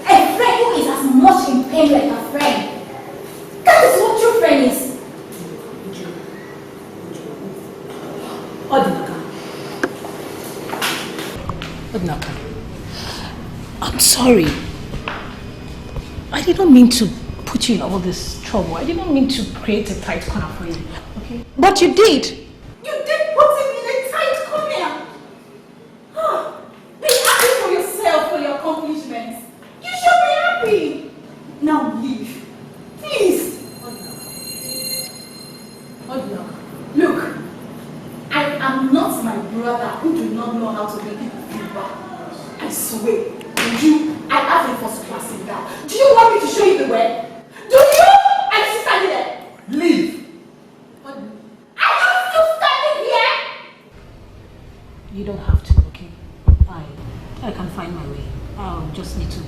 A friend who is as much in pain like a friend. That is what true friend is. Odinaka, I'm sorry. I didn't mean to put you in all this trouble. I didn't mean to create a tight corner for you. Okay? But you did. You did put him in a tight corner. Be happy for yourself for your accomplishments. You should be happy. Now leave. Please. Odinaka, look. I am not my brother who do not know how to make people feel bad. I swear. I have a first class in that. Do you want me to show you the way? Do you? I'm still standing there. Leave. I am still standing here. You don't have to, okay? I can find my way. I'll just need to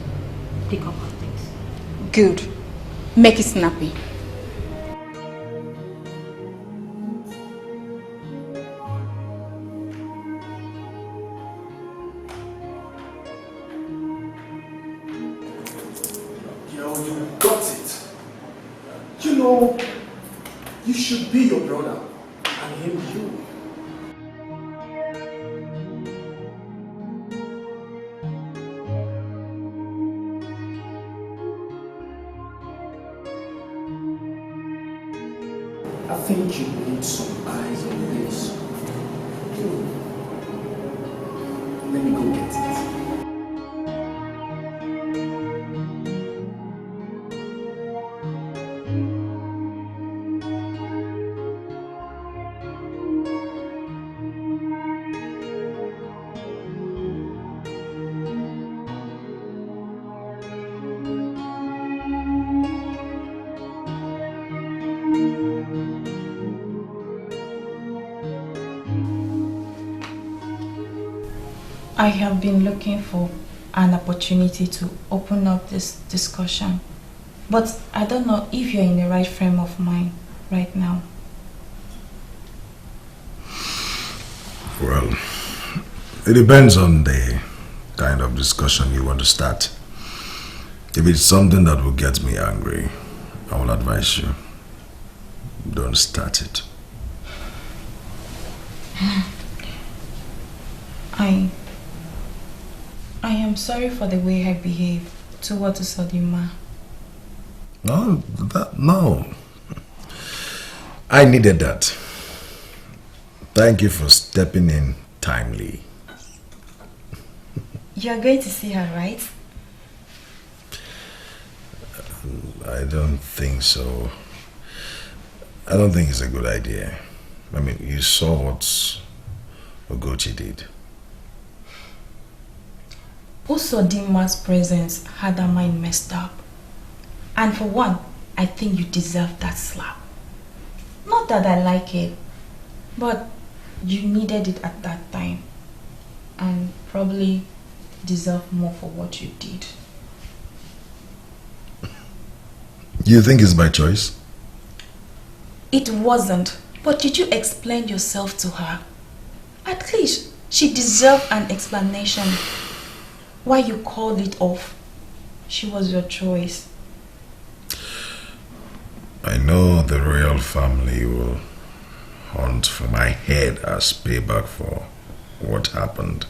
pick up my things. Good. Make it snappy. You should be your brother and him you. I think you need some eyes on this. Let me go get it. I have been looking for an opportunity to open up this discussion, but I don't know if you're in the right frame of mind right now. Well, it depends on the kind of discussion you want to start. If it's something that will get me angry, I will advise you, don't start it. I am sorry for the way I behaved towards Sodima. No. I needed that. Thank you for stepping in timely. You're going to see her, right? I don't think so. I don't think it's a good idea. I mean, you saw Ugochi did. Usodima's presence had her mind messed up. And for one, I think you deserve that slap. Not that I like it, but you needed it at that time. And probably deserve more for what you did. You think it's by choice? It wasn't. But did you explain yourself to her? At least she deserved an explanation. Why you called it off? She was your choice. I know the royal family will hunt for my head as payback for what happened.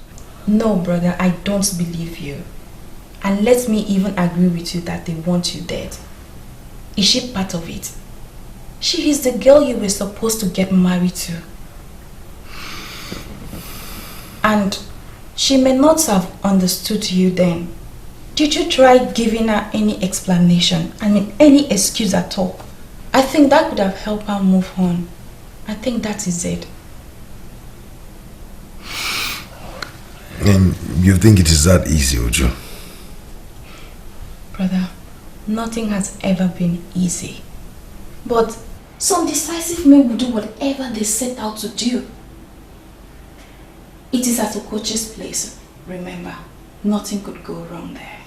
No, brother, I don't believe you. And let me even agree with you that they want you dead. Is she part of it? She is the girl you were supposed to get married to. And she may not have understood you then. Did you try giving her any explanation? I mean, any excuse at all? I think that could have helped her move on. I think that is it. And you think it is that easy, Uju? Brother, nothing has ever been easy. But some decisive men will do whatever they set out to do. It is at Okoche's place. Remember, nothing could go wrong there.